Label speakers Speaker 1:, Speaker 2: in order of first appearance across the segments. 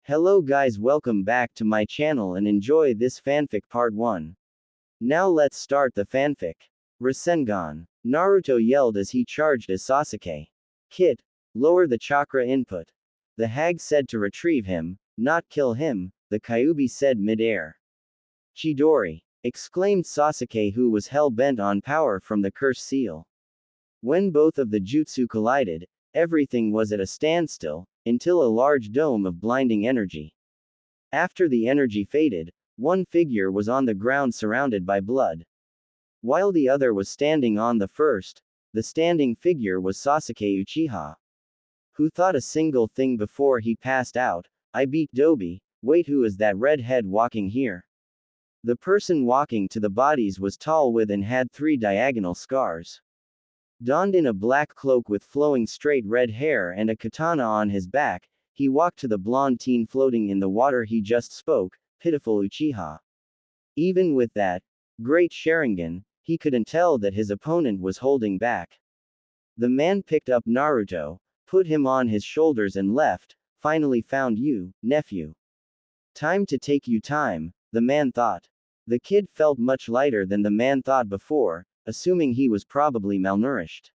Speaker 1: Hello guys, welcome back to my channel and enjoy this fanfic part 1. Now let's start the fanfic. Rasengan. Naruto yelled as he charged as Sasuke. Kit, lower the chakra input. The hag said to retrieve him, not kill him, the Kyuubi said mid-air. Chidori, exclaimed Sasuke, who was hell-bent on power from the curse seal. When both of the jutsu collided, everything was at a standstill, until a large dome of blinding energy. After the energy faded, one figure was on the ground surrounded by blood. While the other was standing on the first, the standing figure was Sasuke Uchiha. Who thought a single thing before he passed out, I beat Dobi, wait, who is that redhead walking here? The person walking to the bodies was tall with and had 3 diagonal scars. Donned in a black cloak with flowing straight red hair and a katana on his back, he walked to the blonde teen floating in the water he just spoke, pitiful Uchiha. Even with that great Sharingan, he couldn't tell that his opponent was holding back. The man picked up Naruto, put him on his shoulders and left. Finally found you, nephew. Time to take you time, the man thought. The kid felt much lighter than the man thought before, assuming he was probably malnourished.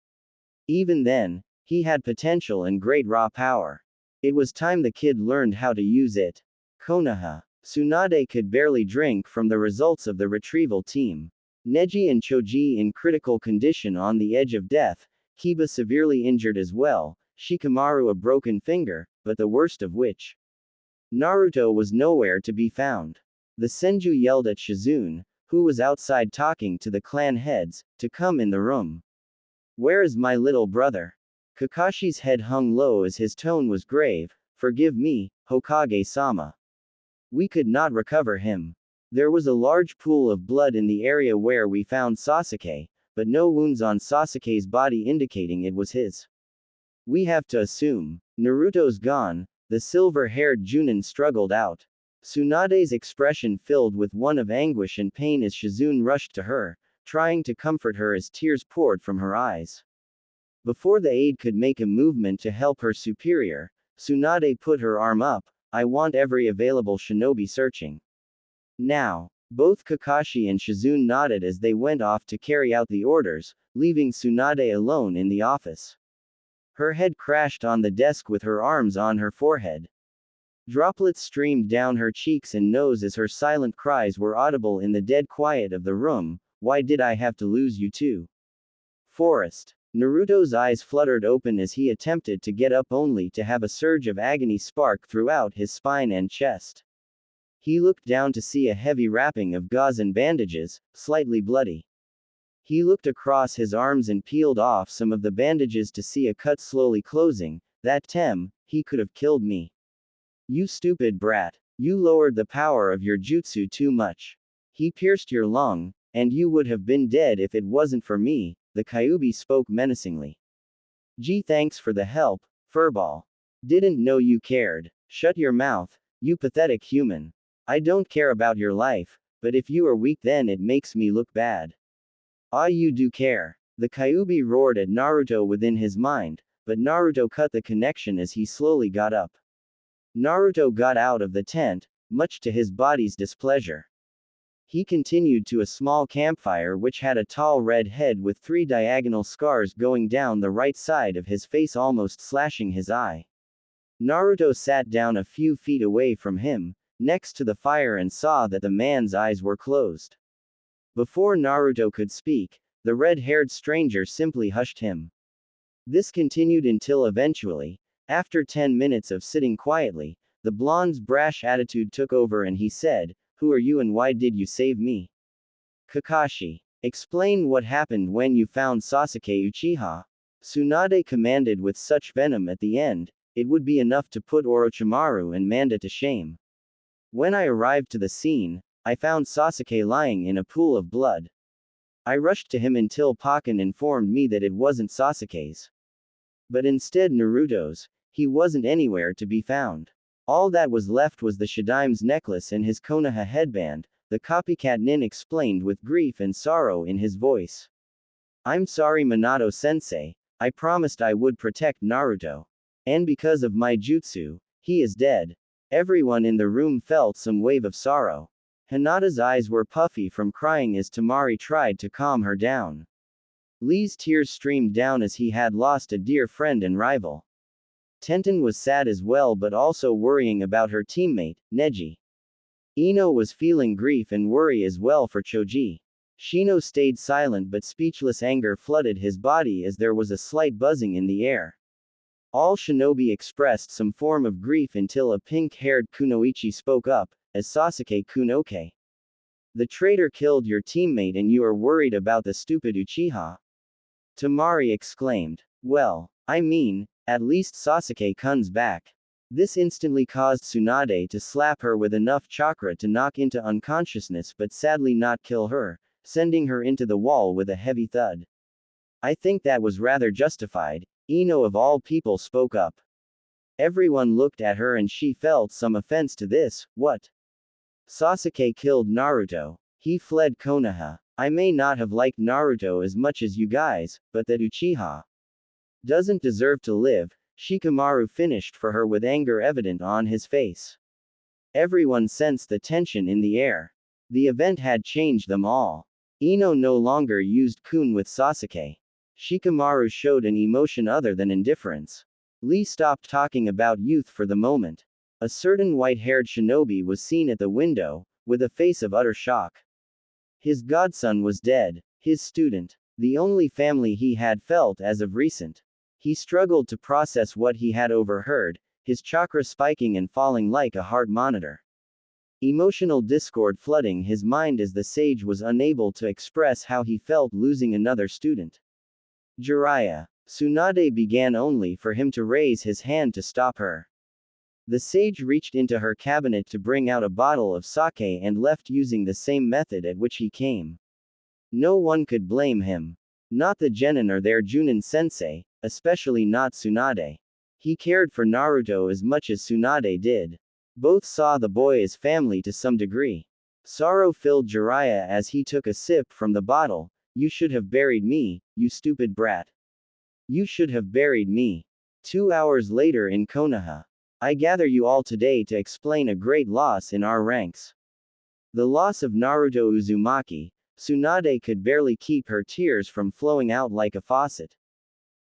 Speaker 1: Even then, he had potential and great raw power. It was time the kid learned how to use it. Konoha. Tsunade could barely drink from the results of the retrieval team. Neji and Choji in critical condition on the edge of death, Kiba severely injured as well, Shikamaru a broken finger, but the worst of which. Naruto was nowhere to be found. The Senju yelled at Shizune, who was outside talking to the clan heads, to come in the room. Where is my little brother? Kakashi's head hung low as his tone was grave. Forgive me, Hokage-sama. We could not recover him. There was a large pool of blood in the area where we found Sasuke, but no wounds on Sasuke's body indicating it was his. We have to assume Naruto's gone, the silver-haired Junin struggled out. Tsunade's expression filled with one of anguish and pain as Shizune rushed to her, trying to comfort her as tears poured from her eyes. Before the aide could make a movement to help her superior, Tsunade put her arm up. I want every available shinobi searching. Now. Both Kakashi and Shizune nodded as they went off to carry out the orders, leaving Tsunade alone in the office. Her head crashed on the desk with her arms on her forehead. Droplets streamed down her cheeks and nose as her silent cries were audible in the dead quiet of the room. Why did I have to lose you too? Forest. Naruto's eyes fluttered open as he attempted to get up only to have a surge of agony spark throughout his spine and chest. He looked down to see a heavy wrapping of gauze and bandages, slightly bloody. He looked across his arms and peeled off some of the bandages to see a cut slowly closing. That Tem, he could have killed me. You stupid brat. You lowered the power of your jutsu too much. He pierced your lung, and you would have been dead if it wasn't for me, the Kyuubi spoke menacingly. Gee, thanks for the help, Furball. Didn't know you cared. Shut your mouth, you pathetic human. I don't care about your life, but if you are weak then it makes me look bad. Ah, you do care. The Kyuubi roared at Naruto within his mind, but Naruto cut the connection as he slowly got up. Naruto got out of the tent, much to his body's displeasure. He continued to a small campfire which had a tall red head with 3 diagonal scars going down the right side of his face, almost slashing his eye. Naruto sat down a few feet away from him, next to the fire, and saw that the man's eyes were closed. Before Naruto could speak, the red-haired stranger simply hushed him. This continued until eventually, after 10 minutes of sitting quietly, the blonde's brash attitude took over and he said, who are you and why did you save me? Kakashi. Explain what happened when you found Sasuke Uchiha. Tsunade commanded with such venom at the end, it would be enough to put Orochimaru and Manda to shame. When I arrived to the scene, I found Sasuke lying in a pool of blood. I rushed to him until Pakken informed me that it wasn't Sasuke's, but instead Naruto's. He wasn't anywhere to be found. All that was left was the Shidaim's necklace and his Konoha headband, the copycat nin explained with grief and sorrow in his voice. I'm sorry Minato-sensei, I promised I would protect Naruto. And because of my jutsu, he is dead. Everyone in the room felt some wave of sorrow. Hinata's eyes were puffy from crying as Tamari tried to calm her down. Lee's tears streamed down as he had lost a dear friend and rival. Tenten was sad as well but also worrying about her teammate, Neji. Ino was feeling grief and worry as well for Choji. Shino stayed silent but speechless anger flooded his body as there was a slight buzzing in the air. All shinobi expressed some form of grief until a pink-haired Kunoichi spoke up, as Sasuke-kun okay. The traitor killed your teammate and you are worried about the stupid Uchiha? Tamari exclaimed. Well, I mean, at least Sasuke-kun's back. This instantly caused Tsunade to slap her with enough chakra to knock into unconsciousness but sadly not kill her, sending her into the wall with a heavy thud. I think that was rather justified, Ino of all people spoke up. Everyone looked at her and she felt some offense to this. What? Sasuke killed Naruto. He fled Konoha. I may not have liked Naruto as much as you guys, but that Uchiha doesn't deserve to live. Shikamaru finished for her with anger evident on his face. Everyone sensed the tension in the air. The event had changed them all. Ino no longer used kun with Sasuke. Shikamaru showed an emotion other than indifference. Lee stopped talking about youth for the moment. A certain white-haired shinobi was seen at the window, with a face of utter shock. His godson was dead, his student, the only family he had felt as of recent. He struggled to process what he had overheard, his chakra spiking and falling like a heart monitor. Emotional discord flooding his mind as the sage was unable to express how he felt losing another student. Jiraiya. Tsunade began only for him to raise his hand to stop her. The sage reached into her cabinet to bring out a bottle of sake and left using the same method at which he came. No one could blame him. Not the genin or their Junin sensei, especially not Tsunade. He cared for Naruto as much as Tsunade did. Both saw the boy as family to some degree. Sorrow filled Jiraiya as he took a sip from the bottle. You should have buried me, you stupid brat. You should have buried me. 2 hours later in Konoha. I gather you all today to explain a great loss in our ranks. The loss of Naruto Uzumaki. Tsunade could barely keep her tears from flowing out like a faucet.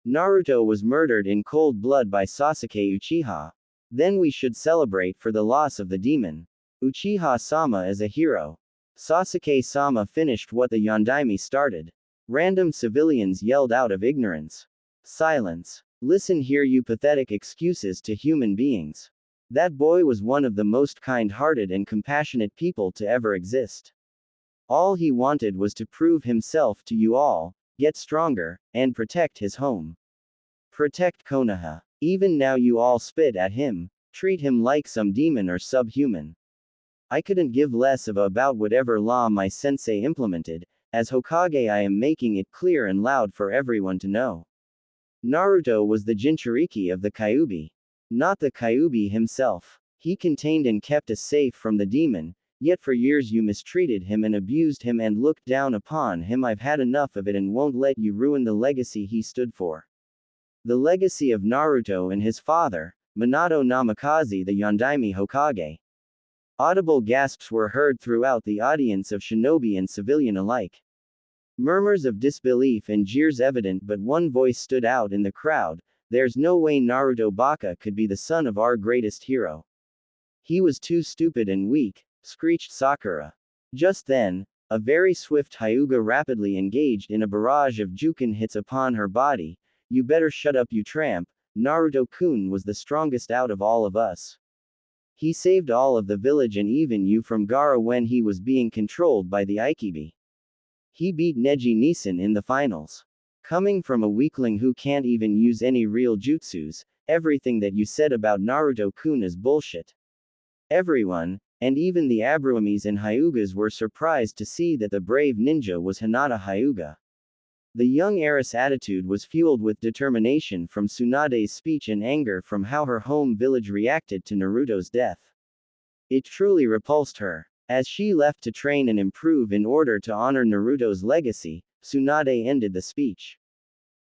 Speaker 1: Naruto was murdered in cold blood by Sasuke Uchiha. Then we should celebrate for the loss of the demon. Uchiha-sama is a hero. Sasuke-sama finished what the Yondaime started. Random civilians yelled out of ignorance. Silence. Listen here, you pathetic excuses to human beings. That boy was one of the most kind-hearted and compassionate people to ever exist. All he wanted was to prove himself to you all, get stronger, and protect his home. Protect Konoha. Even now you all spit at him, treat him like some demon or subhuman. I couldn't give less of a about whatever law my sensei implemented. As Hokage I am making it clear and loud for everyone to know. Naruto was the Jinchuriki of the Kyuubi. Not the Kyuubi himself. He contained and kept us safe from the demon, yet for years you mistreated him and abused him and looked down upon him. I've had enough of it and won't let you ruin the legacy he stood for. The legacy of Naruto and his father, Minato Namikaze the Yondaime Hokage. Audible gasps were heard throughout the audience of shinobi and civilian alike. Murmurs of disbelief and jeers evident, but one voice stood out in the crowd. There's no way Naruto Baka could be the son of our greatest hero. He was too stupid and weak, screeched Sakura. Just then, a very swift Hyuga rapidly engaged in a barrage of Jukin hits upon her body. You better shut up, you tramp. Naruto-kun was the strongest out of all of us. He saved all of the village and even you from Gaara when he was being controlled by the Aikibi. He beat Neji Nissen in the finals. Coming from a weakling who can't even use any real jutsus, everything that you said about Naruto-kun is bullshit. Everyone, and even the Abrahumis and Hyugas were surprised to see that the brave ninja was Hinata Hyuga. The young heiress' attitude was fueled with determination from Tsunade's speech and anger from how her home village reacted to Naruto's death. It truly repulsed her. As she left to train and improve in order to honor Naruto's legacy, Tsunade ended the speech.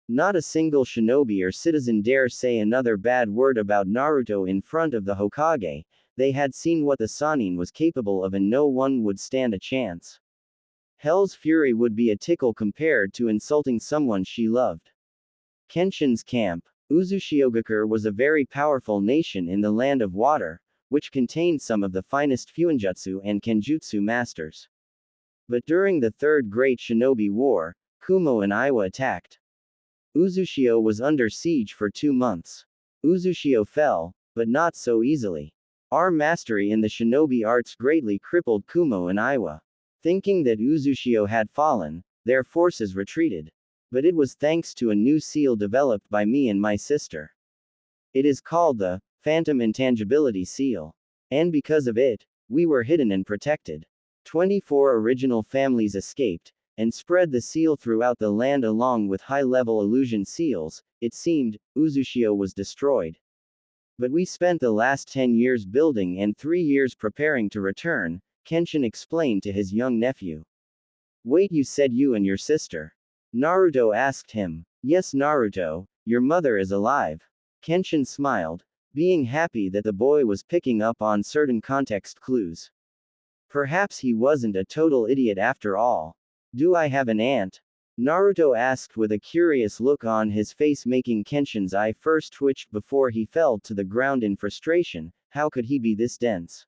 Speaker 1: Not a single shinobi or citizen dare say another bad word about Naruto in front of the Hokage. They had seen what the Sannin was capable of and no one would stand a chance. Hell's fury would be a tickle compared to insulting someone she loved. Kenshin's camp. Uzushiogakure was a very powerful nation in the Land of Water, which contained some of the finest fuinjutsu and kenjutsu masters. But during the Third Great Shinobi War, Kumo and Iwa attacked. Uzushio was under siege for 2 months. Uzushio fell, but not so easily. Our mastery in the shinobi arts greatly crippled Kumo and Iwa. Thinking that Uzushio had fallen, their forces retreated. But it was thanks to a new seal developed by me and my sister. It is called the Phantom Intangibility Seal. And because of it, we were hidden and protected. 24 original families escaped, and spread the seal throughout the land along with high-level illusion seals. It seemed, Uzushio was destroyed. But we spent the last 10 years building and 3 years preparing to return, Kenshin explained to his young nephew. Wait, you said you and your sister? Naruto asked him. Yes, Naruto, your mother is alive. Kenshin smiled, being happy that the boy was picking up on certain context clues. Perhaps he wasn't a total idiot after all. Do I have an aunt? Naruto asked with a curious look on his face, making Kenshin's eye first twitch before he fell to the ground in frustration. How could he be this dense?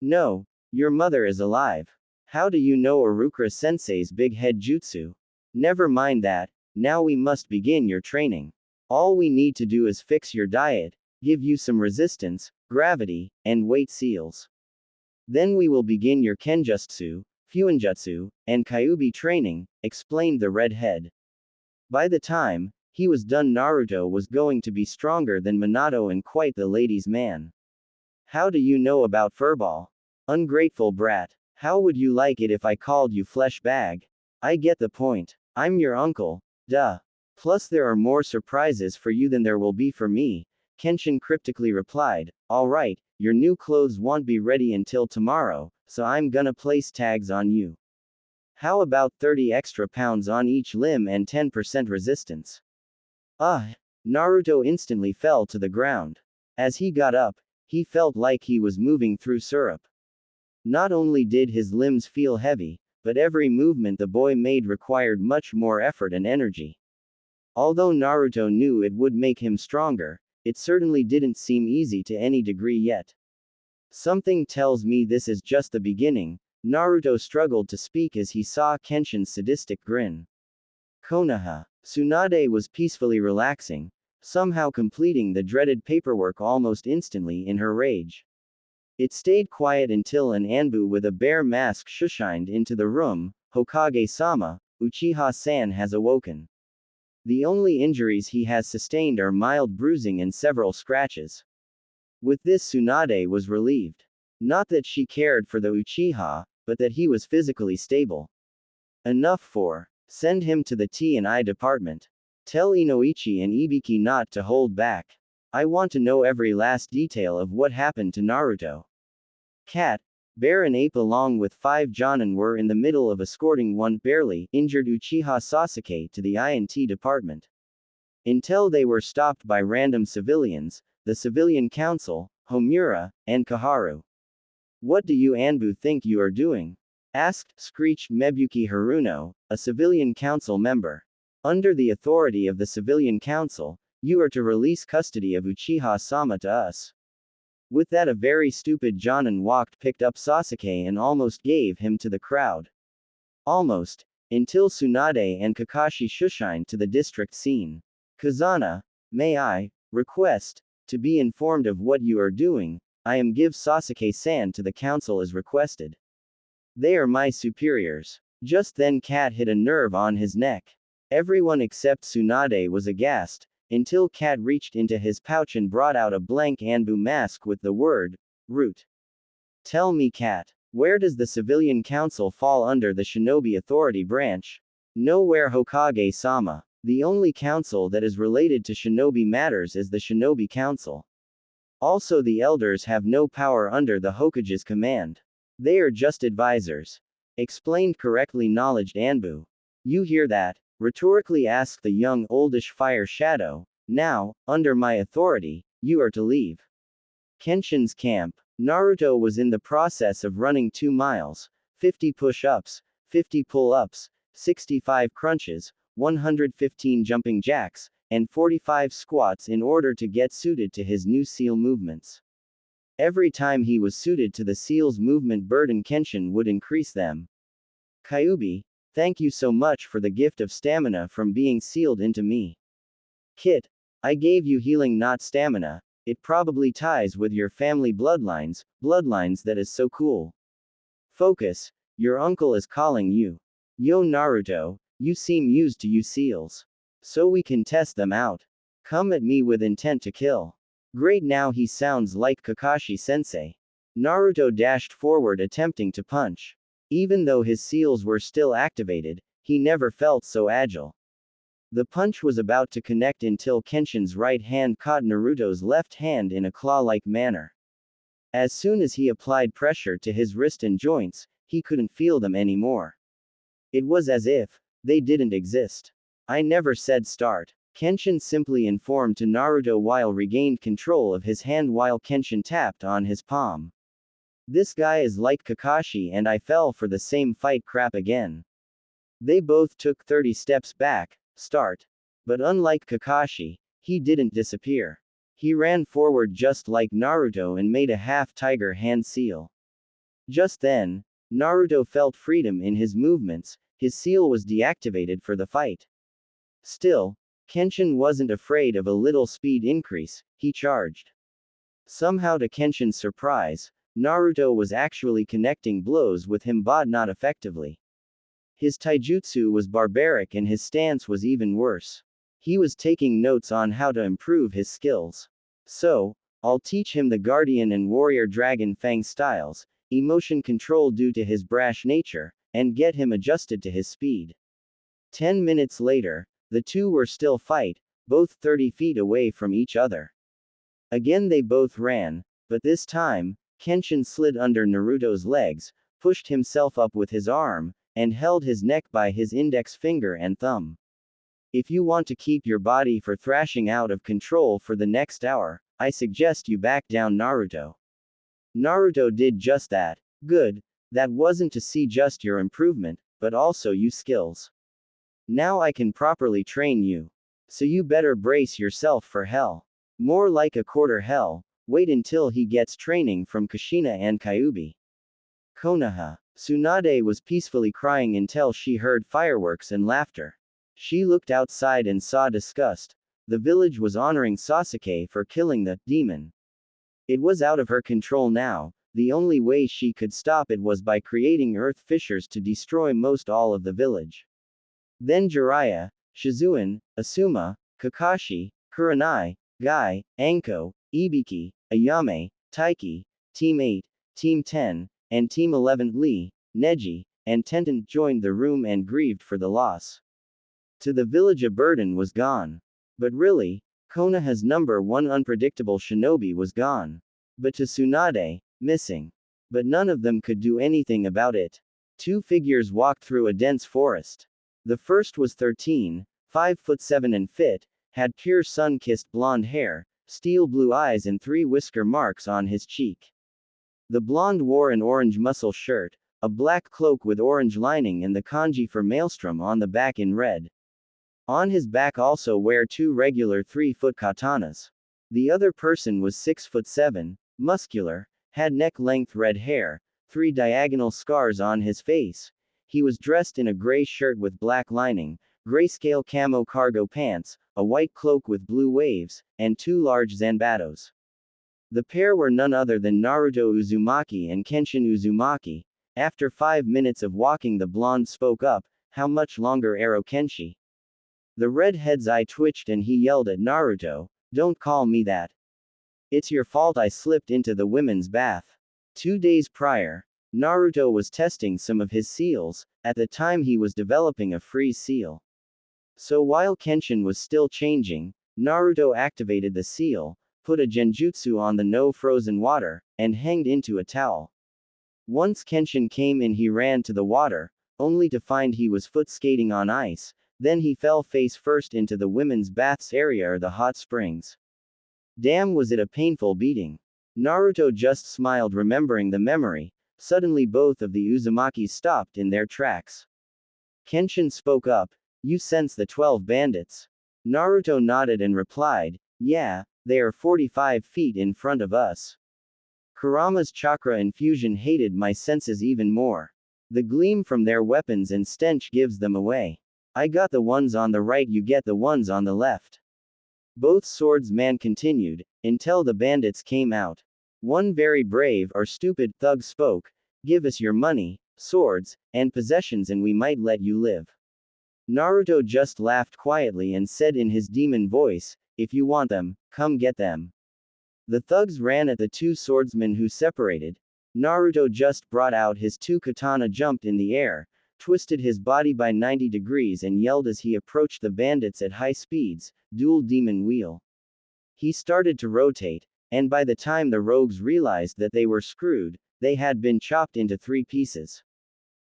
Speaker 1: No, your mother is alive. How do you know Urukura-sensei's big head jutsu? Never mind that, now we must begin your training. All we need to do is fix your diet, give you some resistance, gravity, and weight seals. Then we will begin your kenjutsu, fuinjutsu, and kyubi training, explained the redhead. By the time he was done, Naruto was going to be stronger than Minato and quite the ladies' man. How do you know about furball? Ungrateful brat. How would you like it if I called you flesh bag? I get the point. I'm your uncle, duh. Plus there are more surprises for you than there will be for me, Kenshin cryptically replied. Alright, your new clothes won't be ready until tomorrow, so I'm gonna place tags on you. How about 30 extra pounds on each limb and 10% resistance? Naruto instantly fell to the ground. As he got up, he felt like he was moving through syrup. Not only did his limbs feel heavy, but every movement the boy made required much more effort and energy. Although Naruto knew it would make him stronger, it certainly didn't seem easy to any degree yet. Something tells me this is just the beginning. Naruto struggled to speak as he saw Kenshin's sadistic grin. Konoha. Tsunade was peacefully relaxing, somehow completing the dreaded paperwork almost instantly in her rage. It stayed quiet until an Anbu with a bear mask shushined into the room. Hokage-sama, Uchiha-san has awoken. The only injuries he has sustained are mild bruising and several scratches. With this, Tsunade was relieved. Not that she cared for the Uchiha, but that he was physically stable. Enough for. Send him to the T&I department. Tell Inoichi and Ibiki not to hold back. I want to know every last detail of what happened to Naruto. Cat, Bear and Ape along with 5 Jonin were in the middle of escorting one barely injured Uchiha Sasuke to the INT department. Until they were stopped by random civilians, the Civilian Council, Homura, and Kaharu. What do you Anbu think you are doing? Screeched Mebuki Haruno, a Civilian Council member. Under the authority of the Civilian Council, you are to release custody of Uchiha-sama to us. With that, a very stupid Jonin picked up Sasuke and almost gave him to the crowd. Almost, until Tsunade and Kakashi shushined to the district scene. Kazana, may I request to be informed of what you are doing? I am give Sasuke-san to the council as requested. They are my superiors. Just then Cat hit a nerve on his neck. Everyone except Tsunade was aghast, until Cat reached into his pouch and brought out a blank Anbu mask with the word, root. Tell me, Cat, where does the Civilian Council fall under the Shinobi Authority branch? Nowhere, Hokage-sama. The only council that is related to Shinobi matters is the Shinobi Council. Also, the elders have no power under the Hokage's command. They are just advisors. Explained correctly, knowledged Anbu. You hear that? Rhetorically asked the young oldish Fire Shadow. Now, under my authority, you are to leave Kenshin's camp. Naruto was in the process of running 2 miles, 50 push-ups, 50 pull-ups, 65 crunches, 115 jumping jacks, and 45 squats in order to get suited to his new seal movements. Every time he was suited to the seal's movement burden, Kenshin would increase them. Kyuubi, thank you so much for the gift of stamina from being sealed into me. Kit, I gave you healing, not stamina. It probably ties with your family bloodlines, that is so cool. Focus, your uncle is calling you. Yo Naruto, you seem used to you seals. So we can test them out. Come at me with intent to kill. Great, now he sounds like Kakashi-sensei. Naruto dashed forward attempting to punch. Even though his seals were still activated, he never felt so agile. The punch was about to connect until Kenshin's right hand caught Naruto's left hand in a claw-like manner. As soon as he applied pressure to his wrist and joints, he couldn't feel them anymore. It was as if they didn't exist. I never said start. Kenshin simply informed to Naruto while regained control of his hand while Kenshin tapped on his palm. This guy is like Kakashi and I fell for the same fight crap again. They both took 30 steps back. Start. But unlike Kakashi, he didn't disappear. He ran forward just like Naruto and made a half-tiger hand seal. Just then, Naruto felt freedom in his movements, his seal was deactivated for the fight. Still, Kenshin wasn't afraid of a little speed increase, he charged. Somehow to Kenshin's surprise, Naruto was actually connecting blows with him but not effectively. His taijutsu was barbaric and his stance was even worse. He was taking notes on how to improve his skills. So, I'll teach him the Guardian and Warrior Dragon Fang styles, emotion control due to his brash nature, and get him adjusted to his speed. 10 minutes later, the two were still fight, both 30 feet away from each other. Again they both ran, but this time, Kenshin slid under Naruto's legs, pushed himself up with his arm, and held his neck by his index finger and thumb. If you want to keep your body for thrashing out of control for the next hour, I suggest you back down Naruto. Naruto did just that. Good, that wasn't to see just your improvement, but also you skills. Now I can properly train you. So you better brace yourself for hell. More like a quarter hell, wait until he gets training from Kushina and Kyuubi. Konoha. Tsunade was peacefully crying until she heard fireworks and laughter. She looked outside and saw disgust. The village was honoring Sasuke for killing the demon. It was out of her control now. The only way she could stop it was by creating earth fissures to destroy most all of the village. Then Jiraiya, Shizuan, Asuma, Kakashi, Kurenai, Guy, Anko, Ibiki, Ayame, Taiki, Team 8, Team 10, and Team 11 Lee, Neji, and Tenten joined the room and grieved for the loss. To the village a burden was gone. But really, Konoha's number one unpredictable shinobi was gone. But to Tsunade, missing. But none of them could do anything about it. Two figures walked through a dense forest. The first was 13, 5'7" and fit, had pure sun-kissed blonde hair, steel blue eyes and 3 whisker marks on his cheek. The blonde wore an orange muscle shirt, a black cloak with orange lining and the kanji for maelstrom on the back in red. On his back also wear 2 regular 3-foot katanas. The other person was 6'7", muscular, had neck-length red hair, 3 diagonal scars on his face. He was dressed in a gray shirt with black lining, grayscale camo cargo pants, a white cloak with blue waves, and 2 large zanbatos. The pair were none other than Naruto Uzumaki and Kenshin Uzumaki. After 5 minutes of walking the blonde spoke up, "How much longer, Aro Kenshi?" The redhead's eye twitched and he yelled at Naruto, "Don't call me that. It's your fault I slipped into the women's bath." 2 days prior, Naruto was testing some of his seals, at the time he was developing a freeze seal. So while Kenshin was still changing, Naruto activated the seal, put a genjutsu on the no frozen water, and hanged into a towel. Once Kenshin came in he ran to the water, only to find he was foot skating on ice, then he fell face first into the women's baths area or the hot springs. Damn, was it a painful beating. Naruto just smiled, remembering the memory. Suddenly both of the Uzumaki stopped in their tracks. Kenshin spoke up. You sense the 12 bandits? Naruto nodded and replied, yeah, they are 45 feet in front of us. Kurama's chakra infusion hated my senses even more. The gleam from their weapons and stench gives them away. I got the ones on the right, you get the ones on the left. Both swordsmen continued, until the bandits came out. One very brave or stupid thug spoke, give us your money, swords, and possessions and we might let you live. Naruto just laughed quietly and said in his demon voice, if you want them, come get them. The thugs ran at the two swordsmen who separated. Naruto just brought out his two katana, jumped in the air, twisted his body by 90 degrees and yelled as he approached the bandits at high speeds, dual demon wheel. He started to rotate, and by the time the rogues realized that they were screwed, they had been chopped into 3 pieces.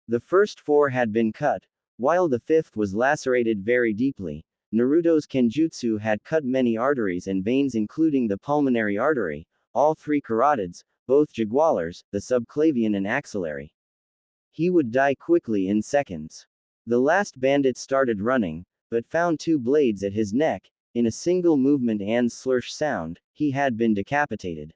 Speaker 1: The first 4 had been cut, while the 5th was lacerated very deeply. Naruto's kenjutsu had cut many arteries and veins including the pulmonary artery, all 3 carotids, both jugular, the subclavian and axillary. He would die quickly in seconds. The last bandit started running, but found 2 blades at his neck. In a single movement and slursh sound, he had been decapitated.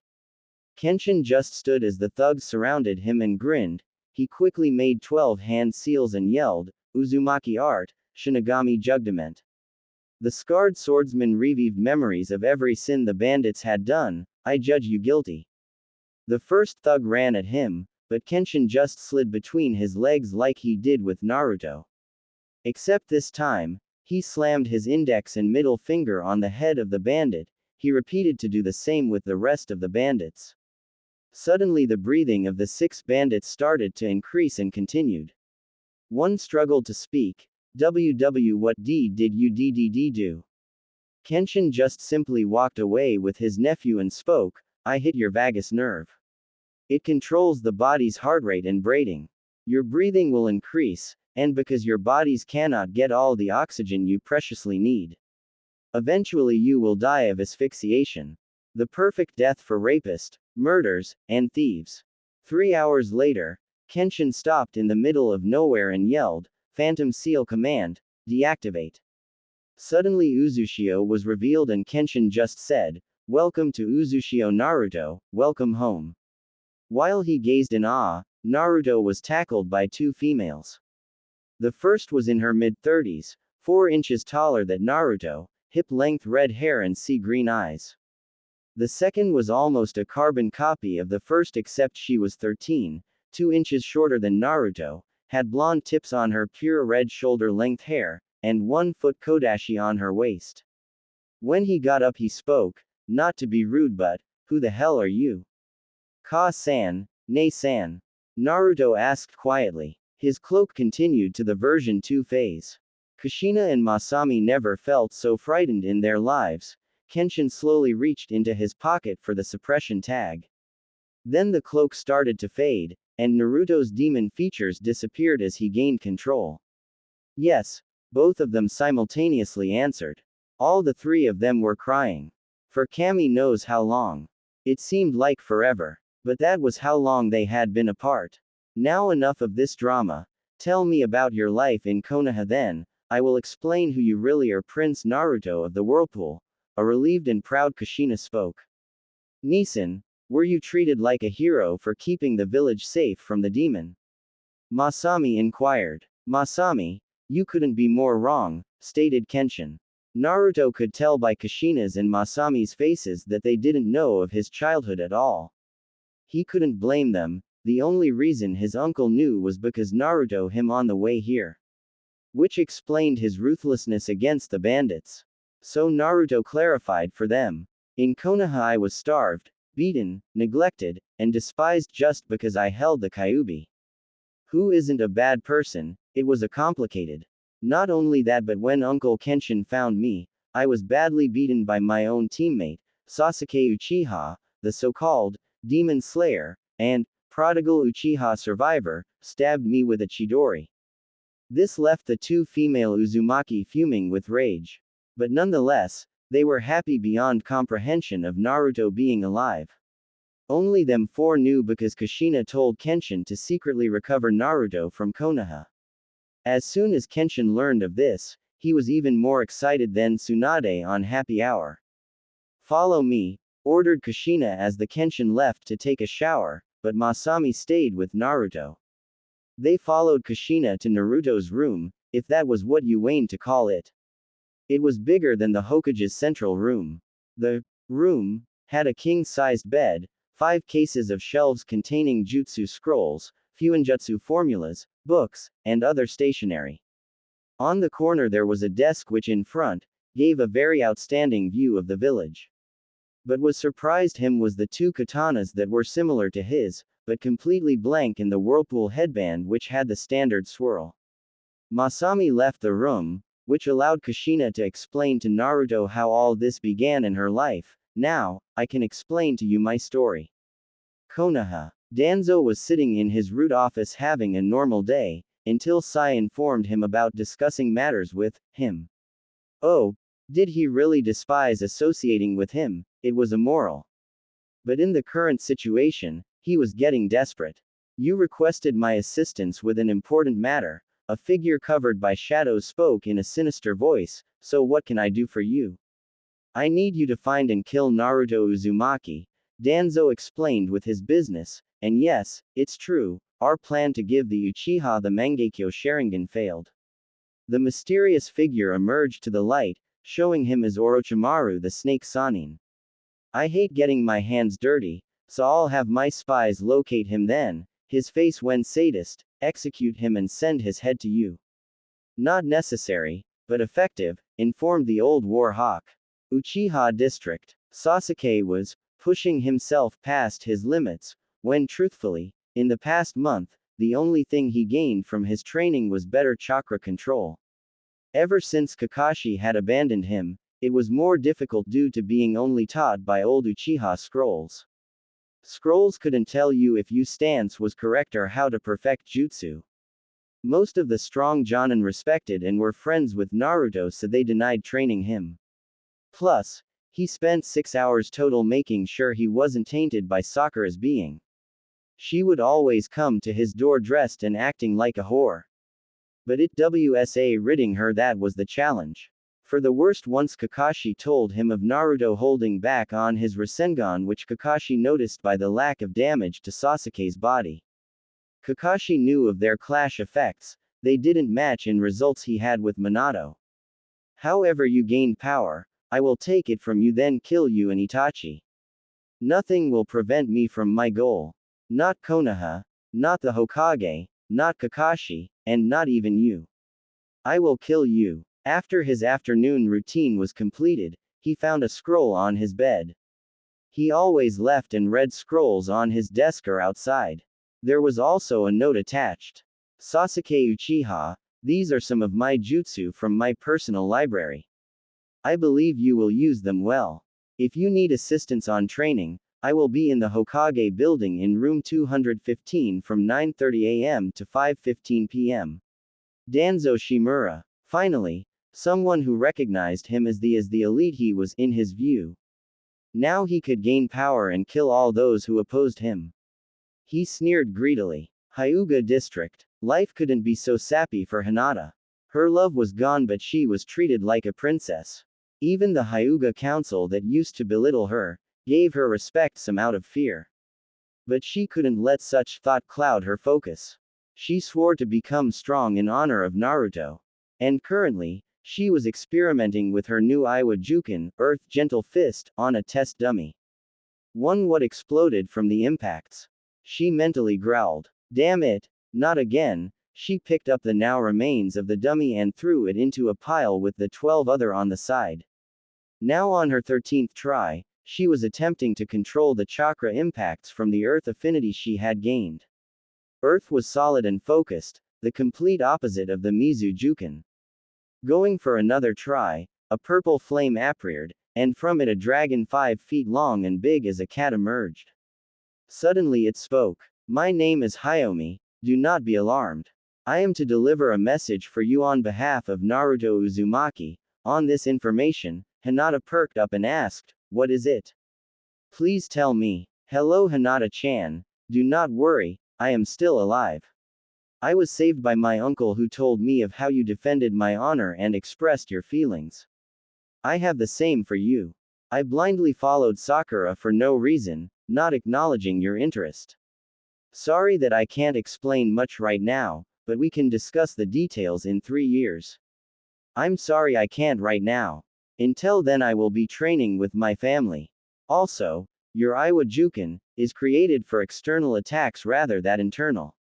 Speaker 1: Kenshin just stood as the thugs surrounded him and grinned. He quickly made 12 hand seals and yelled, Uzumaki art, Shinigami Judgment. The scarred swordsman revived memories of every sin the bandits had done. I judge you guilty. The first thug ran at him, but Kenshin just slid between his legs like he did with Naruto. Except this time, he slammed his index and middle finger on the head of the bandit. He repeated to do the same with the rest of the bandits. Suddenly the breathing of the 6 bandits started to increase and continued. One struggled to speak. WW, what deed did you do? Kenshin just simply walked away with his nephew and spoke, I hit your vagus nerve. It controls the body's heart rate and breathing. Your breathing will increase, and because your bodies cannot get all the oxygen you preciously need. Eventually you will die of asphyxiation. The perfect death for rapists, murderers, and thieves. 3 hours later, Kenshin stopped in the middle of nowhere and yelled, Phantom Seal command, deactivate. Suddenly Uzushio was revealed and Kenshin just said, welcome to Uzushio Naruto, welcome home. While he gazed in awe, Naruto was tackled by 2 females. The first was in her mid-30s, 4 inches taller than Naruto, hip-length red hair and sea-green eyes. The second was almost a carbon copy of the first except she was 13, 2 inches shorter than Naruto, had blonde tips on her pure red shoulder-length hair, and 1-foot kodashi on her waist. When he got up he spoke, not to be rude but, who the hell are you? Ka-san, Ne-san. Naruto asked quietly. His cloak continued to the version 2 phase. Kushina and Masami never felt so frightened in their lives. Kenshin slowly reached into his pocket for the suppression tag. Then the cloak started to fade, and Naruto's demon features disappeared as he gained control. Yes, both of them simultaneously answered. All the 3 of them were crying. For Kami knows how long. It seemed like forever. But that was how long they had been apart. Now enough of this drama. Tell me about your life in Konoha then, I will explain who you really are. Prince Naruto of the Whirlpool. A relieved and proud Kushina spoke. Nisan, were you treated like a hero for keeping the village safe from the demon? Masami inquired. Masami, you couldn't be more wrong, stated Kenshin. Naruto could tell by Kushina's and Masami's faces that they didn't know of his childhood at all. He couldn't blame them, the only reason his uncle knew was because Naruto him on the way here. Which explained his ruthlessness against the bandits. So Naruto clarified for them. In Konoha I was starved, beaten, neglected, and despised just because I held the Kyuubi. Who isn't a bad person? It was a complicated. Not only that but when Uncle Kenshin found me, I was badly beaten by my own teammate, Sasuke Uchiha, the so-called Demon Slayer, and prodigal Uchiha survivor, stabbed me with a Chidori. This left the 2 female Uzumaki fuming with rage. But nonetheless, they were happy beyond comprehension of Naruto being alive. Only them four knew because Kushina told Kenshin to secretly recover Naruto from Konoha. As soon as Kenshin learned of this, he was even more excited than Tsunade on Happy Hour. "Follow me," ordered Kushina as the Kenshin left to take a shower, but Masami stayed with Naruto. They followed Kushina to Naruto's room, if that was what you wanted to call it. It was bigger than the Hokage's central room. The room had a king-sized bed, 5 cases of shelves containing jutsu scrolls, fuinjutsu formulas, books, and other stationery. On the corner there was a desk which in front gave a very outstanding view of the village. But what surprised him was the 2 katanas that were similar to his, but completely blank in the whirlpool headband which had the standard swirl. Masami left the room, which allowed Kushina to explain to Naruto how all this began in her life. "Now, I can explain to you my story." Konoha. Danzo was sitting in his root office having a normal day, until Sai informed him about discussing matters with him. Oh, did he really despise associating with him? It was immoral. But in the current situation, he was getting desperate. "You requested my assistance with an important matter," a figure covered by shadows spoke in a sinister voice, "so what can I do for you?" "I need you to find and kill Naruto Uzumaki," Danzo explained with his business, "and yes, it's true, our plan to give the Uchiha the Mangekyo Sharingan failed." The mysterious figure emerged to the light, showing him as Orochimaru the Snake Sanin. "I hate getting my hands dirty, so I'll have my spies locate him then, his face when sadist, execute him and send his head to you." "Not necessary, but effective," informed the old war hawk. Uchiha District. Sasuke was pushing himself past his limits, when truthfully, in the past month, the only thing he gained from his training was better chakra control. Ever since Kakashi had abandoned him, it was more difficult due to being only taught by old Uchiha scrolls. Scrolls couldn't tell you if your stance was correct or how to perfect jutsu. Most of the strong Jonin respected and were friends with Naruto, so they denied training him. Plus, he spent 6 hours total making sure he wasn't tainted by Sakura's being. She would always come to his door dressed and acting like a whore. But it was ridding her that was the challenge. For the worst, once Kakashi told him of Naruto holding back on his Rasengan, which Kakashi noticed by the lack of damage to Sasuke's body. Kakashi knew of their clash effects, they didn't match in results he had with Minato. "However you gain power, I will take it from you then kill you and Itachi. Nothing will prevent me from my goal. Not Konoha, not the Hokage, not Kakashi, and not even you. I will kill you." After his afternoon routine was completed, he found a scroll on his bed. He always left and read scrolls on his desk or outside. There was also a note attached. "Sasuke Uchiha, these are some of my jutsu from my personal library. I believe you will use them well. If you need assistance on training, I will be in the Hokage building in room 215 from 9:30 a.m. to 5:15 p.m. Danzo Shimura." Finally, someone who recognized him as the elite he was in his view. Now he could gain power and kill all those who opposed him. He sneered greedily. Hyuga District. Life couldn't be so sappy for Hinata. Her love was gone, but she was treated like a princess. Even the Hyuga Council that used to belittle her gave her respect some out of fear. But she couldn't let such thought cloud her focus. She swore to become strong in honor of Naruto. And currently, she was experimenting with her new Iwa Juken, Earth Gentle Fist, on a test dummy. What exploded from the impacts. She mentally growled. Damn it, not again. She picked up the now remains of the dummy and threw it into a pile with the 12 other on the side. Now on her 13th try, she was attempting to control the chakra impacts from the earth affinity she had gained. Earth was solid and focused, the complete opposite of the Mizu Juken. Going for another try, a purple flame appeared, and from it a dragon 5 feet long and big as a cat emerged. Suddenly it spoke. My name is Hyomi, do not be alarmed. I am to deliver a message for you on behalf of Naruto Uzumaki. On this information, Hinata perked up and asked, what is it? Please tell me. Hello Hinata-chan, do not worry, I am still alive. I was saved by my uncle who told me of how you defended my honor and expressed your feelings. I have the same for you. I blindly followed Sakura for no reason, not acknowledging your interest. Sorry that I can't explain much right now, but we can discuss the details in 3 years. I'm sorry I can't right now. Until then I will be training with my family. Also, your Iwajuken is created for external attacks rather than internal.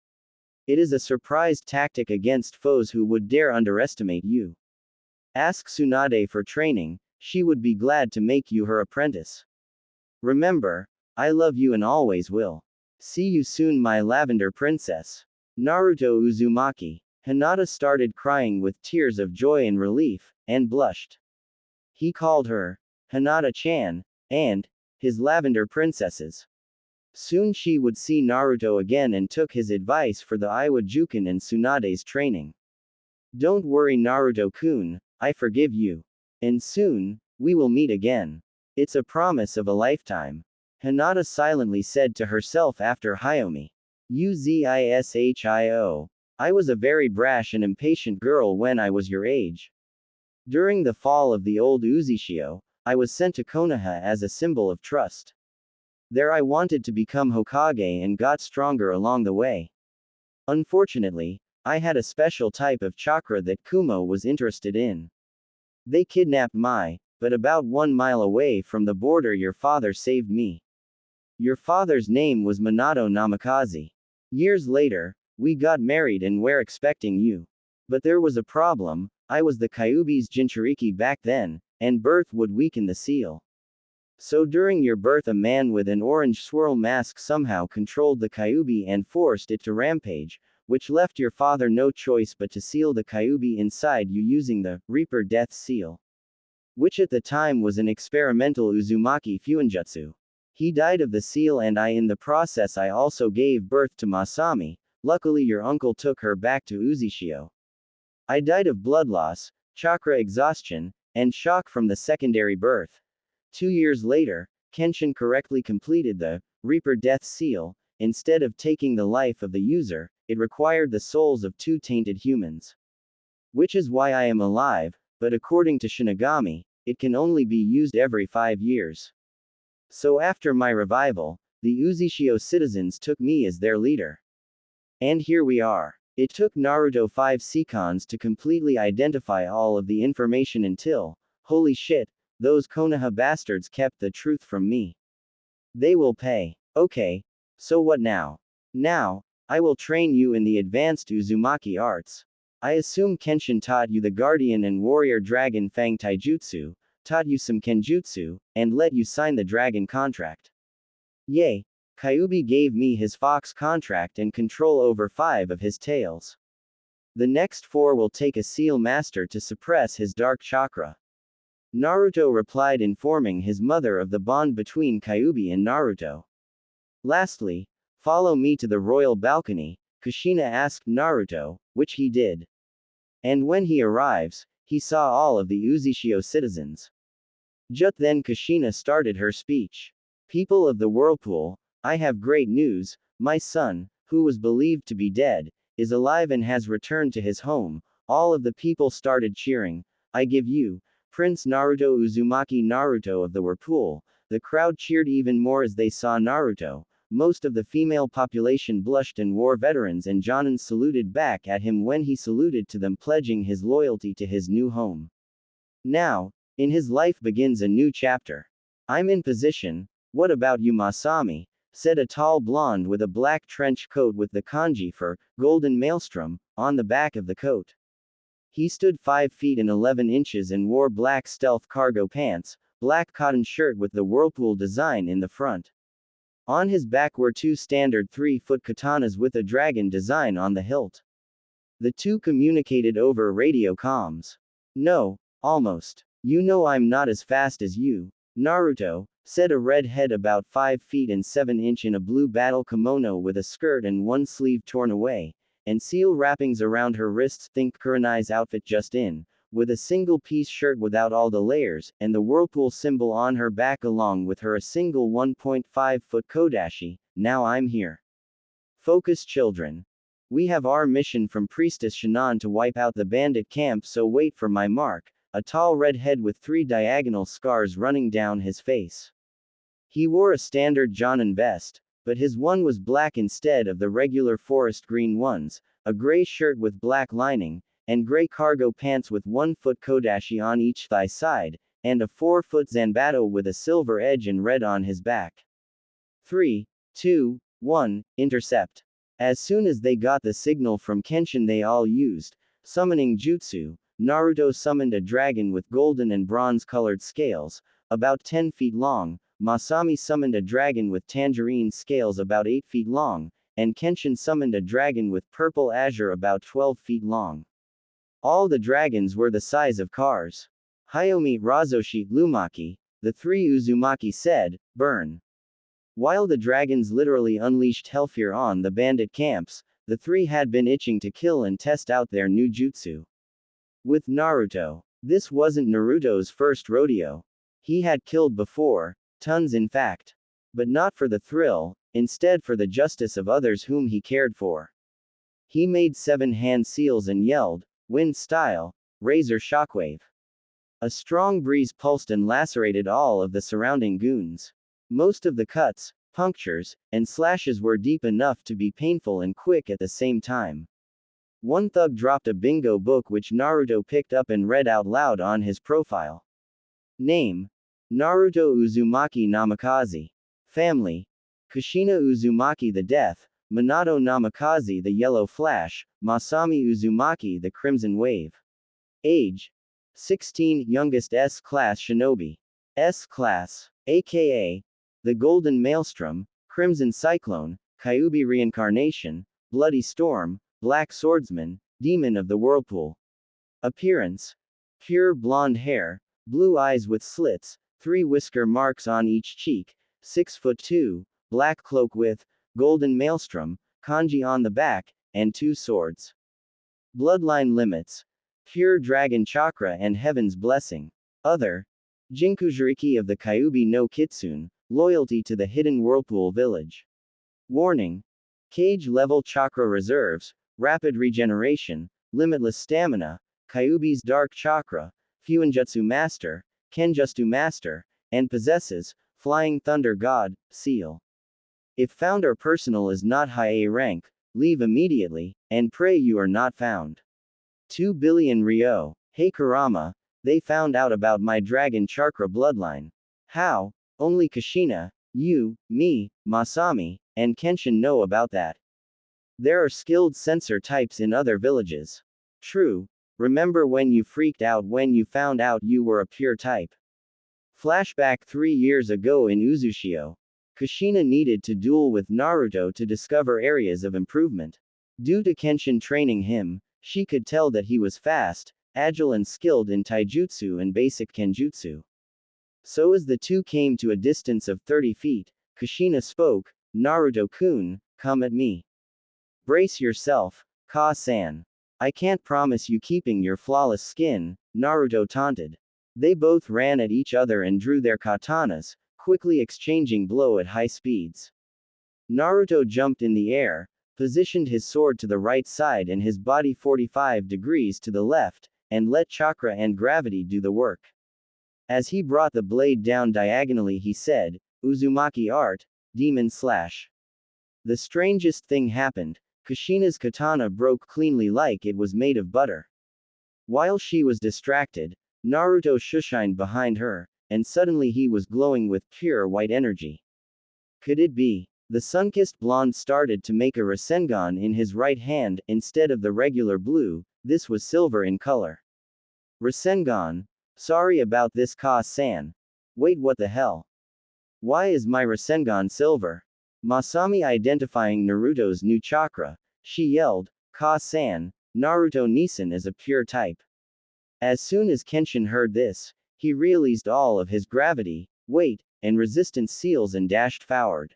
Speaker 1: It is a surprise tactic against foes who would dare underestimate you. Ask Tsunade for training, she would be glad to make you her apprentice. Remember, I love you and always will. See you soon, my lavender princess. Naruto Uzumaki. Hinata started crying with tears of joy and relief, and blushed. He called her Hinata-chan, and his lavender princesses. Soon she would see Naruto again and took his advice for the Iwajuken and Tsunade's training. Don't worry Naruto-kun, I forgive you. And soon, we will meet again. It's a promise of a lifetime. Hinata silently said to herself after Hyomi. Uzishio. I was a very brash and impatient girl when I was your age. During the fall of the old Uzishio, I was sent to Konoha as a symbol of trust. There I wanted to become Hokage and got stronger along the way. Unfortunately, I had a special type of chakra that Kumo was interested in. They kidnapped Mai, but about 1 mile away from the border your father saved me. Your father's name was Minato Namikaze. Years later, we got married and were expecting you. But there was a problem, I was the Kyuubi's Jinchuriki back then, and birth would weaken the seal. So during your birth a man with an orange swirl mask somehow controlled the Kyuubi and forced it to rampage, which left your father no choice but to seal the Kyuubi inside you using the Reaper Death Seal. Which at the time was an experimental Uzumaki Fuinjutsu. He died of the seal and in the process I also gave birth to Masami, luckily your uncle took her back to Uzishio. I died of blood loss, chakra exhaustion, and shock from the secondary birth. 2 years later, Kenshin correctly completed the Reaper Death Seal. Instead of taking the life of the user, it required the souls of 2 tainted humans. Which is why I am alive, but according to Shinigami, it can only be used every 5 years. So after my revival, the Uzishio citizens took me as their leader. And here we are. It took Naruto 5 seconds to completely identify all of the information until, holy shit, those Konoha bastards kept the truth from me. They will pay. Okay. So what now? Now, I will train you in the advanced Uzumaki arts. I assume Kenshin taught you the Guardian and Warrior Dragon Fang Taijutsu, taught you some Kenjutsu, and let you sign the dragon contract. Yay! Kyuubi gave me his fox contract and control over 5 of his tails. The next 4 will take a seal master to suppress his dark chakra. Naruto replied informing his mother of the bond between Kyuubi and Naruto. Lastly, follow me to the royal balcony, Kushina asked Naruto, which he did. And when he arrives, he saw all of the Uzishio citizens. Just then Kushina started her speech. People of the Whirlpool, I have great news, my son, who was believed to be dead, is alive and has returned to his home. All of the people started cheering. I give you, Prince Naruto Uzumaki Naruto of the Whirlpool. The crowd cheered even more as they saw Naruto. Most of the female population blushed and war veterans and Jonin saluted back at him when he saluted to them, pledging his loyalty to his new home. Now, in his life begins a new chapter. I'm in position. What about you, Masami? Said a tall blonde with a black trench coat with the kanji for Golden Maelstrom on the back of the coat. He stood 5 feet and 11 inches and wore black stealth cargo pants, black cotton shirt with the Whirlpool design in the front. On his back were 2 standard 3-foot katanas with a dragon design on the hilt. The 2 communicated over radio comms. No, almost. You know I'm not as fast as you, Naruto, said a redhead about 5 feet and 7 inch in a blue battle kimono with a skirt and one sleeve torn away, and seal wrappings around her wrists. Think Kurenai's outfit just in, with a single-piece shirt without all the layers, and the whirlpool symbol on her back along with her a single 1.5-foot kodashi. Now I'm here. Focus, children. We have our mission from Priestess Shannon to wipe out the bandit camp, so wait for my mark. A tall red head with 3 diagonal scars running down his face. He wore a standard Jonin vest, but his one was black instead of the regular forest green ones, a gray shirt with black lining, and gray cargo pants with 1-foot kodashi on each thigh side, and a 4-foot zanbato with a silver edge and red on his back. 3, 2, 1, intercept. As soon as they got the signal from Kenshin, they all used summoning jutsu. Naruto summoned a dragon with golden and bronze-colored scales, about 10 feet long, Masami summoned a dragon with tangerine scales about 8 feet long, and Kenshin summoned a dragon with purple azure about 12 feet long. All the dragons were the size of cars. Hayomi, Razoshi, Lumaki, the 3 Uzumaki said, burn. While the dragons literally unleashed hellfire on the bandit camps, the 3 had been itching to kill and test out their new jutsu. With Naruto. This wasn't Naruto's first rodeo. He had killed before, tons in fact. But not for the thrill, instead for the justice of others whom he cared for. He made 7 hand seals and yelled, wind style, razor shockwave. A strong breeze pulsed and lacerated all of the surrounding goons. Most of the cuts, punctures, and slashes were deep enough to be painful and quick at the same time. One thug dropped a bingo book which Naruto picked up and read out loud on his profile. Name: Naruto Uzumaki Namikaze. Family: Kushina Uzumaki the Death, Minato Namikaze the Yellow Flash, Masami Uzumaki the Crimson Wave. Age: 16, youngest S-class shinobi. S-class, aka the Golden Maelstrom, Crimson Cyclone, Kyuubi Reincarnation, Bloody Storm, Black Swordsman, Demon of the Whirlpool. Appearance: pure blonde hair, blue eyes with slits, 3 whisker marks on each cheek, 6'2", black cloak with Golden Maelstrom, kanji on the back, and 2 swords. Bloodline limits: pure dragon chakra and heaven's blessing. Other: Jinkujiriki of the Kyuubi no Kitsune, loyalty to the hidden whirlpool village. Warning: cage level chakra reserves, rapid regeneration, limitless stamina, Kyuubi's dark chakra, Fuinjutsu master, Kenjutsu master, and possesses Flying Thunder God seal. If found or personal is not high A rank, leave immediately, and pray you are not found. 2 billion Ryo. Hey Kurama, they found out about my dragon chakra bloodline. How? Only Kushina, you, me, Masami, and Kenshin know about that. There are skilled sensor types in other villages. True. Remember when you freaked out when you found out you were a pure type? Flashback 3 years ago in Uzushio. Kushina needed to duel with Naruto to discover areas of improvement. Due to Kenshin training him, she could tell that he was fast, agile and skilled in taijutsu and basic kenjutsu. So as the two came to a distance of 30 feet, Kushina spoke, Naruto-kun, come at me. Brace yourself, Ka-san. I can't promise you keeping your flawless skin, Naruto taunted. They both ran at each other and drew their katanas, quickly exchanging blow at high speeds. Naruto jumped in the air, positioned his sword to the right side and his body 45 degrees to the left, and let chakra and gravity do the work. As he brought the blade down diagonally he said, Uzumaki art, demon slash. The strangest thing happened. Kushina's katana broke cleanly like it was made of butter. While she was distracted, Naruto shushined behind her, and suddenly he was glowing with pure white energy. Could it be? The sun-kissed blonde started to make a Rasengan in his right hand, instead of the regular blue, this was silver in color. Rasengan? Sorry about this Ka-san. Wait, what the hell? Why is my Rasengan silver? Masami identifying Naruto's new chakra, she yelled, Ka-san, Naruto Nisan is a pure type. As soon as Kenshin heard this, he realized all of his gravity, weight, and resistance seals and dashed forward.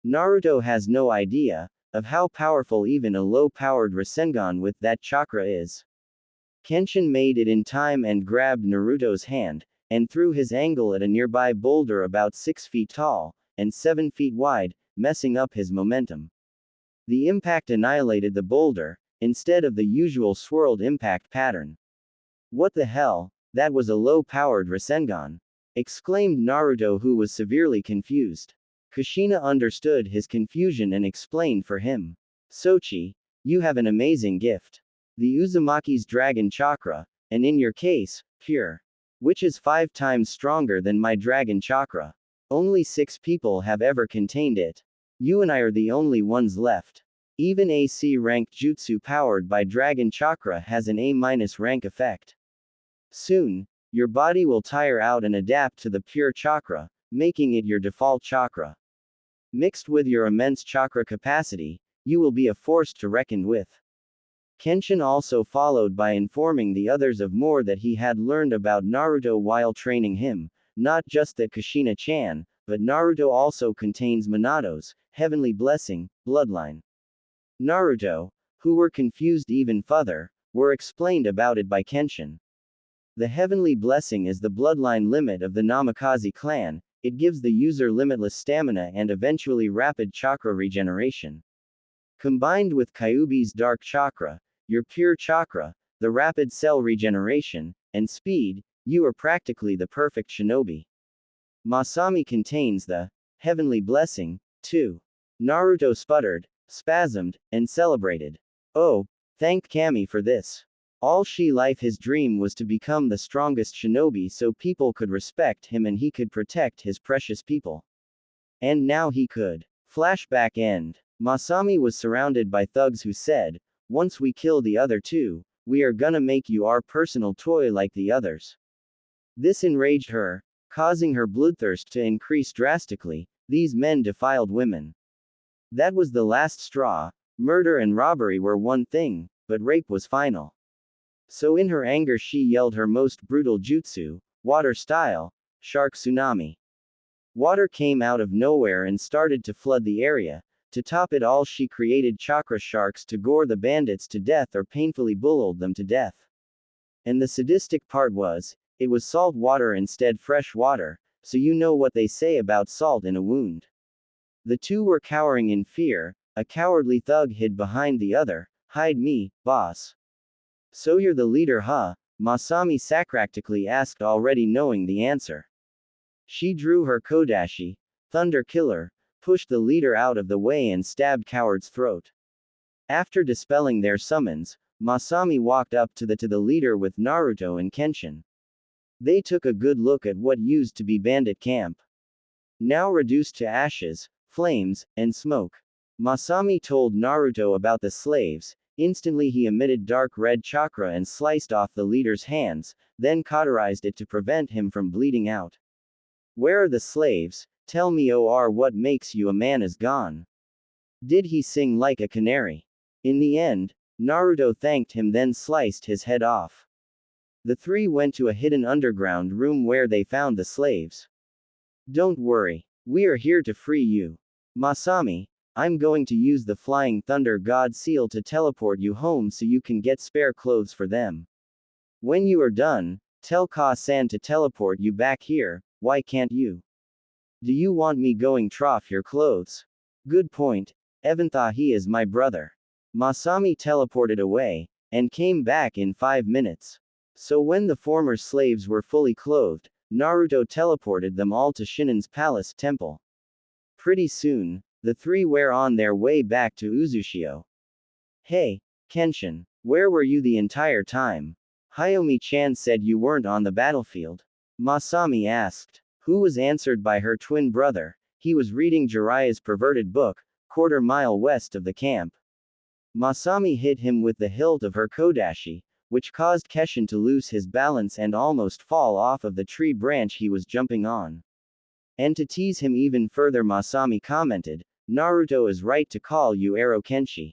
Speaker 1: Naruto has no idea of how powerful even a low-powered Rasengan with that chakra is. Kenshin made it in time and grabbed Naruto's hand, and threw his angle at a nearby boulder about 6 feet tall, and 7 feet wide, messing up his momentum. The impact annihilated the boulder, instead of the usual swirled impact pattern. What the hell? That was a low-powered Rasengan! Exclaimed Naruto, who was severely confused. Kushina understood his confusion and explained for him. Sochi, you have an amazing gift. The Uzumaki's dragon chakra, and in your case, pure. Which is 5 times stronger than my dragon chakra. Only 6 people have ever contained it. You and I are the only ones left. Even AC rank jutsu powered by dragon chakra has an A- rank effect. Soon, your body will tire out and adapt to the pure chakra, making it your default chakra. Mixed with your immense chakra capacity, you will be a force to reckon with. Kenshin also followed by informing the others of more that he had learned about Naruto while training him, not just that Kushina-chan, but Naruto also contains Minato's heavenly blessing, bloodline. Naruto, who were confused even further, were explained about it by Kenshin. The heavenly blessing is the bloodline limit of the Namikaze clan. It gives the user limitless stamina and eventually rapid chakra regeneration. Combined with Kyuubi's dark chakra, your pure chakra, the rapid cell regeneration, and speed, you are practically the perfect shinobi. Masami contains the heavenly blessing, too. Naruto sputtered, spasmed, and celebrated. Oh, thank Kami for this. All life his dream was to become the strongest shinobi so people could respect him and he could protect his precious people. And now he could. Flashback end. Masami was surrounded by thugs who said, once we kill the other two, we are gonna make you our personal toy like the others. This enraged her, causing her bloodthirst to increase drastically. These men defiled women. That was the last straw. Murder and robbery were one thing, but rape was final. So in her anger she yelled her most brutal jutsu, water style, shark tsunami. Water came out of nowhere and started to flood the area. To top it all, she created chakra sharks to gore the bandits to death or painfully boiled them to death. And the sadistic part was, it was salt water instead fresh water, so you know what they say about salt in a wound. The two were cowering in fear. A cowardly thug hid behind the other. Hide me, boss. So you're the leader, huh? Masami sarcastically asked, already knowing the answer. She drew her kodashi, Thunder Killer, pushed the leader out of the way and stabbed coward's throat. After dispelling their summons, Masami walked up to the leader with Naruto and Kenshin. They took a good look at what used to be bandit camp. Now reduced to ashes, flames, and smoke. Masami told Naruto about the slaves. Instantly he emitted dark red chakra and sliced off the leader's hands, then cauterized it to prevent him from bleeding out. Where are the slaves? Tell me, or what makes you a man is gone. Did he sing like a canary? In the end, Naruto thanked him, then sliced his head off. The three went to a hidden underground room where they found the slaves. Don't worry. We are here to free you. Masami, I'm going to use the Flying Thunder God Seal to teleport you home so you can get spare clothes for them. When you are done, tell Ka-san to teleport you back here. Why can't you? Do you want me going trough your clothes? Good point. Even thought he is my brother. Masami teleported away, and came back in 5 minutes. So when the former slaves were fully clothed, Naruto teleported them all to Shinnen's palace temple. Pretty soon, the three were on their way back to Uzushio. Hey, Kenshin, where were you the entire time? Hayami-chan said you weren't on the battlefield. Masami asked. Who was answered by her twin brother. He was reading Jiraiya's perverted book, quarter-mile west of the camp. Masami hit him with the hilt of her kodashi, which caused Kenshin to lose his balance and almost fall off of the tree branch he was jumping on. And to tease him even further, Masami commented, Naruto is right to call you Ero Kenshi.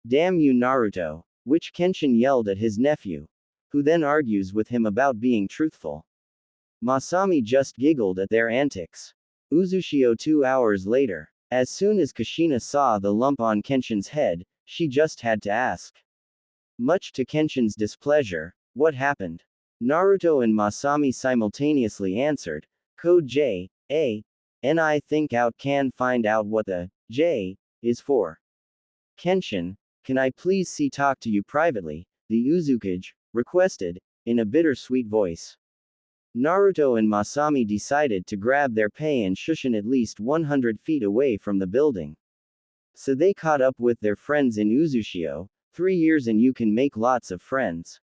Speaker 1: Damn you, Naruto, which Kenshin yelled at his nephew, who then argues with him about being truthful. Masami just giggled at their antics. Uzushio 2 hours later. As soon as Kushina saw the lump on Kenshin's head, she just had to ask. Much to Kenshin's displeasure, what happened? Naruto and Masami simultaneously answered, Code J, A, and I think out can find out what the J is for. Kenshin, can I please talk to you privately? The Uzukage requested, in a bittersweet voice. Naruto and Masami decided to grab their pay and shushin at least 100 feet away from the building. So they caught up with their friends in Uzushio. 3 years and you can make lots of friends.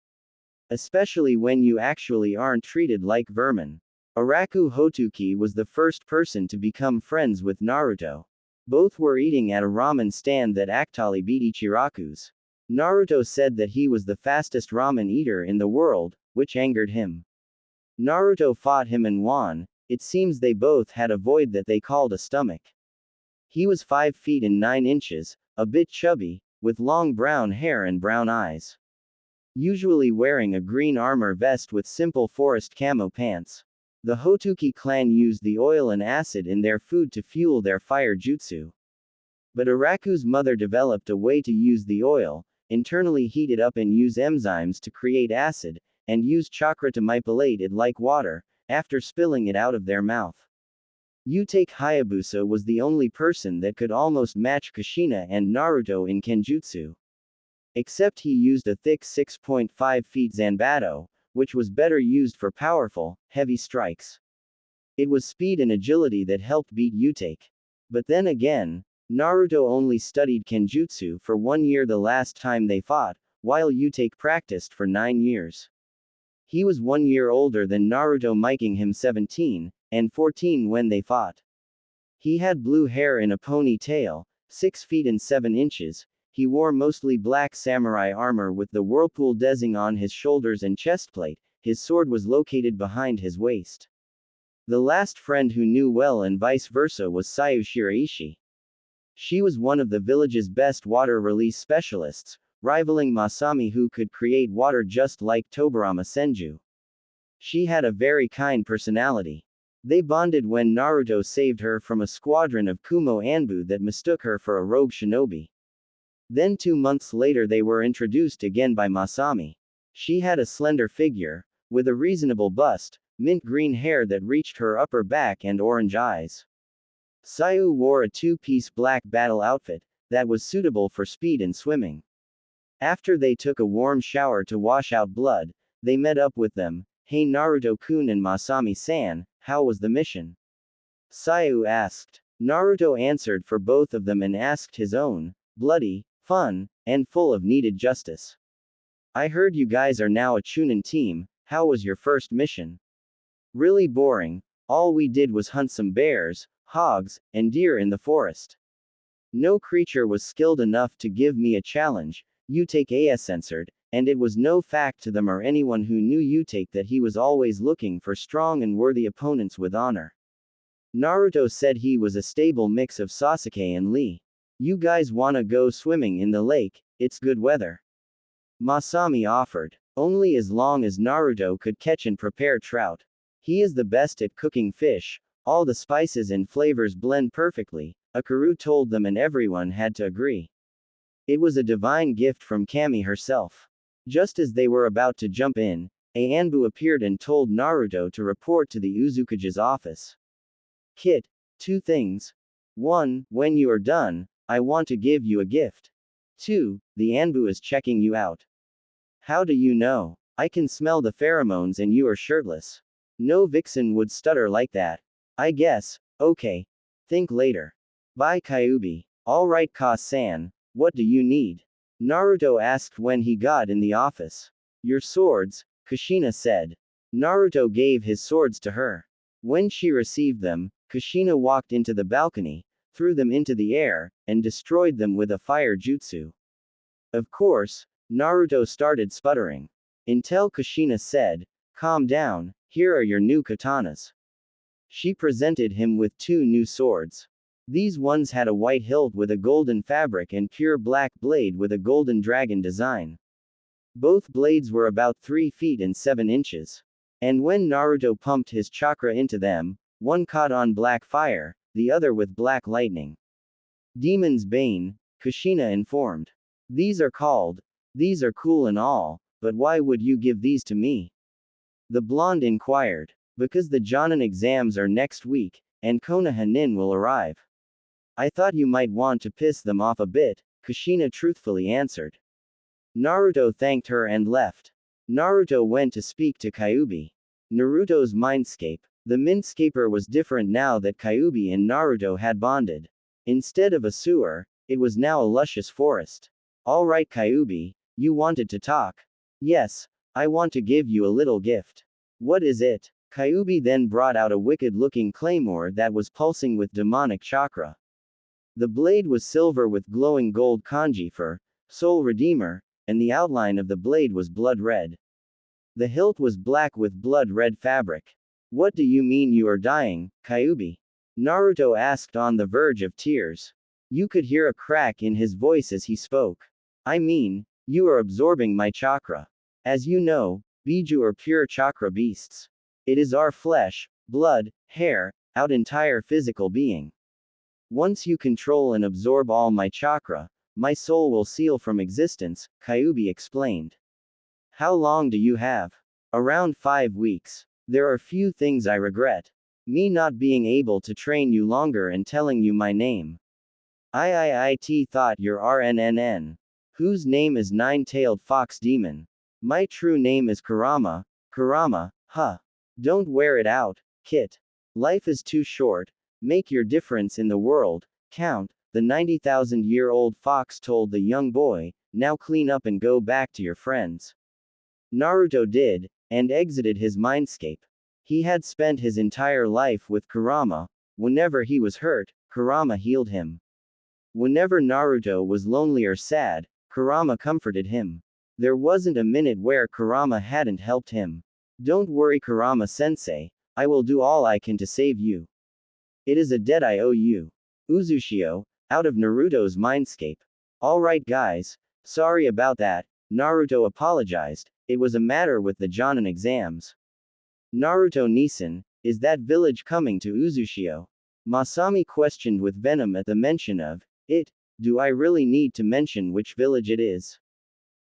Speaker 1: Especially when you actually aren't treated like vermin. Araku Hotuki was the first person to become friends with Naruto. Both were eating at a ramen stand that actually beat Ichiraku's. Naruto said that he was the fastest ramen eater in the world, which angered him. Naruto fought him and won. It seems they both had a void that they called a stomach. He was 5 feet and 9 inches, a bit chubby, with long brown hair and brown eyes. Usually wearing a green armor vest with simple forest camo pants. The Hotuki clan used the oil and acid in their food to fuel their fire jutsu. But Araku's mother developed a way to use the oil, internally heat it up and use enzymes to create acid, and use chakra to manipulate it like water, after spilling it out of their mouth. Utake Hayabusa was the only person that could almost match Kushina and Naruto in Kenjutsu. Except he used a thick 6.5 feet Zanbato, which was better used for powerful, heavy strikes. It was speed and agility that helped beat Utake. But then again, Naruto only studied Kenjutsu for 1 year the last time they fought, while Utake practiced for 9 years. He was 1 year older than Naruto, making him 17, and 14 when they fought. He had blue hair in a ponytail, 6 feet and 7 inches. He wore mostly black samurai armor with the whirlpool design on his shoulders and chestplate. His sword was located behind his waist. The last friend who knew well and vice versa was Sayu Shiraishi. She was one of the village's best water release specialists, rivaling Masami, who could create water just like Tobarama Senju. She had a very kind personality. They bonded when Naruto saved her from a squadron of Kumo Anbu that mistook her for a rogue shinobi. Then 2 months later they were introduced again by Masami. She had a slender figure, with a reasonable bust, mint green hair that reached her upper back and orange eyes. Sayu wore a 2-piece black battle outfit, that was suitable for speed and swimming. After they took a warm shower to wash out blood, they met up with them. Hey Naruto-kun and Masami-san, how was the mission? Sayu asked. Naruto answered for both of them and asked his own, bloody, fun, and full of needed justice. I heard you guys are now a Chunin team. How was your first mission? Really boring. All we did was hunt some bears, hogs, and deer in the forest. No creature was skilled enough to give me a challenge. Utake as censored, and it was no fact to them or anyone who knew Utake that he was always looking for strong and worthy opponents with honor. Naruto said he was a stable mix of Sasuke and Lee. You guys wanna go swimming in the lake? It's good weather. Masami offered. Only as long as Naruto could catch and prepare trout. He is the best at cooking fish. All the spices and flavors blend perfectly, Akaru told them, and everyone had to agree. It was a divine gift from Kami herself. Just as they were about to jump in, a Anbu appeared and told Naruto to report to the Uzukage's office. Kid, 2 things. 1, when you are done, I want to give you a gift. 2, the Anbu is checking you out. How do you know? I can smell the pheromones and you are shirtless. No vixen would stutter like that. I guess. Okay. Think later. Bye Kyuubi. Alright Ka-san, what do you need? Naruto asked when he got in the office. Your swords, Kushina said. Naruto gave his swords to her. When she received them, Kushina walked into the balcony, threw them into the air, and destroyed them with a fire jutsu. Of course, Naruto started sputtering. Until Kushina said, calm down, here are your new katanas. She presented him with 2 new swords. These ones had a white hilt with a golden fabric and pure black blade with a golden dragon design. Both blades were about 3 feet and 7 inches. And when Naruto pumped his chakra into them, one caught on black fire, the other with black lightning. Demon's Bane, Kushina informed. These are called These are cool and all, but why would you give these to me? The blonde inquired. Because the Jonin exams are next week, and Konoha Nin will arrive. I thought you might want to piss them off a bit, Kushina truthfully answered. Naruto thanked her and left. Naruto went to speak to Kyuubi. Naruto's mindscape. The mindscaper was different now that Kyuubi and Naruto had bonded. Instead of a sewer, it was now a luscious forest. Alright Kyuubi, you wanted to talk. Yes, I want to give you a little gift. What is it? Kyuubi then brought out a wicked-looking claymore that was pulsing with demonic chakra. The blade was silver with glowing gold kanji for Soul Redeemer, and the outline of the blade was blood red. The hilt was black with blood red fabric. What do you mean you are dying, Kyuubi? Naruto asked on the verge of tears. You could hear a crack in his voice as he spoke. I mean, you are absorbing my chakra. As you know, Biju are pure chakra beasts. It is our flesh, blood, hair, our entire physical being. Once you control and absorb all my chakra, my soul will seal from existence, Kyuubi explained. How long do you have? Around 5 weeks. There are few things I regret. Me not being able to train you longer and telling you my name. IIIT thought you're RNNN. Whose name is Nine-Tailed Fox Demon? My true name is Kurama, huh. Don't wear it out, Kit. Life is too short. Make your difference in the world count, the 90,000-year-old fox told the young boy. Now clean up and go back to your friends. Naruto did, and exited his mindscape. He had spent his entire life with Kurama. Whenever he was hurt, Kurama healed him. Whenever Naruto was lonely or sad, Kurama comforted him. There wasn't a minute where Kurama hadn't helped him. Don't worry Kurama-sensei, I will do all I can to save you. It is a debt I owe you. Uzushio, out of Naruto's mindscape. Alright guys, sorry about that, Naruto apologized, it was a matter with the Jonin exams. Naruto-Nisan, is that village coming to Uzushio? Masami questioned with venom at the mention of it. Do I really need to mention which village it is?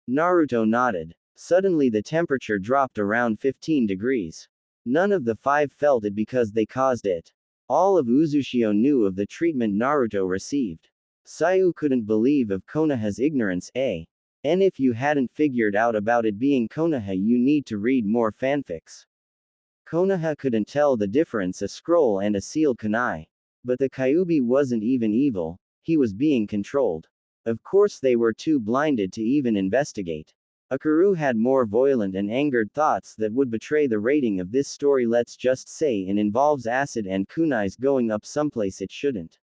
Speaker 1: Naruto nodded. Suddenly the temperature dropped around 15 degrees. None of the 5 felt it because they caused it. All of Uzushio knew of the treatment Naruto received. Sayu couldn't believe of Konoha's ignorance, and if you hadn't figured out about it being Konoha you need to read more fanfics. Konoha couldn't tell the difference a scroll and a sealed kunai. But the Kyuubi wasn't even evil, he was being controlled. Of course they were too blinded to even investigate. Akaru had more violent and angered thoughts that would betray the rating of this story, let's just say it involves acid and kunais going up someplace it shouldn't.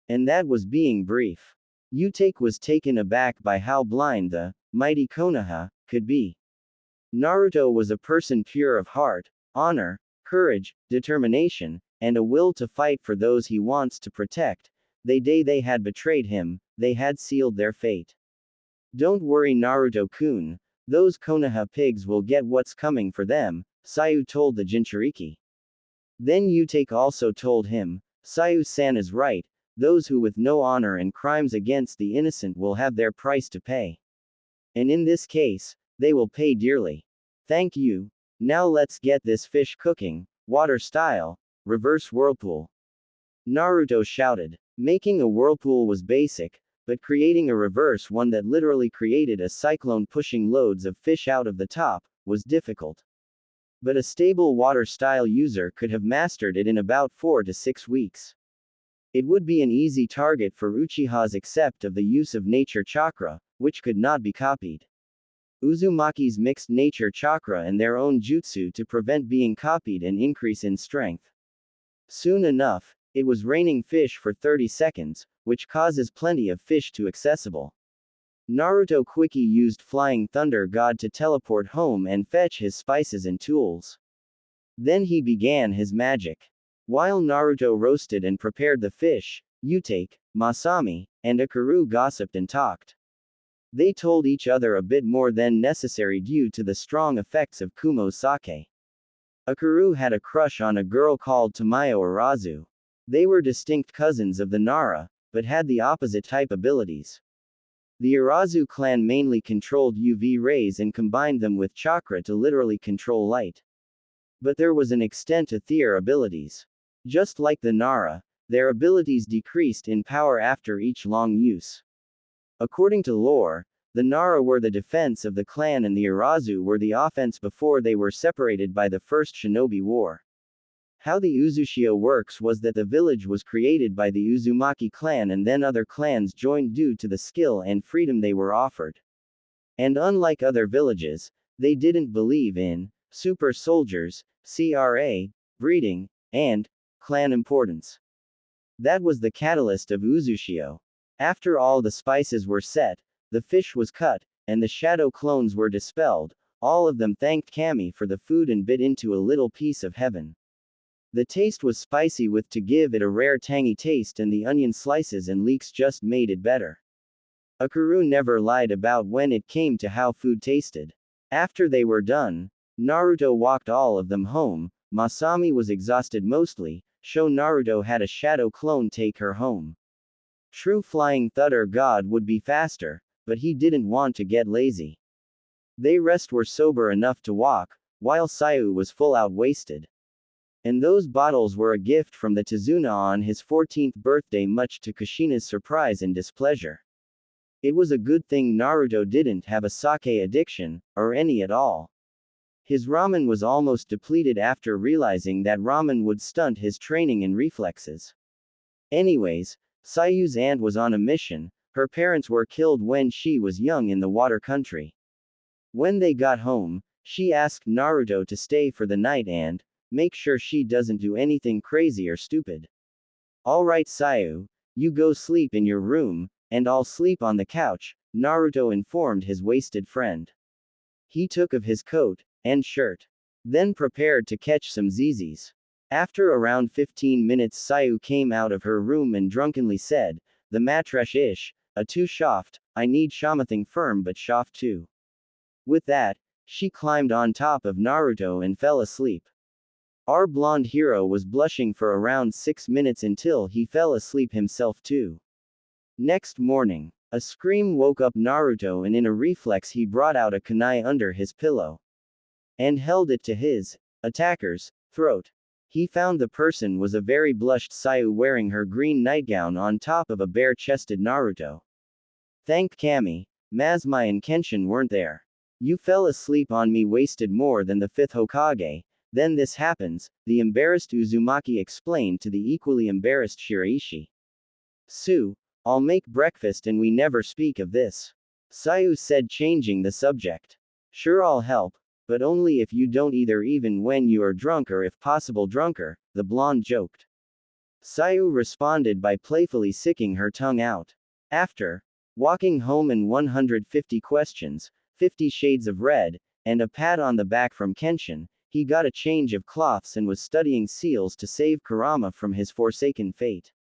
Speaker 1: And that was being brief. Utake was taken aback by how blind the mighty Konoha could be. Naruto was a person pure of heart, honor, courage, determination, and a will to fight for those he wants to protect. The day they had betrayed him, they had sealed their fate. Don't worry Naruto-kun, those Konoha pigs will get what's coming for them, Sayu told the Jinchuriki. Then Utake also told him, Sayu-san is right, those who with no honor and crimes against the innocent will have their price to pay. And in this case, they will pay dearly. Thank you. Now let's get this fish cooking, water style, reverse whirlpool. Naruto shouted. Making a whirlpool was basic, but creating a reverse one that literally created a cyclone pushing loads of fish out of the top, was difficult. But a stable water style user could have mastered it in about 4 to 6 weeks. It would be an easy target for Uchihas except of the use of nature chakra, which could not be copied. Uzumaki's mixed nature chakra and their own jutsu to prevent being copied and increase in strength. Soon enough, it was raining fish for 30 seconds, which causes plenty of fish to accessible. Naruto quickly used Flying Thunder God to teleport home and fetch his spices and tools. Then he began his magic. While Naruto roasted and prepared the fish, Utake, Masami, and Akaru gossiped and talked. They told each other a bit more than necessary due to the strong effects of Kumo's sake. Akaru had a crush on a girl called Tamayo Arazu. They were distinct cousins of the Nara, but had the opposite type abilities. The Irazu clan mainly controlled UV rays and combined them with chakra to literally control light. But there was an extent to their abilities. Just like the Nara, their abilities decreased in power after each long use. According to lore, the Nara were the defense of the clan and the Irazu were the offense before they were separated by the First Shinobi War. How the Uzushio works was that the village was created by the Uzumaki clan and then other clans joined due to the skill and freedom they were offered. And unlike other villages, they didn't believe in super soldiers, CRA, breeding, and clan importance. That was the catalyst of Uzushio. After all the spices were set, the fish was cut, and the shadow clones were dispelled, all of them thanked Kami for the food and bit into a little piece of heaven. The taste was spicy with to give it a rare tangy taste and the onion slices and leeks just made it better. Akuru never lied about when it came to how food tasted. After they were done, Naruto walked all of them home. Masami was exhausted mostly, so Naruto had a shadow clone take her home. True flying thunder god would be faster, but he didn't want to get lazy. They rest were sober enough to walk, while Sayu was full out wasted. And those bottles were a gift from the Tazuna on his 14th birthday, much to Kushina's surprise and displeasure. It was a good thing Naruto didn't have a sake addiction, or any at all. His ramen was almost depleted after realizing that ramen would stunt his training and reflexes. Anyways, Sayu's aunt was on a mission. Her parents were killed when she was young in the water country. When they got home, she asked Naruto to stay for the night and make sure she doesn't do anything crazy or stupid. Alright Sayu, you go sleep in your room, and I'll sleep on the couch, Naruto informed his wasted friend. He took off his coat and shirt, then prepared to catch some zizis. After around 15 minutes Sayu came out of her room and drunkenly said, the mattress ish, a too soft, I need something firm but soft too. With that, she climbed on top of Naruto and fell asleep. Our blonde hero was blushing for around 6 minutes until he fell asleep himself too. Next morning, a scream woke up Naruto and in a reflex he brought out a kunai under his pillow and held it to his attacker's throat. He found the person was a very blushed Sayu wearing her green nightgown on top of a bare-chested Naruto. Thank Kami, Mazmai and Kenshin weren't there. You fell asleep on me wasted more than the 5th Hokage. Then this happens, the embarrassed Uzumaki explained to the equally embarrassed Shiraishi. Sue, I'll make breakfast and we never speak of this. Sayu said, changing the subject. Sure, I'll help, but only if you don't either, even when you are drunk or if possible drunker, the blonde joked. Sayu responded by playfully sticking her tongue out. After walking home and 150 questions, 50 shades of red, and a pat on the back from Kenshin, he got a change of cloths and was studying seals to save Kurama from his forsaken fate.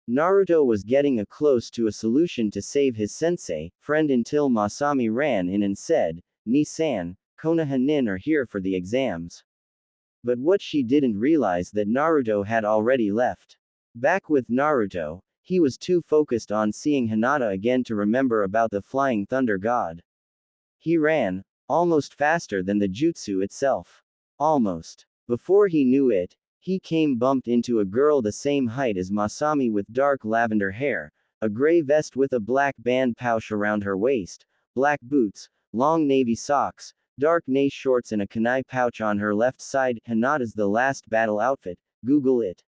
Speaker 1: Naruto was getting close to a solution to save his sensei, friend until Masami ran in and said, Ni-san, Konoha-nin are here for the exams. But what she didn't realize that Naruto had already left. Back with Naruto, he was too focused on seeing Hinata again to remember about the flying thunder god. He ran, almost faster than the jutsu itself. Almost. Before he knew it, he came bumped into a girl the same height as Masami with dark lavender hair, a gray vest with a black band pouch around her waist, black boots, long navy socks, dark navy shorts and a kunai pouch on her left side. Hinata's the last battle outfit, Google it.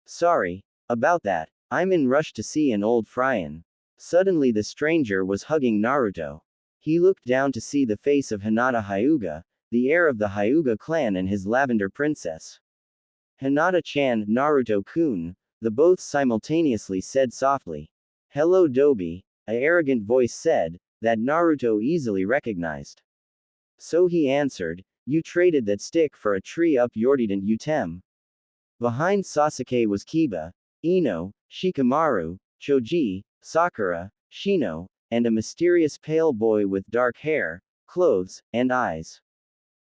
Speaker 1: Sorry about that, I'm in rush to see an old friend. Suddenly the stranger was hugging Naruto. He looked down to see the face of Hinata Hyuga, the heir of the Hyuga clan and his lavender princess. Hinata-chan, Naruto-kun, the both simultaneously said softly. Hello Dobi, a arrogant voice said, that Naruto easily recognized. So he answered, you traded that stick for a tree up your didn't you Tem? Behind Sasuke was Kiba, Ino, Shikamaru, Choji, Sakura, Shino, and a mysterious pale boy with dark hair, clothes, and eyes.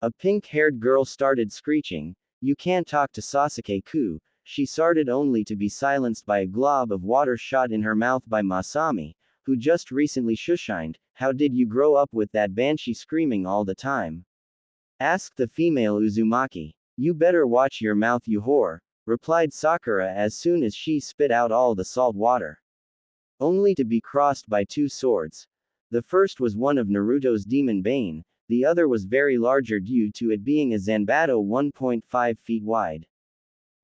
Speaker 1: A pink-haired girl started screeching, you can't talk to Sasuke-ku, she started only to be silenced by a glob of water shot in her mouth by Masami, who just recently shushined, how did you grow up with that banshee screaming all the time? Asked the female Uzumaki. You better watch your mouth, you whore, replied Sakura as soon as she spit out all the salt water. Only to be crossed by two swords. The first was one of Naruto's demon bane, the other was very larger due to it being a Zanbato 1.5 feet wide.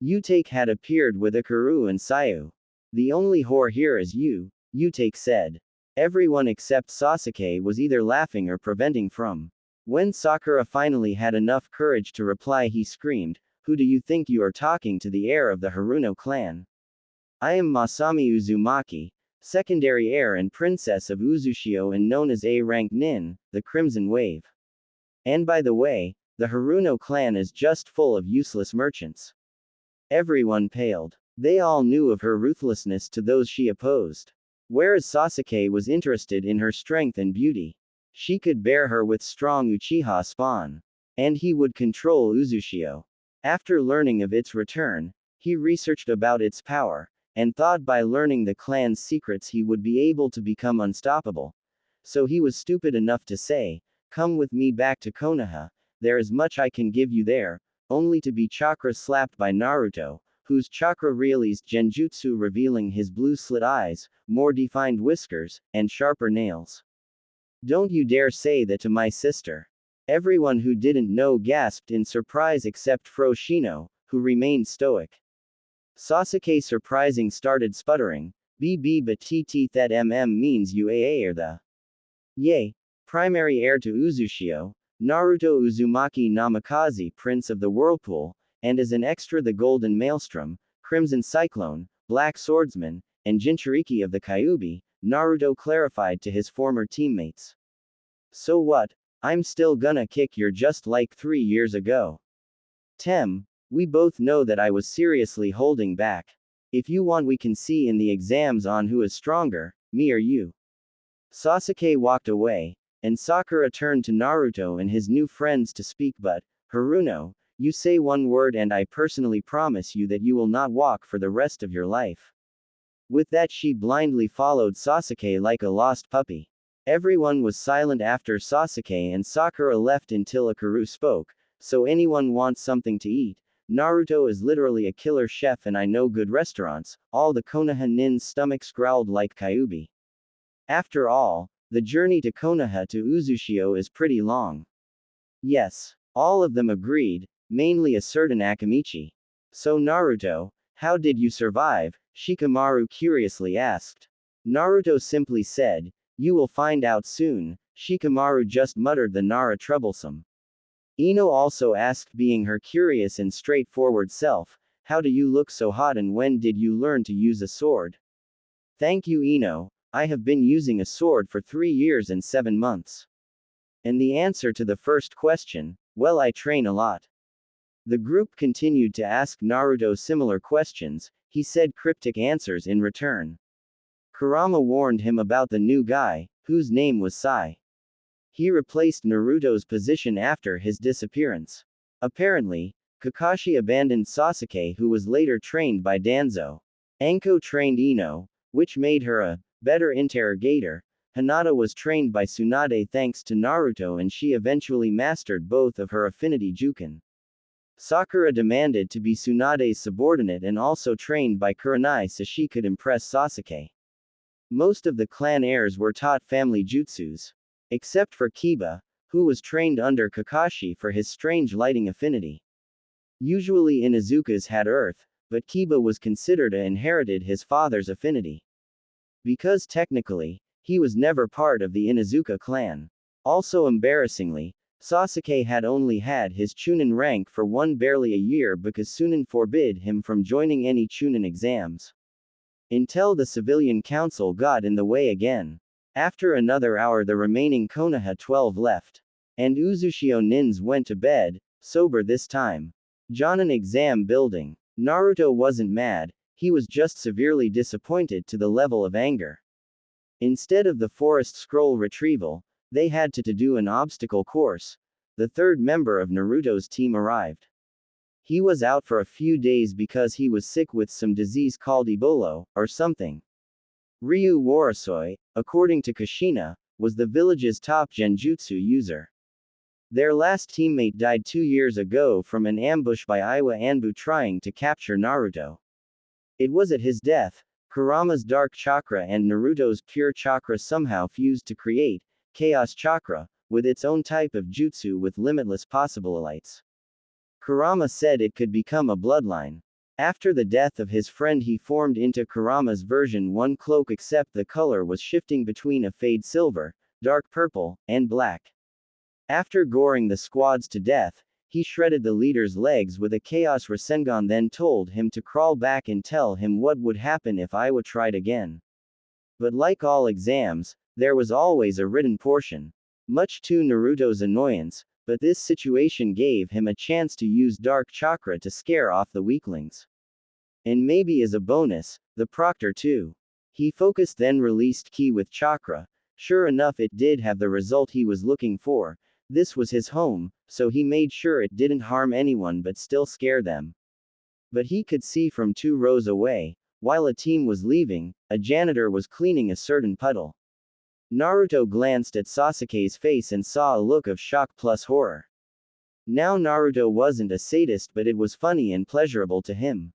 Speaker 1: Utake had appeared with Ikaru and Sayu. The only whore here is you, Utake said. Everyone except Sasuke was either laughing or preventing from. When Sakura finally had enough courage to reply, he screamed, "Who do you think you are talking to, the heir of the Haruno clan? I am Masami Uzumaki, secondary heir and princess of Uzushio and known as A-rank Nin, the Crimson Wave. And by the way, the Haruno clan is just full of useless merchants." Everyone paled. They all knew of her ruthlessness to those she opposed. Whereas Sasuke was interested in her strength and beauty. She could bear her with strong Uchiha spawn. And he would control Uzushio. After learning of its return, he researched about its power, and thought by learning the clan's secrets he would be able to become unstoppable. So he was stupid enough to say, "Come with me back to Konoha, there is much I can give you there," only to be chakra slapped by Naruto, whose chakra released genjutsu revealing his blue slit eyes, more defined whiskers, and sharper nails. "Don't you dare say that to my sister." Everyone who didn't know gasped in surprise except Froshino, who remained stoic. Sasuke surprising started sputtering, "BB but TT that means UAA are the yay, primary heir to Uzushio, Naruto Uzumaki Namikaze Prince of the Whirlpool, and as an extra the Golden Maelstrom, Crimson Cyclone, Black Swordsman, and Jinchuriki of the Kyuubi," Naruto clarified to his former teammates. "So what? I'm still gonna kick your just like 3 years ago. Tem, we both know that I was seriously holding back. If you want we can see in the exams on who is stronger, me or you." Sasuke walked away, and Sakura turned to Naruto and his new friends to speak, but, "Haruno, you say one word and I personally promise you that you will not walk for the rest of your life." With that she blindly followed Sasuke like a lost puppy. Everyone was silent after Sasuke and Sakura left until Ikaru spoke, "So anyone wants something to eat? Naruto is literally a killer chef and I know good restaurants." All the Konoha nin's stomachs growled like Kyuubi. After all, the journey to Konoha to Uzushio is pretty long. Yes. All of them agreed, mainly a certain Akamichi. "So Naruto, how did you survive?" Shikamaru curiously asked. Naruto simply said, "You will find out soon." Shikamaru just muttered the Nara troublesome. Ino also asked, being her curious and straightforward self, "How do you look so hot and when did you learn to use a sword?" "Thank you, Ino, I have been using a sword for 3 years and 7 months. And the answer to the first question, well, I train a lot." The group continued to ask Naruto similar questions, he said cryptic answers in return. Kurama warned him about the new guy, whose name was Sai. He replaced Naruto's position after his disappearance. Apparently, Kakashi abandoned Sasuke, who was later trained by Danzo. Anko trained Ino, which made her a better interrogator. Hinata was trained by Tsunade thanks to Naruto and she eventually mastered both of her affinity Juken. Sakura demanded to be Tsunade's subordinate and also trained by Kurenai so she could impress Sasuke. Most of the clan heirs were taught family jutsus. Except for Kiba, who was trained under Kakashi for his strange lighting affinity. Usually Inuzukas had earth, but Kiba was considered a inherited his father's affinity. Because technically, he was never part of the Inuzuka clan. Also embarrassingly, Sasuke had only had his Chunin rank for barely a year because Sunin forbid him from joining any Chunin exams. Until the civilian council got in the way again. After another hour the remaining Konoha 12 left. And Uzushio nins went to bed, sober this time. Jonin exam building. Naruto wasn't mad, he was just severely disappointed to the level of anger. Instead of the forest scroll retrieval, they had to do an obstacle course. The third member of Naruto's team arrived. He was out for a few days because he was sick with some disease called Ebola, or something. Ryu Warasoi, according to Kushina, was the village's top genjutsu user. Their last teammate died 2 years ago from an ambush by Iwa Anbu trying to capture Naruto. It was at his death, Kurama's dark chakra and Naruto's pure chakra somehow fused to create Chaos Chakra, with its own type of jutsu with limitless possibilities. Kurama said it could become a bloodline. After the death of his friend he formed into Kurama's version 1 cloak except the color was shifting between a fade silver, dark purple, and black. After goring the squads to death, he shredded the leader's legs with a Chaos Rasengan then told him to crawl back and tell him what would happen if Iwa tried again. But like all exams, there was always a written portion. Much to Naruto's annoyance, but this situation gave him a chance to use Dark Chakra to scare off the weaklings. And maybe as a bonus, the proctor too. He focused then released Ki with Chakra. Sure enough it did have the result he was looking for. This was his home, so he made sure it didn't harm anyone but still scare them. But he could see from 2 rows away, while a team was leaving, a janitor was cleaning a certain puddle. Naruto glanced at Sasuke's face and saw a look of shock plus horror. Now Naruto wasn't a sadist but it was funny and pleasurable to him.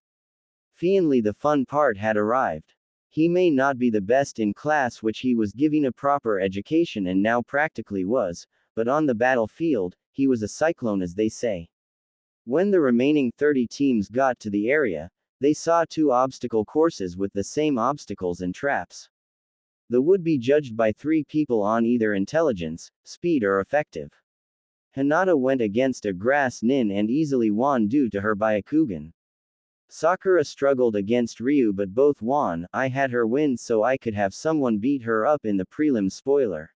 Speaker 1: Finally the fun part had arrived. He may not be the best in class which he was giving a proper education and now practically was, but on the battlefield, he was a cyclone as they say. When the remaining 30 teams got to the area, they saw 2 obstacle courses with the same obstacles and traps. The would be judged by 3 people on either intelligence, speed or effective. Hinata went against a grass nin and easily won due to her Byakugan. Sakura struggled against Ryu but both won. I had her win so I could have someone beat her up in the prelim spoiler.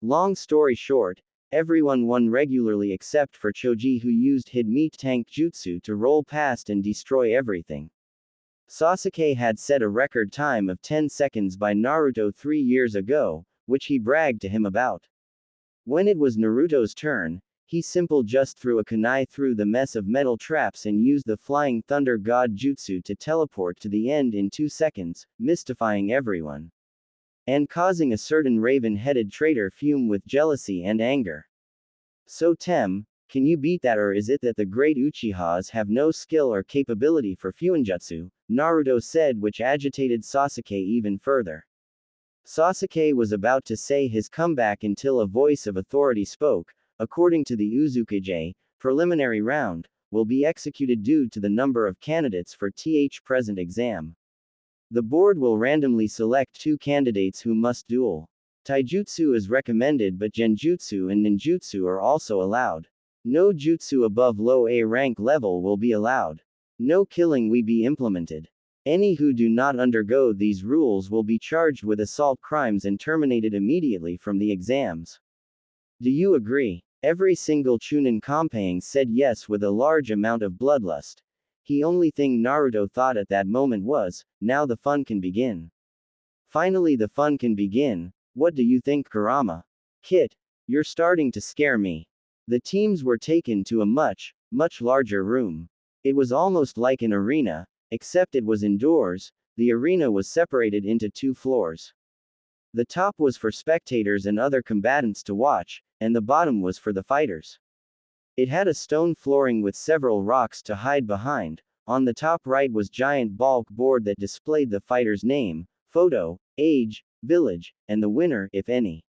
Speaker 1: Long story short, everyone won regularly except for Choji who used Hidmeet Tank Jutsu to roll past and destroy everything. Sasuke had set a record time of 10 seconds by Naruto 3 years ago, which he bragged to him about. When it was Naruto's turn, he simple just threw a kunai through the mess of metal traps and used the Flying Thunder God Jutsu to teleport to the end in 2 seconds, mystifying everyone. And causing a certain raven-headed traitor fume with jealousy and anger. So Tem, can you beat that or is it that the great Uchihas have no skill or capability for Fuinjutsu? Naruto said which agitated Sasuke even further. Sasuke was about to say his comeback until a voice of authority spoke, according to the Uzukage, preliminary round, will be executed due to the number of candidates for th present exam. The board will randomly select 2 candidates who must duel. Taijutsu is recommended but Genjutsu and Ninjutsu are also allowed. No jutsu above low A rank level will be allowed. No killing will be implemented. Any who do not undergo these rules will be charged with assault crimes and terminated immediately from the exams. Do you agree? Every single Chunin Compang said yes with a large amount of bloodlust. The only thing Naruto thought at that moment was, now the fun can begin. Finally the fun can begin. What do you think, Kurama? Kit, you're starting to scare me. The teams were taken to a much larger room. It was almost like an arena, except it was indoors. The arena was separated into 2 floors. The top was for spectators and other combatants to watch, and the bottom was for the fighters. It had a stone flooring with several rocks to hide behind. On the top right was giant bulk board that displayed the fighter's name, photo, age, village, and the winner, if any.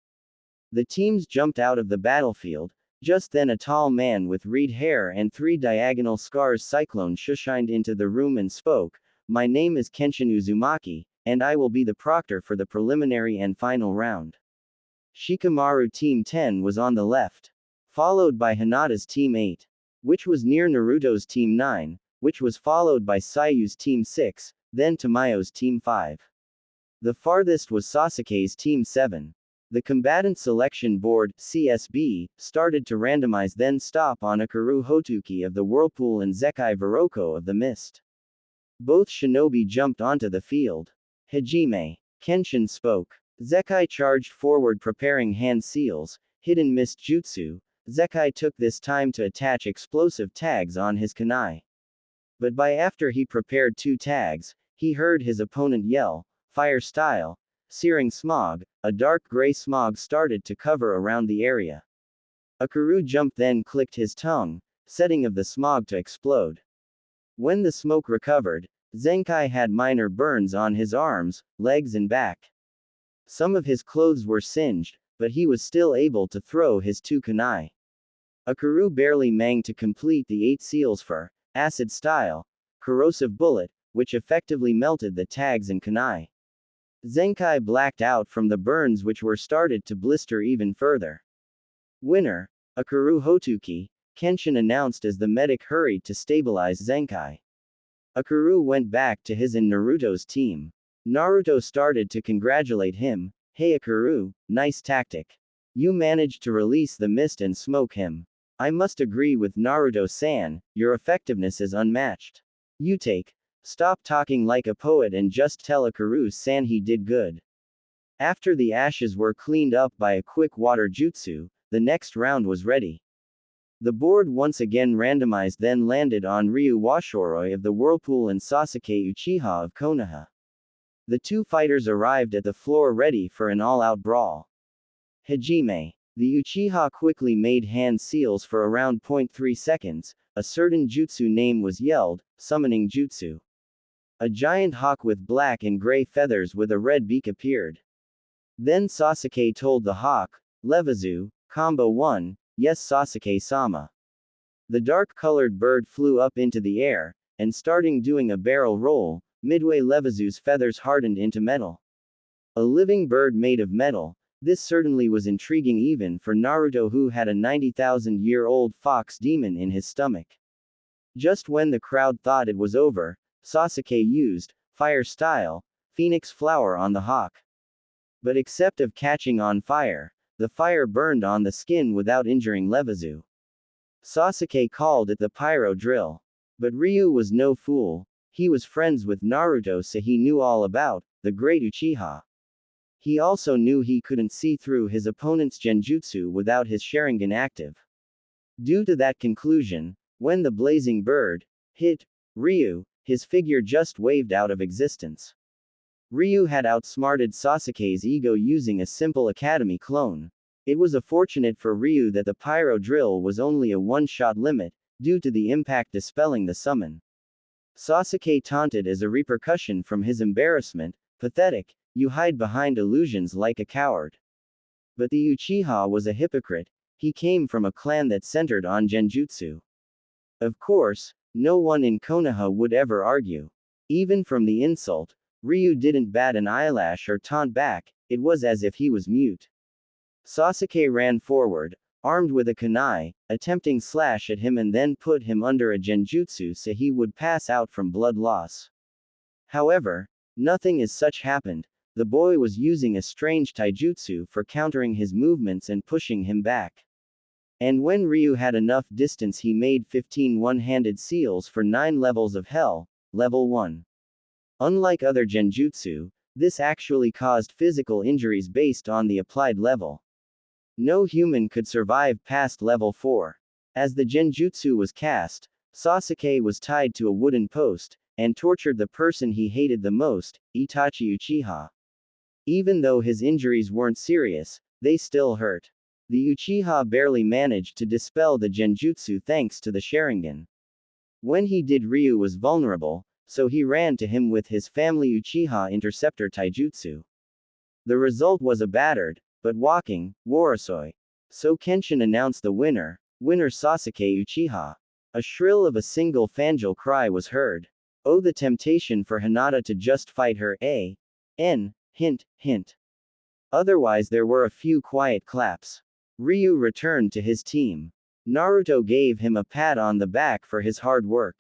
Speaker 1: The teams jumped out of the battlefield. Just then a tall man with red hair and 3 diagonal scars cyclone shushined into the room and spoke, "My name is Kenshin Uzumaki, and I will be the proctor for the preliminary and final round." Shikamaru Team 10 was on the left. Followed by Hinata's Team 8. Which was near Naruto's Team 9, which was followed by Sayu's Team 6, then Tamayo's Team 5. The farthest was Sasuke's Team 7. The Combatant Selection Board, CSB, started to randomize then stop on Akaru Hotuki of the Whirlpool and Zekai Viroko of the Mist. Both shinobi jumped onto the field. Hajime. Kenshin spoke. Zekai charged forward preparing hand seals, hidden mist jutsu. Zekai took this time to attach explosive tags on his kunai. But by after he prepared 2 tags, he heard his opponent yell, "Fire style," searing smog, a dark gray smog started to cover around the area. Akaru jumped, then clicked his tongue, setting of the smog to explode. When the smoke recovered, Zenkai had minor burns on his arms, legs and back. Some of his clothes were singed, but he was still able to throw his 2 kunai. Akaru barely managed to complete the 8 seals for acid style, corrosive bullet, which effectively melted the tags and kunai. Zenkai blacked out from the burns, which were started to blister even further. Winner, Akaru Hotuki, Kenshin announced as the medic hurried to stabilize Zenkai. Akaru went back to his and Naruto's team. Naruto started to congratulate him. Hey Akaru, nice tactic. You managed to release the mist and smoke him. I must agree with Naruto-san, your effectiveness is unmatched. You stop talking like a poet and just tell Akaru-san he did good. After the ashes were cleaned up by a quick water jutsu, the next round was ready. The board once again randomized, then landed on Ryu Washoroi of the Whirlpool and Sasuke Uchiha of Konoha. The 2 fighters arrived at the floor ready for an all-out brawl. Hajime. The Uchiha quickly made hand seals for around 0.3 seconds, a certain jutsu name was yelled, summoning jutsu. A giant hawk with black and gray feathers with a red beak appeared. Then Sasuke told the hawk, Levazu, Combo 1, yes Sasuke-sama. The dark-colored bird flew up into the air, and starting doing a barrel roll, midway Levazu's feathers hardened into metal. A living bird made of metal, this certainly was intriguing even for Naruto, who had a 90,000-year-old fox demon in his stomach. Just when the crowd thought it was over, Sasuke used, fire style, phoenix flower on the hawk. But except of catching on fire, the fire burned on the skin without injuring Levazu. Sasuke called it the pyro drill. But Ryu was no fool, he was friends with Naruto, so he knew all about the great Uchiha. He also knew he couldn't see through his opponent's genjutsu without his Sharingan active. Due to that conclusion, when the blazing bird hit Ryu, his figure just waved out of existence. Ryu had outsmarted Sasuke's ego using a simple academy clone. It was fortunate for Ryu that the pyro drill was only a one-shot limit, due to the impact dispelling the summon. Sasuke taunted as a repercussion from his embarrassment, pathetic, you hide behind illusions like a coward. But the Uchiha was a hypocrite, he came from a clan that centered on genjutsu. Of course, no one in Konoha would ever argue. Even from the insult, Ryu didn't bat an eyelash or taunt back, it was as if he was mute. Sasuke ran forward, armed with a kunai, attempting slash at him and then put him under a genjutsu so he would pass out from blood loss. However, nothing as such happened. The boy was using a strange taijutsu for countering his movements and pushing him back. And when Ryu had enough distance, he made 15 one-handed seals for 9 levels of hell, level 1. Unlike other genjutsu, this actually caused physical injuries based on the applied level. No human could survive past level 4. As the genjutsu was cast, Sasuke was tied to a wooden post, and tortured the person he hated the most, Itachi Uchiha. Even though his injuries weren't serious, they still hurt. The Uchiha barely managed to dispel the genjutsu thanks to the Sharingan. When he did, Ryu was vulnerable, so he ran to him with his family Uchiha Interceptor Taijutsu. The result was a battered, but walking, Warasoi. So Kenshin announced the winner Sasuke Uchiha. A shrill of a single fangirl cry was heard. Oh, the temptation for Hinata to just fight her, hint, hint. Otherwise there were a few quiet claps. Ryu returned to his team. Naruto gave him a pat on the back for his hard work.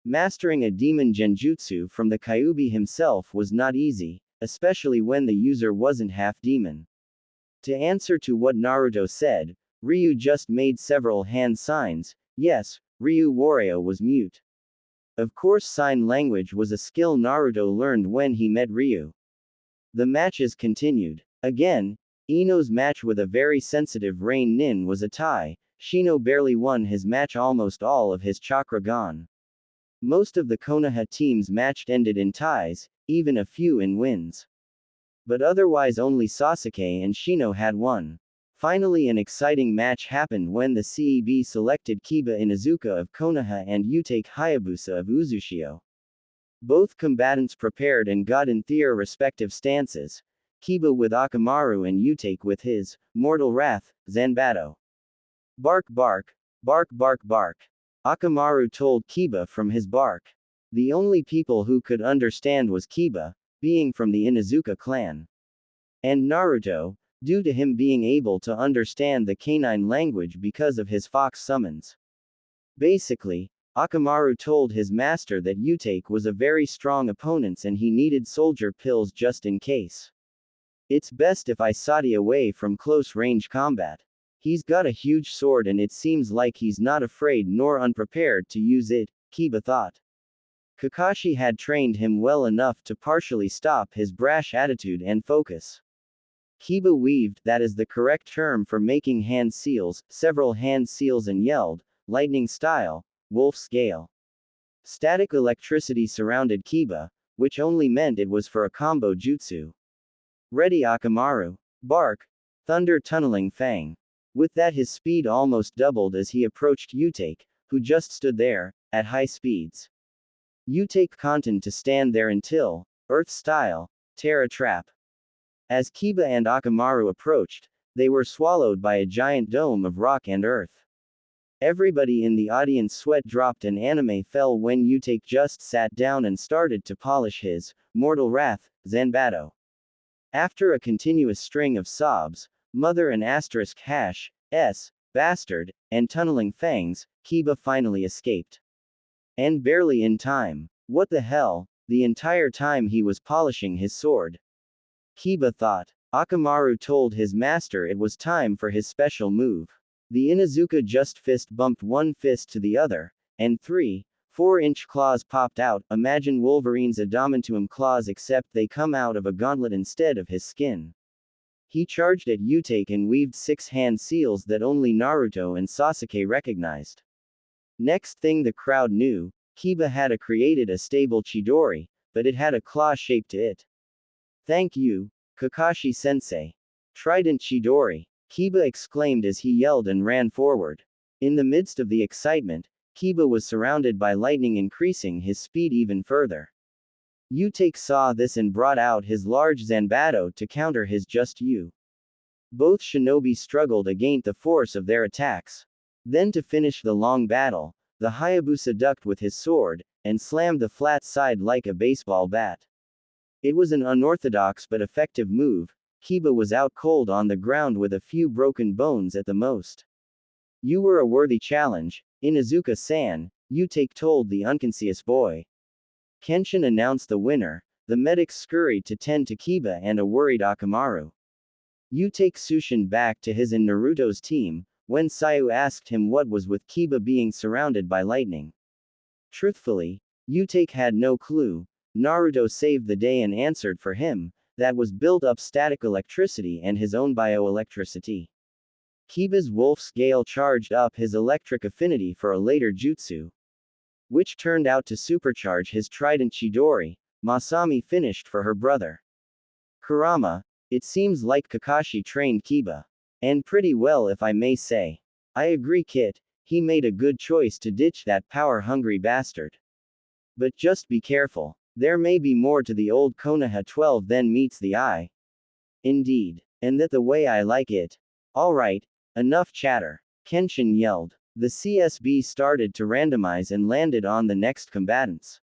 Speaker 1: Mastering a demon genjutsu from the Kyuubi himself was not easy, especially when the user wasn't half demon. To answer to what Naruto said, Ryu just made several hand signs. Yes, Ryu Wario was mute. Of course, sign language was a skill Naruto learned when he met Ryu. The matches continued. Again, Ino's match with a very sensitive Rain Nin was a tie. Shino barely won his match, almost all of his chakra gone. Most of the Konoha teams matched ended in ties, even a few in wins. But otherwise only Sasuke and Shino had won. Finally, an exciting match happened when the CEB selected Kiba Inuzuka of Konoha and Utake Hayabusa of Uzushio. Both combatants prepared and got in their respective stances. Kiba with Akamaru and Utake with his Mortal Wrath, Zanbato. Bark bark, bark bark bark. Akamaru told Kiba from his bark. The only people who could understand was Kiba, being from the Inuzuka clan. And Naruto, due to him being able to understand the canine language because of his fox summons. Basically, Akamaru told his master that Utake was a very strong opponent and he needed soldier pills just in case. It's best if I sati away from close range combat. He's got a huge sword and it seems like he's not afraid nor unprepared to use it, Kiba thought. Kakashi had trained him well enough to partially stop his brash attitude and focus. Kiba weaved, that is the correct term for making hand seals, several hand seals and yelled, lightning style, wolf scale. Static electricity surrounded Kiba, which only meant it was for a combo jutsu. Ready Akamaru. Bark. Thunder tunneling fang. With that his speed almost doubled as he approached Utake, who just stood there, at high speeds. Utake continued to stand there until, Earth style, Terra trap. As Kiba and Akamaru approached, they were swallowed by a giant dome of rock and earth. Everybody in the audience sweat dropped and anime fell when Utake just sat down and started to polish his Mortal Wrath, Zanbato. After a continuous string of sobs, mother and asterisk hash, s, bastard, and tunneling fangs, Kiba finally escaped. And barely in time. What the hell, the entire time he was polishing his sword. Kiba thought. Akamaru told his master it was time for his special move. The Inuzuka just fist bumped one fist to the other, and 3-4-inch claws popped out. Imagine Wolverine's adamantium claws except they come out of a gauntlet instead of his skin. He charged at Utake and weaved 6 hand seals that only Naruto and Sasuke recognized. Next thing the crowd knew, Kiba had created a stable Chidori, but it had a claw shape to it. Thank you, Kakashi-sensei. Trident Chidori. Kiba exclaimed as he yelled and ran forward. In the midst of the excitement, Kiba was surrounded by lightning increasing his speed even further. Utake saw this and brought out his large Zanbato to counter his Just You. Both shinobi struggled against the force of their attacks. Then to finish the long battle, the Hayabusa ducked with his sword, and slammed the flat side like a baseball bat. It was an unorthodox but effective move. Kiba was out cold on the ground with a few broken bones at the most. You were a worthy challenge, Inuzuka-san, Utake told the unconscious boy. Kenshin announced the winner. The medics scurried to tend to Kiba and a worried Akamaru. Utake sushined back to his and Naruto's team, when Sayu asked him what was with Kiba being surrounded by lightning. Truthfully, Utake had no clue. Naruto saved the day and answered for him. That was built-up static electricity and his own bioelectricity. Kiba's wolf scale charged up his electric affinity for a later jutsu, which turned out to supercharge his trident Chidori. Masami finished for her brother. Kurama, it seems like Kakashi trained Kiba. And pretty well if I may say. I agree Kit, he made a good choice to ditch that power-hungry bastard. But just be careful. There may be more to the old Konoha 12 than meets the eye. Indeed. And that the way I like it. Alright, enough chatter. Kenshin yelled. The CSB started to randomize and landed on the next combatants.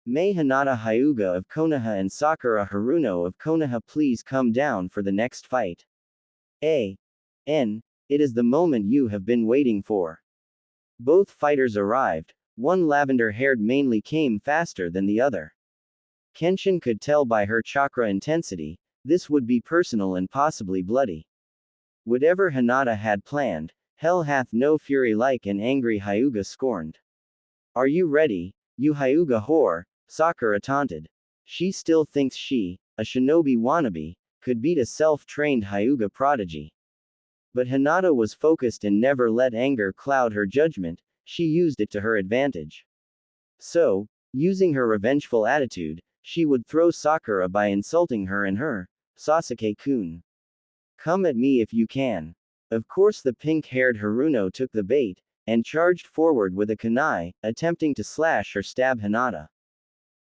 Speaker 1: May Hinata Hyuga of Konoha and Sakura Haruno of Konoha please come down for the next fight. It is the moment you have been waiting for. Both fighters arrived. One lavender-haired mainly came faster than the other. Kenshin could tell by her chakra intensity, this would be personal and possibly bloody. Whatever Hinata had planned, hell hath no fury like an angry Hyuga scorned. Are you ready, you Hyuga whore? Sakura taunted. She still thinks she, a shinobi wannabe, could beat a self-trained Hyuga prodigy. But Hinata was focused and never let anger cloud her judgment. She used it to her advantage. So, using her revengeful attitude, she would throw Sakura by insulting her and her Sasuke-kun. Come at me if you can. Of course the pink-haired Haruno took the bait, and charged forward with a kunai, attempting to slash or stab Hinata.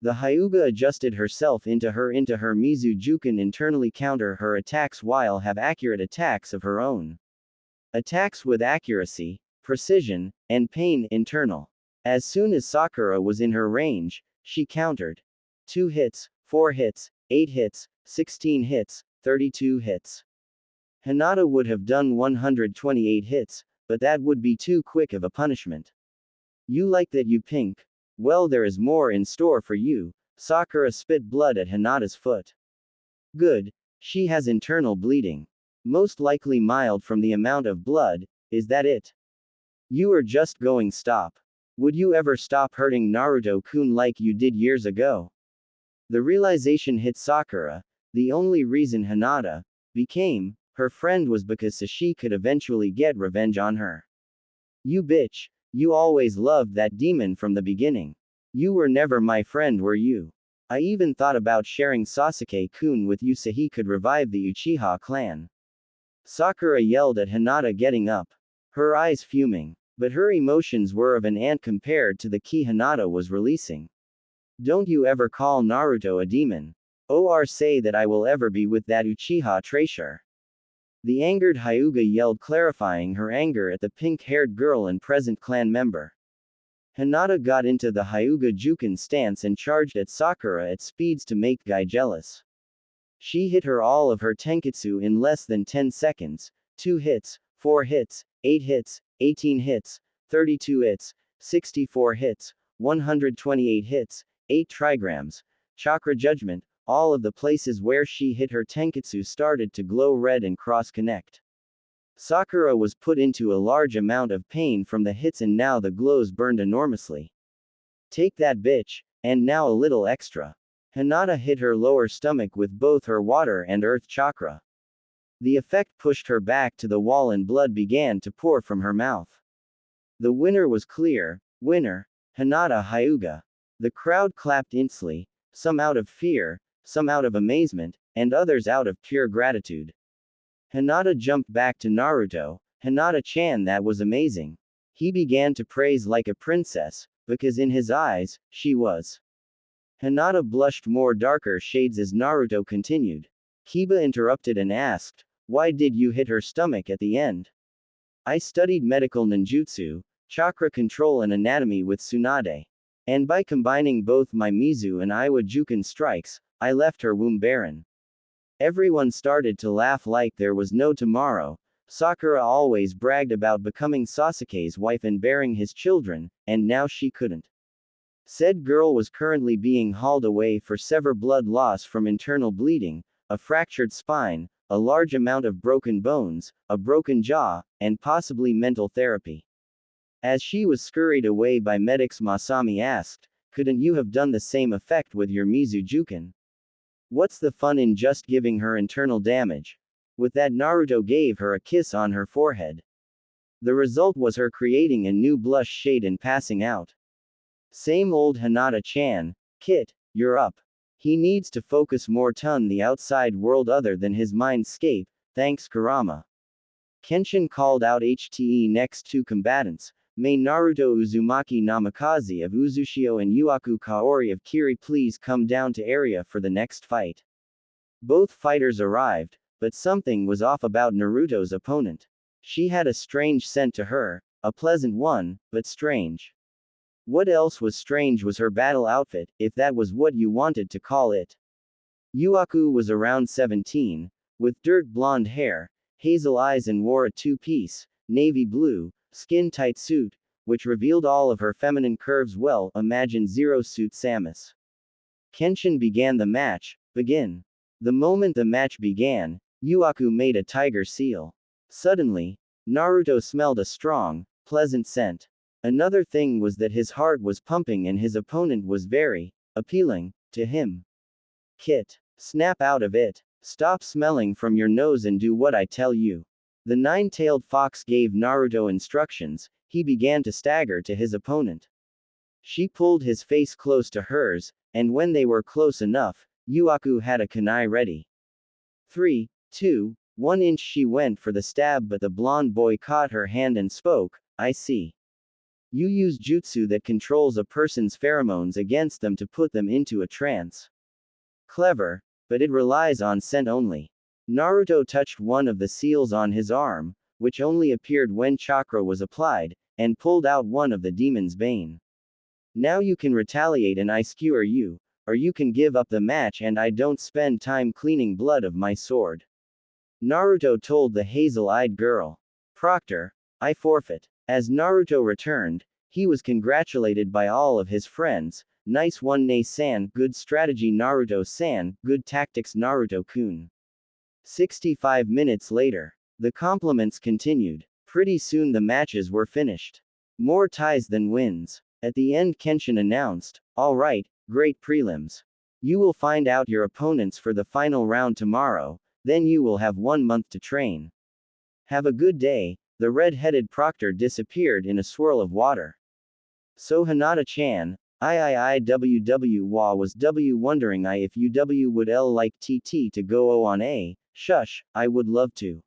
Speaker 1: The Hyuga adjusted herself into her Mizujuken internally counter her attacks while have accurate attacks of her own. Attacks with accuracy, precision, and pain internal. As soon as Sakura was in her range, she countered. 2 hits, 4 hits, 8 hits, 16 hits, 32 hits. Hinata would have done 128 hits, but that would be too quick of a punishment. You like that, you pink? Well, there is more in store for you. Sakura spit blood at Hinata's foot. Good. She has internal bleeding. Most likely mild from the amount of blood. Is that it? You are just going stop. Would you ever stop hurting Naruto-kun like you did years ago? The realization hit Sakura. The only reason Hinata became her friend was because she could eventually get revenge on her. You bitch. You always loved that demon from the beginning. You were never my friend, were you? I even thought about sharing Sasuke-kun with you so he could revive the Uchiha clan. Sakura yelled at Hinata, getting up. Her eyes fuming. But her emotions were of an ant compared to the ki Hinata was releasing. Don't you ever call Naruto a demon. Or say that I will ever be with that Uchiha treasure. The angered Hyuga yelled, clarifying her anger at the pink-haired girl and present clan member. Hinata got into the Hyuga Juken stance and charged at Sakura at speeds to make Guy jealous. She hit her all of her tenketsu in less than 10 seconds, 2 hits, 4 hits, 8 hits, 18 hits, 32 hits, 64 hits, 128 hits, 8 trigrams, chakra judgment. All of the places where she hit her tenketsu started to glow red and cross-connect. Sakura was put into a large amount of pain from the hits and now the glows burned enormously. Take that, bitch, and now a little extra. Hinata hit her lower stomach with both her water and earth chakra. The effect pushed her back to the wall and blood began to pour from her mouth. The winner was clear. Winner, Hinata Hyuga. The crowd clapped instantly, some out of fear, some out of amazement, and others out of pure gratitude. Hinata jumped back to Naruto. Hinata-chan, that was amazing. He began to praise like a princess, because in his eyes, she was. Hinata blushed more darker shades as Naruto continued. Kiba interrupted and asked, why did you hit her stomach at the end? I studied medical ninjutsu, chakra control and anatomy with Tsunade. And by combining both my Mizu and Iwa Juken strikes, I left her womb barren. Everyone started to laugh like there was no tomorrow. Sakura always bragged about becoming Sasuke's wife and bearing his children, and now she couldn't. Said girl was currently being hauled away for severe blood loss from internal bleeding, a fractured spine, a large amount of broken bones, a broken jaw, and possibly mental therapy. As she was scurried away by medics, Masami asked, couldn't you have done the same effect with your Mizujuken? What's the fun in just giving her internal damage? With that, Naruto gave her a kiss on her forehead. The result was her creating a new blush shade and passing out. Same old Hinata-chan, Kit, you're up. He needs to focus more on the outside world other than his mindscape, thanks Kurama. Kenshin called out HTE next two combatants. May Naruto Uzumaki Namikaze of Uzushio and Yuaku Kaori of Kiri please come down to area for the next fight. Both fighters arrived, but something was off about Naruto's opponent. She had a strange scent to her, a pleasant one, but strange. What else was strange was her battle outfit, if that was what you wanted to call it. Yuaku was around 17, with dirt blonde hair, hazel eyes and wore a two-piece, navy blue, skin-tight suit, which revealed all of her feminine curves well, imagine Zero Suit Samus. Kenshin began the match. Begin. The moment the match began, Yuaku made a tiger seal. Suddenly, Naruto smelled a strong, pleasant scent. Another thing was that his heart was pumping and his opponent was very appealing to him. Kit. Snap out of it. Stop smelling from your nose and do what I tell you. The nine-tailed fox gave Naruto instructions. He began to stagger to his opponent. She pulled his face close to hers, and when they were close enough, Yuaku had a kunai ready. 3, 2, 1 inch. She went for the stab, but the blonde boy caught her hand and spoke. I see. You use jutsu that controls a person's pheromones against them to put them into a trance. Clever, but it relies on scent only. Naruto touched one of the seals on his arm, which only appeared when chakra was applied, and pulled out one of the demon's bane. Now you can retaliate and I skewer you, or you can give up the match and I don't spend time cleaning blood of my sword. Naruto told the hazel-eyed girl. Proctor, I forfeit. As Naruto returned, he was congratulated by all of his friends. Nice one Ne-san, good strategy Naruto-san, good tactics Naruto-kun. 65 minutes later. The compliments continued. Pretty soon the matches were finished. More ties than wins. At the end Kenshin announced, alright, great prelims. You will find out your opponents for the final round tomorrow, then you will have 1 month to train. Have a good day. The red-headed proctor disappeared in a swirl of water. So Hinata-chan, was wondering if you would like TT to go on a, shush, I would love to.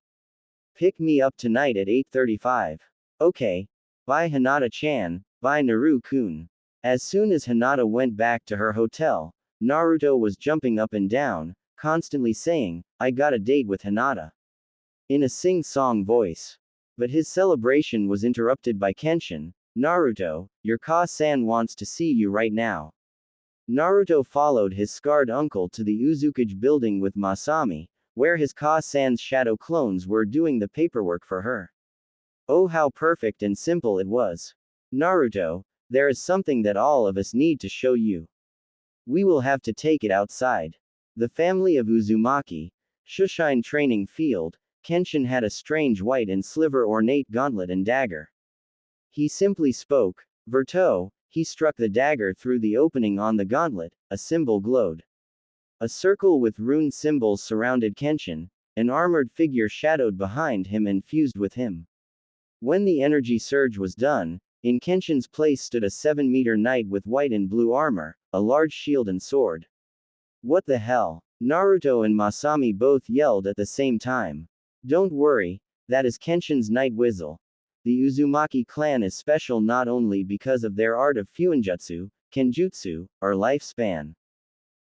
Speaker 1: Pick me up tonight at 8:35. Okay. Bye Hinata-chan, bye Naru-kun. As soon as Hinata went back to her hotel, Naruto was jumping up and down, constantly saying, I got a date with Hinata. In a sing-song voice. But his celebration was interrupted by Kenshin. Naruto, your Ka-san wants to see you right now. Naruto followed his scarred uncle to the Uzumaki building with Masami, where his Ka-san's shadow clones were doing the paperwork for her. Oh, how perfect and simple it was. Naruto, there is something that all of us need to show you. We will have to take it outside. The family of Uzumaki, Shushine training field. Kenshin had a strange white and sliver ornate gauntlet and dagger. He simply spoke, Verto, he struck the dagger through the opening on the gauntlet, a symbol glowed. A circle with rune symbols surrounded Kenshin, an armored figure shadowed behind him and fused with him. When the energy surge was done, in Kenshin's place stood a 7-meter knight with white and blue armor, a large shield and sword. What the hell? Naruto and Masami both yelled at the same time. Don't worry, that is Kenshin's night whistle. The Uzumaki clan is special not only because of their art of fuinjutsu, kenjutsu, or lifespan,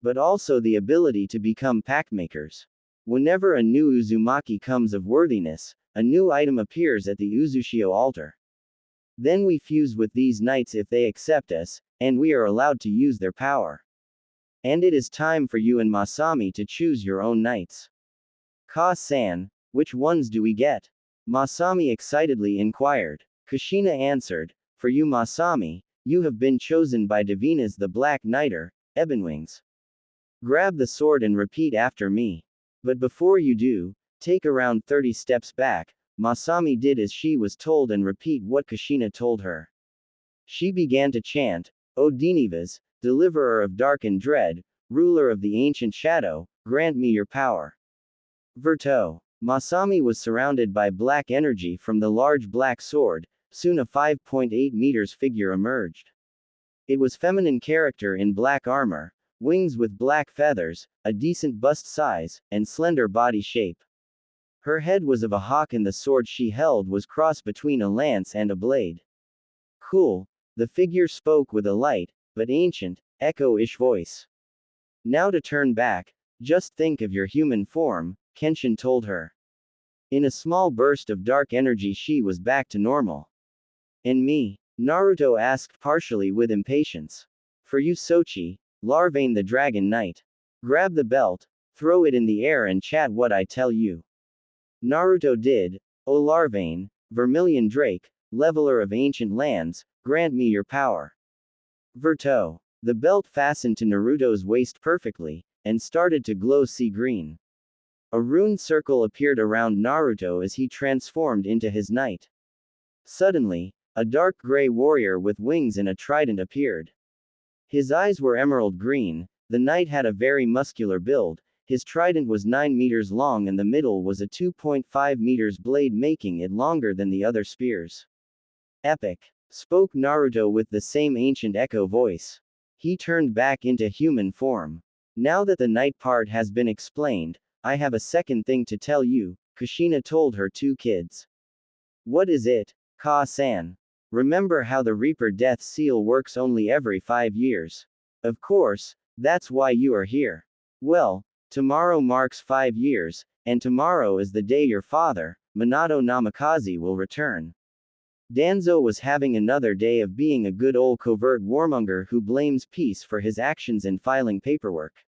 Speaker 1: but also the ability to become pack makers. Whenever a new Uzumaki comes of worthiness, a new item appears at the Uzushio altar. Then we fuse with these knights if they accept us, and we are allowed to use their power. And it is time for you and Masami to choose your own knights. Ka-san, which ones do we get? Masami excitedly inquired. Kushina answered, for you Masami, you have been chosen by Divina's the Black Knighter, Ebonwings. Grab the sword and repeat after me. But before you do, take around 30 steps back. Masami did as she was told and repeat what Kushina told her. She began to chant, O Dinivas, deliverer of dark and dread, ruler of the ancient shadow, grant me your power. Verto. Masami was surrounded by black energy from the large black sword. Soon a 5.8 meters figure emerged. It was feminine character in black armor, wings with black feathers, a decent bust size, and slender body shape. Her head was of a hawk and the sword she held was crossed between a lance and a blade. Cool, the figure spoke with a light, but ancient, echo-ish voice. Now to turn back, just think of your human form, Kenshin told her. In a small burst of dark energy she was back to normal. And me? Naruto asked partially with impatience. For you Sochi, Larvane the Dragon Knight. Grab the belt, throw it in the air and chat what I tell you. Naruto did. O Larvane, Vermilion Drake, leveler of ancient lands, grant me your power. Verto. The belt fastened to Naruto's waist perfectly, and started to glow sea green. A rune circle appeared around Naruto as he transformed into his knight. Suddenly, a dark gray warrior with wings and a trident appeared. His eyes were emerald green, the knight had a very muscular build, his trident was 9 meters long and the middle was a 2.5 meters blade making it longer than the other spears. Epic, spoke Naruto with the same ancient echo voice. He turned back into human form. Now that the knight part has been explained, I have a second thing to tell you, Kushina told her two kids. What is it, Ka-san? Remember how the Reaper death seal works only every 5 years? Of course, that's why you are here. Well, tomorrow marks 5 years, and tomorrow is the day your father, Minato Namikaze, will return. Danzo was having another day of being a good old covert warmonger who blames peace for his actions in filing paperwork.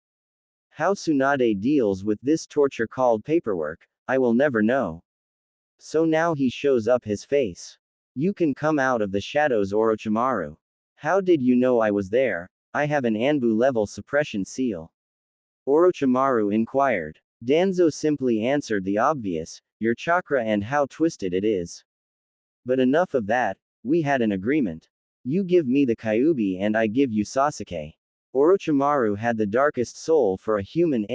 Speaker 1: How Tsunade deals with this torture called paperwork, I will never know. So now he shows up his face. You can come out of the shadows, Orochimaru. How did you know I was there? I have an Anbu level suppression seal. Orochimaru inquired. Danzo simply answered the obvious, your chakra and how twisted it is. But enough of that, we had an agreement. You give me the Kyuubi and I give you Sasuke. Orochimaru had the darkest soul for a human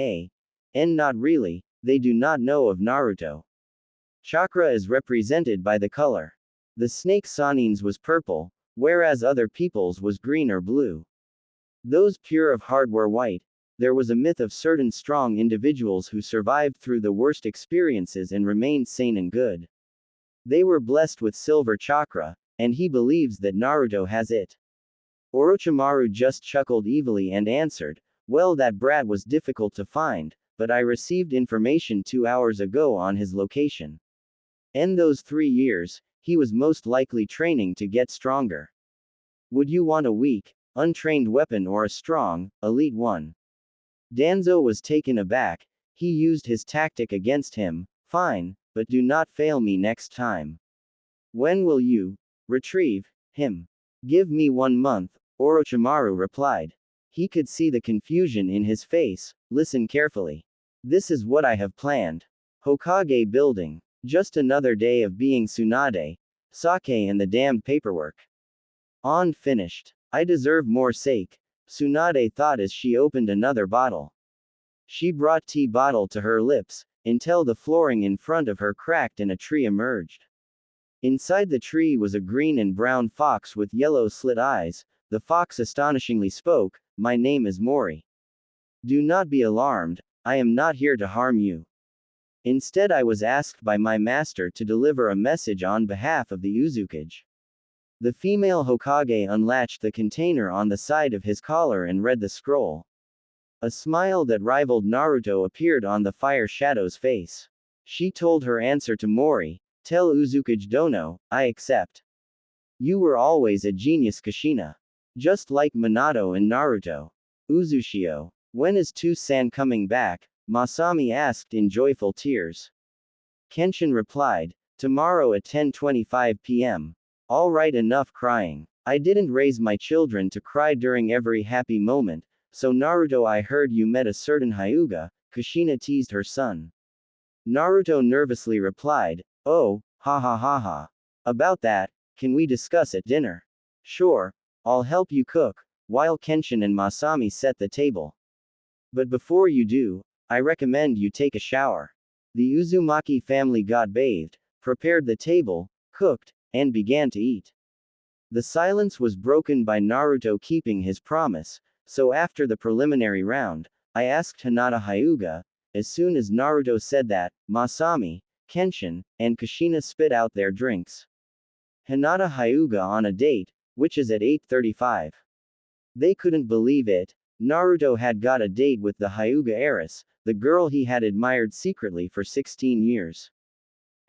Speaker 1: and not really, they do not know of Naruto. Chakra is represented by the color. The snake Sanin's was purple, whereas other people's was green or blue. Those pure of heart were white. There was a myth of certain strong individuals who survived through the worst experiences and remained sane and good. They were blessed with silver chakra, and he believes that Naruto has it. Orochimaru just chuckled evilly and answered, well, that brat was difficult to find, but I received information 2 hours ago on his location. In those 3 years, he was most likely training to get stronger. Would you want a weak, untrained weapon or a strong, elite one? Danzo was taken aback. He used his tactic against him. Fine, but do not fail me next time. When will you retrieve him? Give me 1 month, Orochimaru replied. He could see the confusion in his face. Listen carefully. This is what I have planned. Hokage building. Just another day of being Tsunade, sake and the damned paperwork. On finished. I deserve more sake, Tsunade thought as she opened another bottle. She brought tea bottle to her lips, until the flooring in front of her cracked and a tree emerged. Inside the tree was a green and brown fox with yellow slit eyes. The fox astonishingly spoke, my name is Mori. Do not be alarmed, I am not here to harm you. Instead I was asked by my master to deliver a message on behalf of the Uzukage. The female Hokage unlatched the container on the side of his collar and read the scroll. A smile that rivaled Naruto appeared on the Fire Shadow's face. She told her answer to Mori, tell Uzukage Dono, I accept. You were always a genius, Kushina. Just like Minato and Naruto. Uzushio. When is Tu-san coming back? Masami asked in joyful tears. Kenshin replied, tomorrow at 10:25 p.m. All right, enough crying. I didn't raise my children to cry during every happy moment, so Naruto, I heard you met a certain Hyuga, Kushina teased her son. Naruto nervously replied, oh, ha ha ha ha. About that, can we discuss at dinner? Sure, I'll help you cook, while Kenshin and Masami set the table. But before you do, I recommend you take a shower. The Uzumaki family got bathed, prepared the table, cooked, and began to eat. The silence was broken by Naruto keeping his promise, so after the preliminary round, I asked Hinata Hyuga. As soon as Naruto said that, Masami, Kenshin, and Kushina spit out their drinks. Hinata Hyuga on a date, which is at 8:35. They couldn't believe it. Naruto had got a date with the Hyuga heiress, the girl he had admired secretly for 16 years.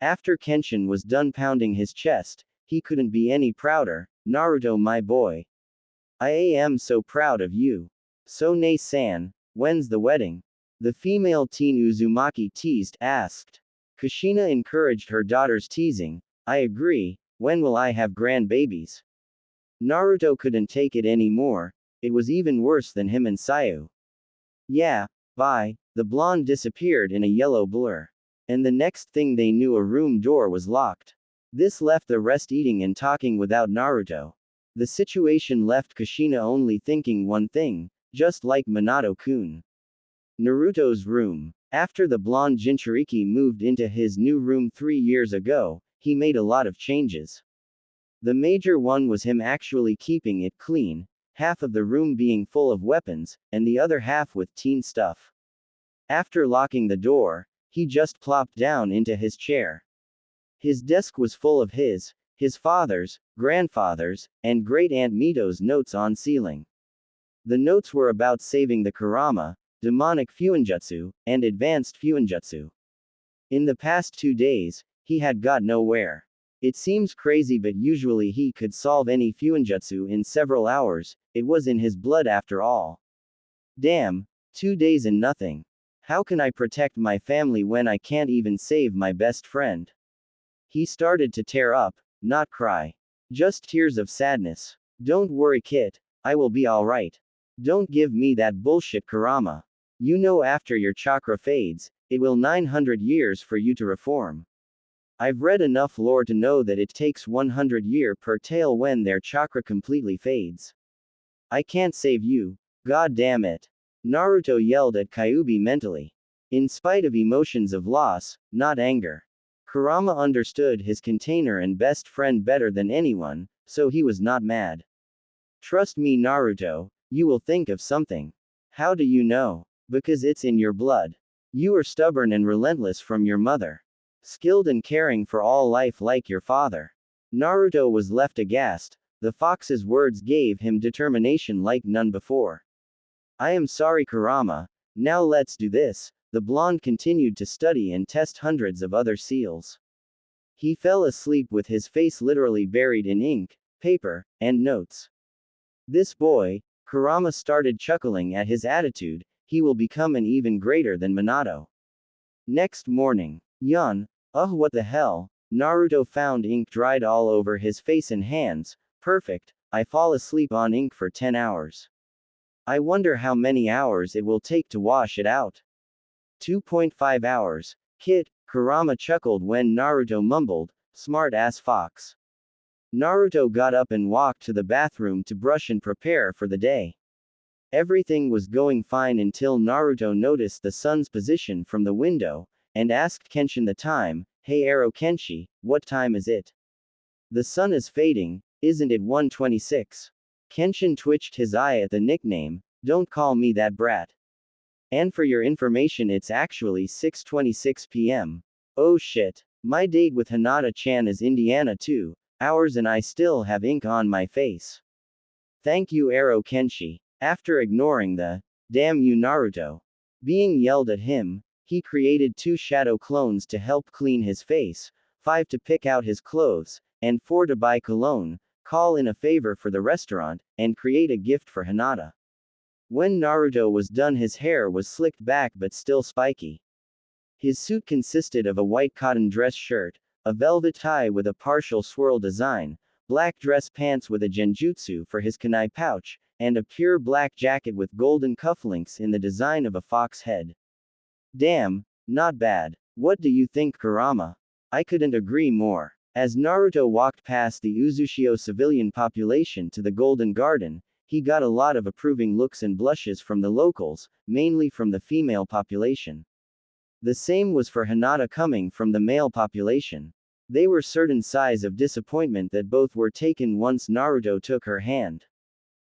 Speaker 1: After Kenshin was done pounding his chest, he couldn't be any prouder. Naruto, my boy. I am so proud of you. So Nei-san, when's the wedding? The female teen Uzumaki asked. Kushina encouraged her daughter's teasing. I agree, when will I have grandbabies? Naruto couldn't take it anymore. It was even worse than him and Sayu. Yeah, bye. The blonde disappeared in a yellow blur. And the next thing they knew, a room door was locked. This left the rest eating and talking without Naruto. The situation left Kushina only thinking one thing, just like Minato-kun. Naruto's room. After the blonde Jinchuriki moved into his new room 3 years ago, he made a lot of changes. The major one was him actually keeping it clean, half of the room being full of weapons, and the other half with teen stuff. After locking the door, he just plopped down into his chair. His desk was full of his father's, grandfather's, and great-aunt Mito's notes on ceiling. The notes were about saving the Kurama, demonic Fuinjutsu, and advanced Fuinjutsu. In the past 2 days, he had got nowhere. It seems crazy, but usually he could solve any Fuinjutsu in several hours. It was in his blood after all. Damn, 2 days and nothing. How can I protect my family when I can't even save my best friend? He started to tear up, not cry. Just tears of sadness. Don't worry, Kit. I will be alright. Don't give me that bullshit Kurama. You know, after your chakra fades, it will 900 years for you to reform. I've read enough lore to know that it takes 100 years per tale when their chakra completely fades. I can't save you. God damn it. Naruto yelled at Kyuubi mentally. In spite of emotions of loss, not anger. Kurama understood his container and best friend better than anyone, so he was not mad. Trust me, Naruto, you will think of something. How do you know? Because it's in your blood. You are stubborn and relentless from your mother. Skilled and caring for all life like your father. Naruto was left aghast. The fox's words gave him determination like none before. I am sorry, Kurama. Now let's do this. The blonde continued to study and test hundreds of other seals. He fell asleep with his face literally buried in ink, paper, and notes. This boy, Kurama started chuckling at his attitude. He will become an even greater than Minato. Next morning. What the hell? Naruto found ink dried all over his face and hands. Perfect, I fall asleep on ink for 10 hours. I wonder how many hours it will take to wash it out. 2.5 hours. Kit, Kurama chuckled when Naruto mumbled, smart ass fox. Naruto got up and walked to the bathroom to brush and prepare for the day. Everything was going fine until Naruto noticed the sun's position from the window, and asked Kenshin the time. Hey Aro Kenshi, what time is it? The sun is fading, isn't it 1:26? Kenshin twitched his eye at the nickname. Don't call me that brat. And for your information, it's actually 6:26 p.m. Oh shit. My date with Hinata-chan is Indiana 2 hours and I still have ink on my face. Thank you, Aro Kenshi. After ignoring the damn you Naruto being yelled at him, he created 2 shadow clones to help clean his face, 5 to pick out his clothes, and 4 to buy cologne, call in a favor for the restaurant, and create a gift for Hinata. When Naruto was done, his hair was slicked back but still spiky. His suit consisted of a white cotton dress shirt, a velvet tie with a partial swirl design, black dress pants with a genjutsu for his kunai pouch, and a pure black jacket with golden cufflinks in the design of a fox head. Damn, not bad. What do you think, Kurama? I couldn't agree more. As Naruto walked past the Uzushio civilian population to the Golden Garden, he got a lot of approving looks and blushes from the locals, mainly from the female population. The same was for Hinata coming from the male population. They were certain sighs of disappointment that both were taken once Naruto took her hand.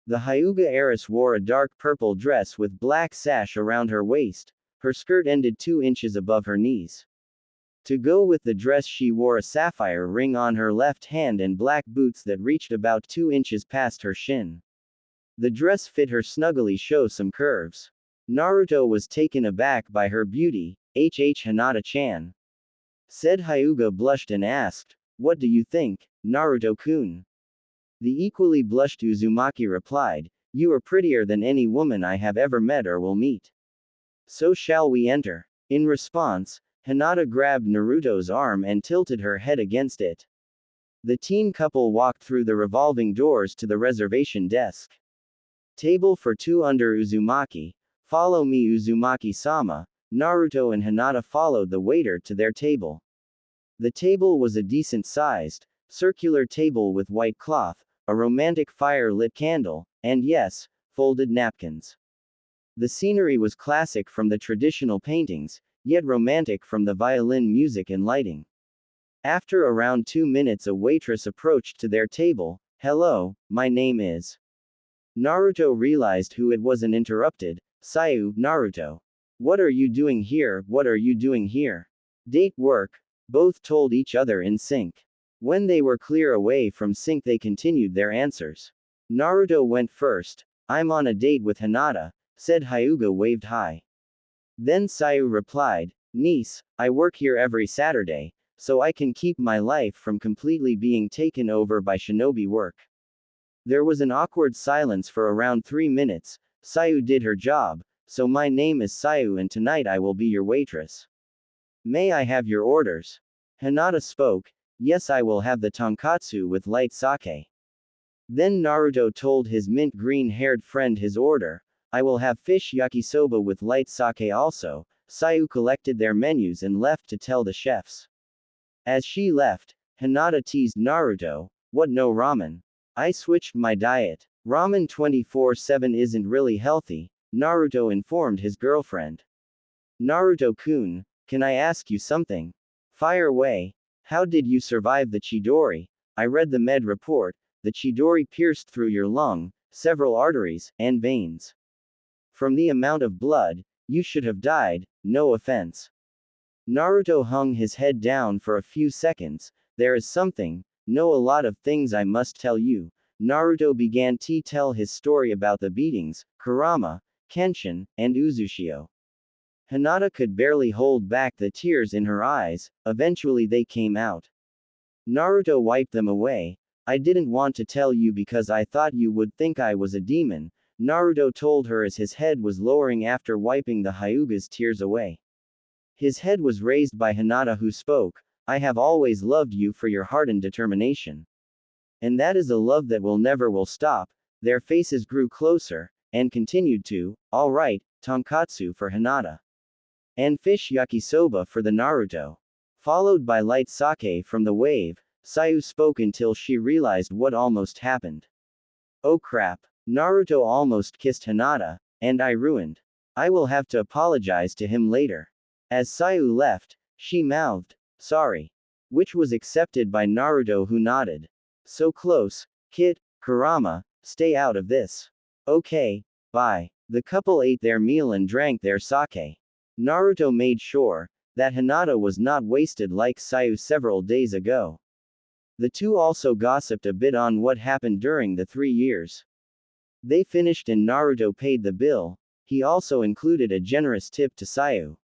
Speaker 1: The Hyuga heiress wore a dark purple dress with black sash around her waist. Her skirt ended 2 inches above her knees. To go with the dress, she wore a sapphire ring on her left hand and black boots that reached about 2 inches past her shin. The dress fit her snugly, show some curves. Naruto was taken aback by her beauty. Hinata-chan. Said Hyuga blushed and asked, what do you think, Naruto-kun? The equally blushed Uzumaki replied, you are prettier than any woman I have ever met or will meet. So shall we enter? In response, Hinata grabbed Naruto's arm and tilted her head against it. The teen couple walked through the revolving doors to the reservation desk. Table for 2 under Uzumaki. Follow me, Uzumaki-sama. Naruto and Hinata followed the waiter to their table. The table was a decent-sized, circular table with white cloth, a romantic fire-lit candle, and yes, folded napkins. The scenery was classic from the traditional paintings, yet romantic from the violin music and lighting. After around 2 minutes, a waitress approached to their table. Hello, my name is. Naruto realized who it was and interrupted. Sayu, Naruto. What are you doing here? What are you doing here? Date work, both told each other in sync. When they were clear away from sync, they continued their answers. Naruto went first. I'm on a date with Hinata, said Hyuga waved high. Then Sayu replied, niece, I work here every Saturday, so I can keep my life from completely being taken over by shinobi work. There was an awkward silence for around 3 minutes. Sayu did her job, so my name is Sayu and tonight I will be your waitress. May I have your orders? Hinata spoke, yes, I will have the tonkatsu with light sake. Then Naruto told his mint green-haired friend his order, I will have fish yakisoba with light sake also. Sayu collected their menus and left to tell the chefs. As she left, Hinata teased Naruto, what, no ramen? I switched my diet. Ramen 24/7 isn't really healthy, Naruto informed his girlfriend. Naruto-kun, can I ask you something? Fire away. How did you survive the Chidori? I read the med report, the Chidori pierced through your lung, several arteries, and veins. From the amount of blood, you should have died, no offense. Naruto hung his head down for a few seconds. There is something, know a lot of things I must tell you. Naruto began to tell his story about the beatings, Kurama, Kenshin, and Uzushio. Hinata could barely hold back the tears in her eyes, eventually they came out. Naruto wiped them away. I didn't want to tell you because I thought you would think I was a demon, Naruto told her as his head was lowering after wiping the Hyuga's tears away. His head was raised by Hinata, who spoke, I have always loved you for your heart and determination. And that is a love that never will stop. Their faces grew closer, and continued to, alright, tonkatsu for Hinata. And fish yakisoba for the Naruto. Followed by light sake from the wave, Sayu spoke until she realized what almost happened. Oh crap. Naruto almost kissed Hinata, and I ruined. I will have to apologize to him later. As Sayu left, she mouthed, sorry. Which was accepted by Naruto, who nodded. So close, kid, Kurama, stay out of this. Okay, bye. The couple ate their meal and drank their sake. Naruto made sure that Hinata was not wasted like Sayu several days ago. The two also gossiped a bit on what happened during the 3 years. They finished and Naruto paid the bill. He also included a generous tip to Sayu.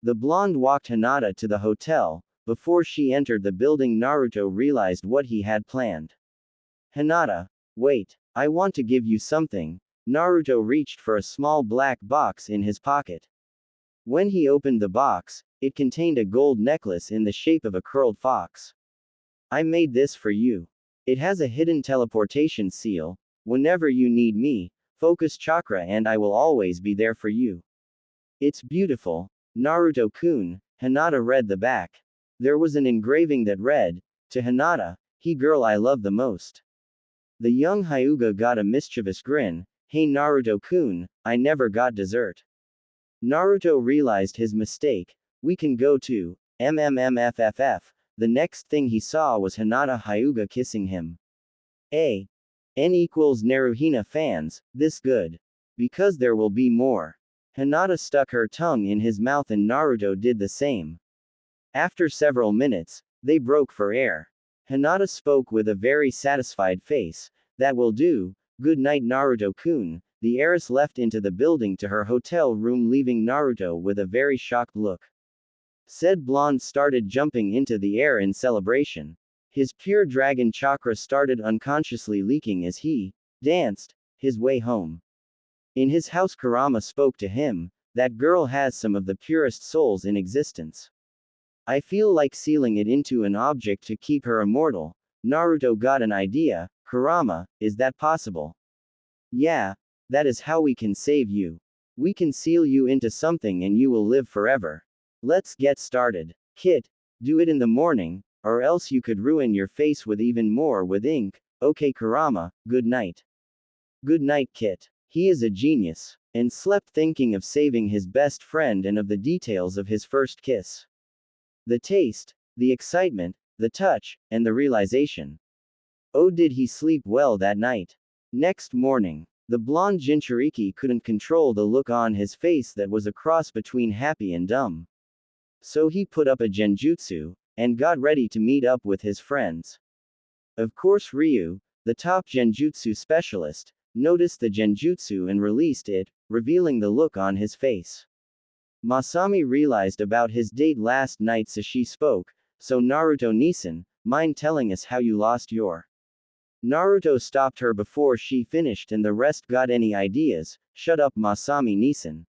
Speaker 1: The blonde walked Hinata to the hotel. Before she entered the building, Naruto realized what he had planned. Hinata, wait, I want to give you something. Naruto reached for a small black box in his pocket. When he opened the box, it contained a gold necklace in the shape of a curled fox. I made this for you. It has a hidden teleportation seal. Whenever you need me, focus chakra and I will always be there for you. It's beautiful. Naruto-kun, Hinata read the back. There was an engraving that read, to Hinata, he girl I love the most. The young Hyuga got a mischievous grin, hey Naruto-kun, I never got dessert. Naruto realized his mistake, we can go to, MMMFFF, the next thing he saw was Hinata Hyuga kissing him. A. N equals Naruhina fans, this good. Because there will be more. Hinata stuck her tongue in his mouth and Naruto did the same. After several minutes, they broke for air. Hinata spoke with a very satisfied face, that will do, good night Naruto-kun. The heiress left into the building to her hotel room, leaving Naruto with a very shocked look. Said blonde started jumping into the air in celebration. His pure dragon chakra started unconsciously leaking as he danced his way home. In his house, Kurama spoke to him, that girl has some of the purest souls in existence. I feel like sealing it into an object to keep her immortal. Naruto got an idea. Kurama, is that possible? Yeah, that is how we can save you. We can seal you into something and you will live forever. Let's get started. Kit, do it in the morning, or else you could ruin your face with even more with ink. Okay Kurama, good night. Good night Kit. He is a genius. And slept thinking of saving his best friend and of the details of his first kiss. The taste, the excitement, the touch, and the realization. Oh, did he sleep well that night? Next morning, The blonde Jinchuriki couldn't control the look on his face that was a cross between happy and dumb. So he put up a genjutsu, and got ready to meet up with his friends. Of course Ryu, the top genjutsu specialist, noticed the genjutsu and released it, revealing the look on his face. Masami realized about his date last night, so she spoke, "So Naruto-Nisan, mind telling us how you lost your..." Naruto stopped her before she finished, and the rest got any ideas. "Shut up Masami-Nisan.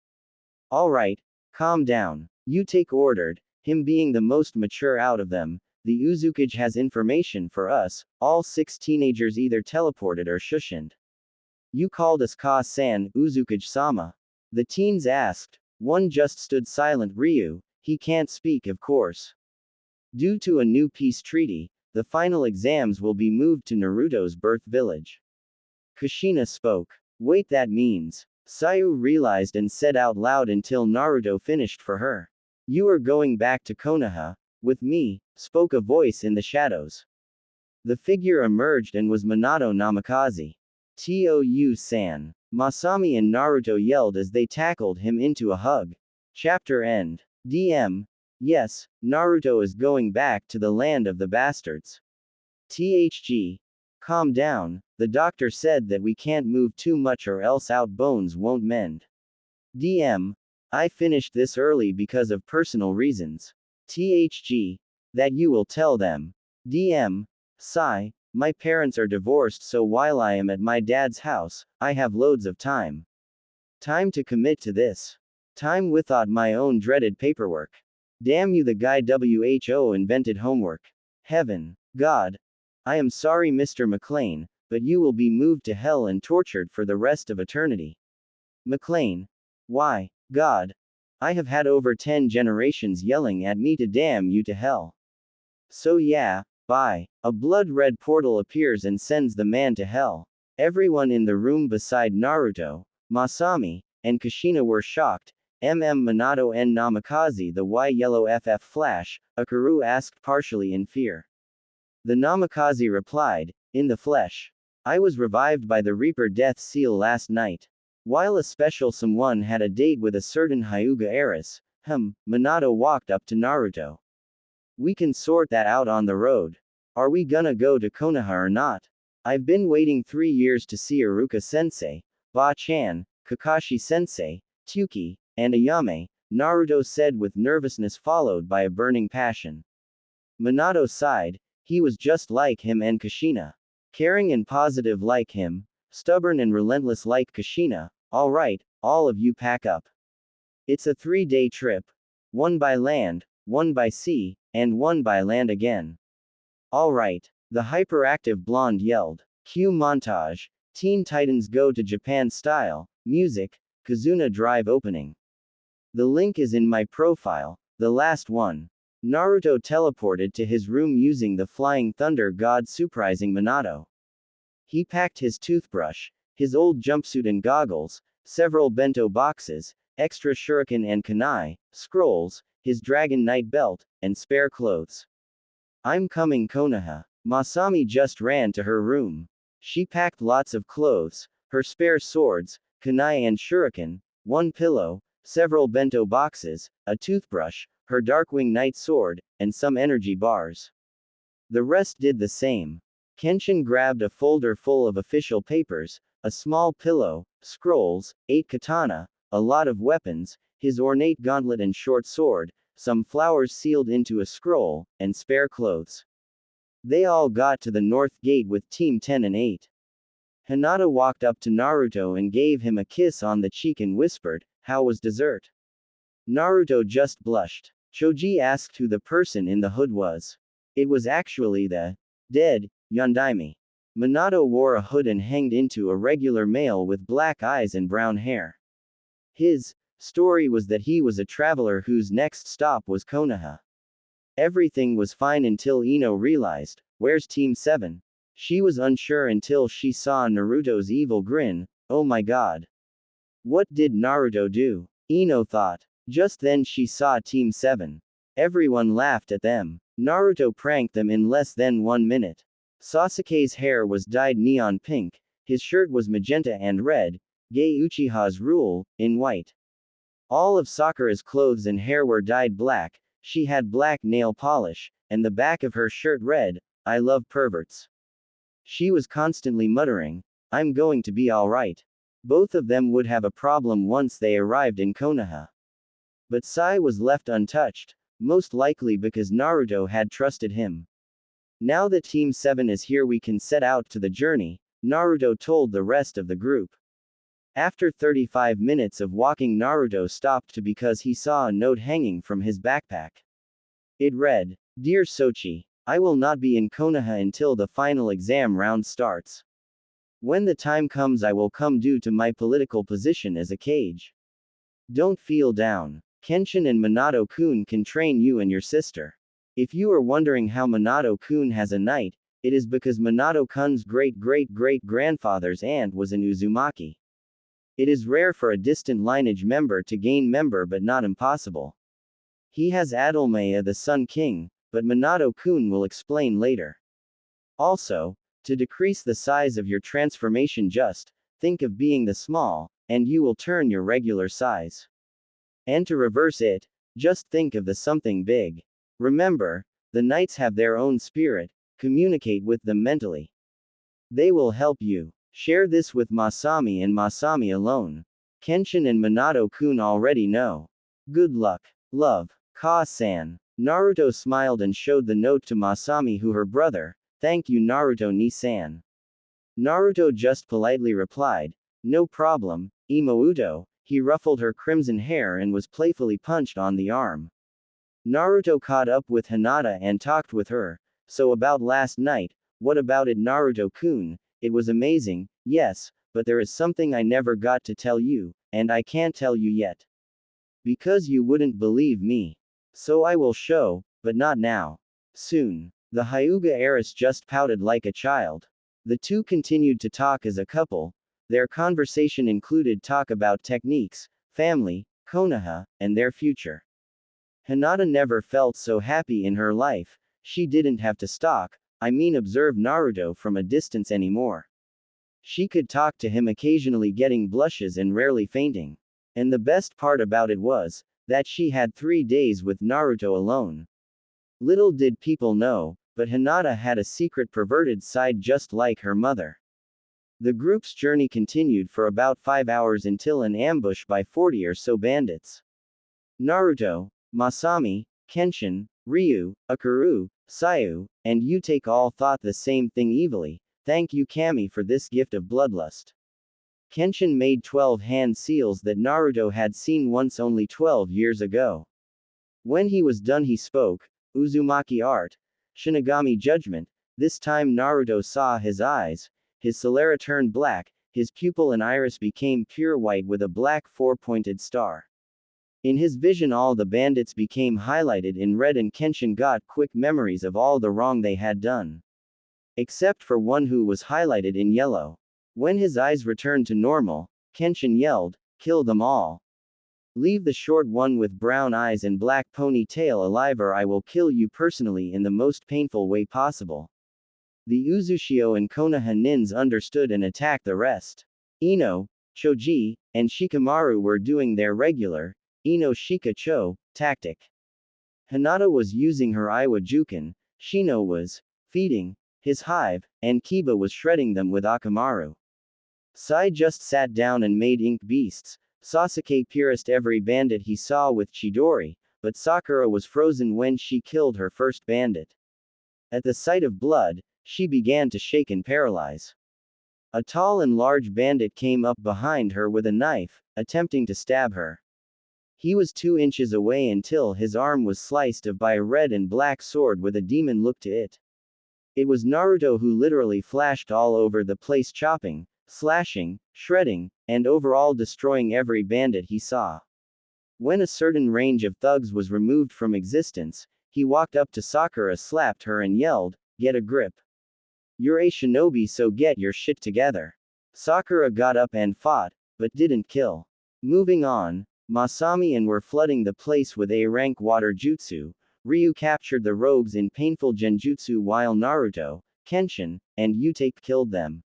Speaker 1: Alright, calm down. You take," ordered, him being the most mature out of them. "The Uzukage has information for us, all 6 teenagers either teleported or shushined." "You called us Ka-san, Uzukage-sama?" the teens asked. One just stood silent. Ryu, he can't speak of course. Due to a new peace treaty, the final exams will be moved to Naruto's birth village. Kushina spoke. Wait, that means. Sayu realized and said out loud until Naruto finished for her. "You are going back to Konoha, with me," spoke a voice in the shadows. The figure emerged and was Minato Namikaze. "Tou-san." Masami and Naruto yelled as they tackled him into a hug. Chapter end. DM. Yes, Naruto is going back to the land of the bastards. THG. Calm down, the doctor said that we can't move too much or else our bones won't mend. DM. I finished this early because of personal reasons. THG. That you will tell them. DM. Sigh. My parents are divorced, so while I am at my dad's house, I have loads of time. Time to commit to this. Time without my own dreaded paperwork. Damn you, the guy WHO invented homework. Heaven. God. I am sorry, Mr. McLean, but you will be moved to hell and tortured for the rest of eternity. McLean. Why, God? I have had over 10 generations yelling at me to damn you to hell. So yeah, bye. A blood-red portal appears and sends the man to hell. Everyone in the room beside Naruto, Masami, and Kushina were shocked. Minato and Namikaze, the yellow FF Flash, Akaru asked partially in fear. The Namikaze replied, "In the flesh. I was revived by the Reaper Death Seal last night. While a special someone had a date with a certain Hyuga heiress." Minato walked up to Naruto. "We can sort that out on the road. Are we gonna go to Konoha or not? I've been waiting 3 years to see Iruka-sensei, Ba-chan, Kakashi-sensei, Tyuki, and Ayame," Naruto said with nervousness followed by a burning passion. Minato sighed. He was just like him and Kushina. Caring and positive like him, stubborn and relentless like Kushina. Alright, all of you pack up. It's a 3-day trip. 1 by land, 1 by sea, and 1 by land again. Alright, the hyperactive blonde yelled. Cue montage. Teen Titans Go to Japan style, music, Kazuna Drive opening. The link is in my profile, the last one. Naruto teleported to his room using the Flying Thunder God, surprising Minato. He packed his toothbrush, his old jumpsuit and goggles, several bento boxes, extra shuriken and kunai, scrolls, his Dragon Knight belt, and spare clothes. "I'm coming Konoha." Masami just ran to her room. She packed lots of clothes, her spare swords, kunai and shuriken, 1 pillow, several bento boxes, a toothbrush, her Darkwing Knight sword, and some energy bars. The rest did the same. Kenshin grabbed a folder full of official papers, a small pillow, scrolls, 8 katana, a lot of weapons, his ornate gauntlet and short sword, some flowers sealed into a scroll, and spare clothes. They all got to the north gate with Team 10 and 8. Hinata walked up to Naruto and gave him a kiss on the cheek and whispered, "How was dessert?" Naruto just blushed. Choji asked who the person in the hood was. It was actually the dead Yondaime. Minato wore a hood and hanged into a regular male with black eyes and brown hair. His story was that he was a traveler whose next stop was Konoha. Everything was fine until Ino realized, "Where's Team 7? She was unsure until she saw Naruto's evil grin. Oh my god. What did Naruto do? Ino thought. Just then she saw Team 7. Everyone laughed at them. Naruto pranked them in less than 1 minute. Sasuke's hair was dyed neon pink, His shirt was magenta and red, Gei Uchiha's rule, in white. All of Sakura's clothes and hair were dyed black, she had black nail polish, and the back of her shirt read, "I love perverts." She was constantly muttering, "I'm going to be alright." Both of them would have a problem once they arrived in Konoha. But Sai was left untouched, most likely because Naruto had trusted him. Now that Team 7 is here, we can set out to the journey, Naruto told the rest of the group. After 35 minutes of walking, Naruto stopped because he saw a note hanging from his backpack. It read, "Dear Sochi, I will not be in Konoha until the final exam round starts. When the time comes, I will come due to my political position as a cage. Don't feel down. Kenshin and Minato-kun can train you and your sister. If you are wondering how Minato-kun has a knight, it is because Minato-kun's great-great-great-grandfather's aunt was an Uzumaki. It is rare for a distant lineage member to gain member, but not impossible. He has Adelmaya the Sun King, but Minato-kun will explain later. Also, to decrease the size of your transformation, just think of being the small, and you will turn your regular size. And to reverse it, just think of the something big. Remember, the knights have their own spirit, communicate with them mentally. They will help you. Share this with Masami and Masami alone. Kenshin and Minato-kun already know. Good luck. Love. Ka-san. Naruto smiled and showed the note to Masami, who her brother. Thank you, Naruto ni-san. Naruto just politely replied, "No problem, Imouto." He ruffled her crimson hair and was playfully punched on the arm. Naruto caught up with Hinata and talked with her. So about last night, what about it, Naruto-kun? It was amazing, yes, but there is something I never got to tell you, and I can't tell you yet. Because you wouldn't believe me. So I will show, but not now. Soon. The Hyuga heiress just pouted like a child. The two continued to talk as a couple. Their conversation included talk about techniques, family, Konoha, and their future. Hinata never felt so happy in her life. She didn't have to observe Naruto from a distance anymore. She could talk to him, occasionally getting blushes and rarely fainting. And the best part about it was that she had 3 days with Naruto alone. Little did people know, but Hinata had a secret perverted side just like her mother. The group's journey continued for about 5 hours until an ambush by 40 or so bandits. Naruto, Masami, Kenshin, Ryu, Akaru, Sayu, and Utake all thought the same thing evilly. Thank you, Kami, for this gift of bloodlust. Kenshin made 12 hand seals that Naruto had seen once only 12 years ago. When he was done, he spoke, "Uzumaki art, Shinigami judgment." This time Naruto saw his eyes. His sclera turned black, his pupil and iris became pure white with a black 4-pointed star. In his vision, all the bandits became highlighted in red, and Kenshin got quick memories of all the wrong they had done. Except for one who was highlighted in yellow. When his eyes returned to normal, Kenshin yelled, "Kill them all. Leave the short one with brown eyes and black ponytail alive, or I will kill you personally in the most painful way possible." The Uzushio and Konoha nins understood and attacked the rest. Ino, Choji, and Shikamaru were doing their regular, Ino Shika Cho, tactic. Hinata was using her Iwa Juken, Shino was feeding his hive, and Kiba was shredding them with Akamaru. Sai just sat down and made ink beasts. Sasuke pierced every bandit he saw with Chidori, but Sakura was frozen when she killed her first bandit. At the sight of blood, she began to shake and paralyze. A tall and large bandit came up behind her with a knife, attempting to stab her. He was 2 inches away until his arm was sliced off by a red and black sword with a demon look to it. It was Naruto, who literally flashed all over the place, chopping, slashing, shredding, and overall destroying every bandit he saw. When a certain range of thugs was removed from existence, he walked up to Sakura, slapped her, and yelled, "Get a grip. You're a shinobi, so get your shit together." Sakura got up and fought, but didn't kill. Moving on, Masami and were flooding the place with A-rank water jutsu. Ryu captured the rogues in painful genjutsu while Naruto, Kenshin, and Utake killed them.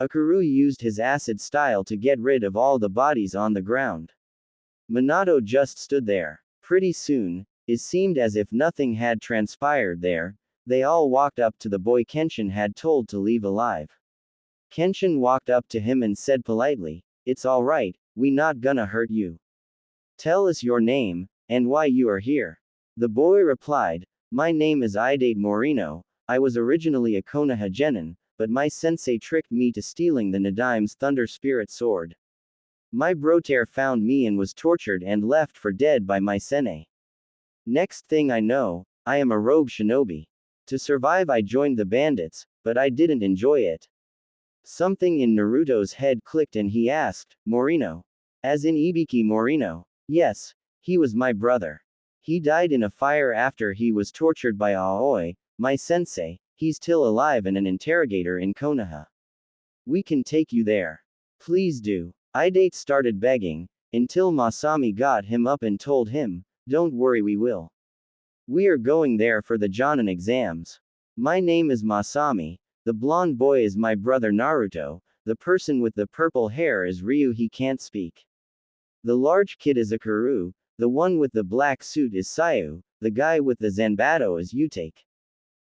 Speaker 1: Akaru used his acid style to get rid of all the bodies on the ground. Minato just stood there. Pretty soon, it seemed as if nothing had transpired there. They all walked up to the boy Kenshin had told to leave alive. Kenshin walked up to him and said politely, "It's alright, we not gonna hurt you. Tell us your name, and why you are here." The boy replied, "My name is Idate Morino, I was originally a Konoha genin, but my sensei tricked me to stealing the Nadime's Thunder Spirit sword. My brotair found me and was tortured and left for dead by my sene. Next thing I know, I am a rogue shinobi. To survive I joined the bandits, but I didn't enjoy it." Something in Naruto's head clicked and he asked, "Morino? As in Ibiki Morino?" "Yes, he was my brother. He died in a fire after he was tortured by Aoi, my sensei. He's still alive and an interrogator in Konoha. We can take you there. Please do." Idate started begging, until Masami got him up and told him, "Don't worry, we will. We are going there for the Jonin exams. My name is Masami, the blonde boy is my brother Naruto, the person with the purple hair is Ryu, he can't speak. The large kid is Akaru, the one with the black suit is Sayu, the guy with the Zanbato is Utake.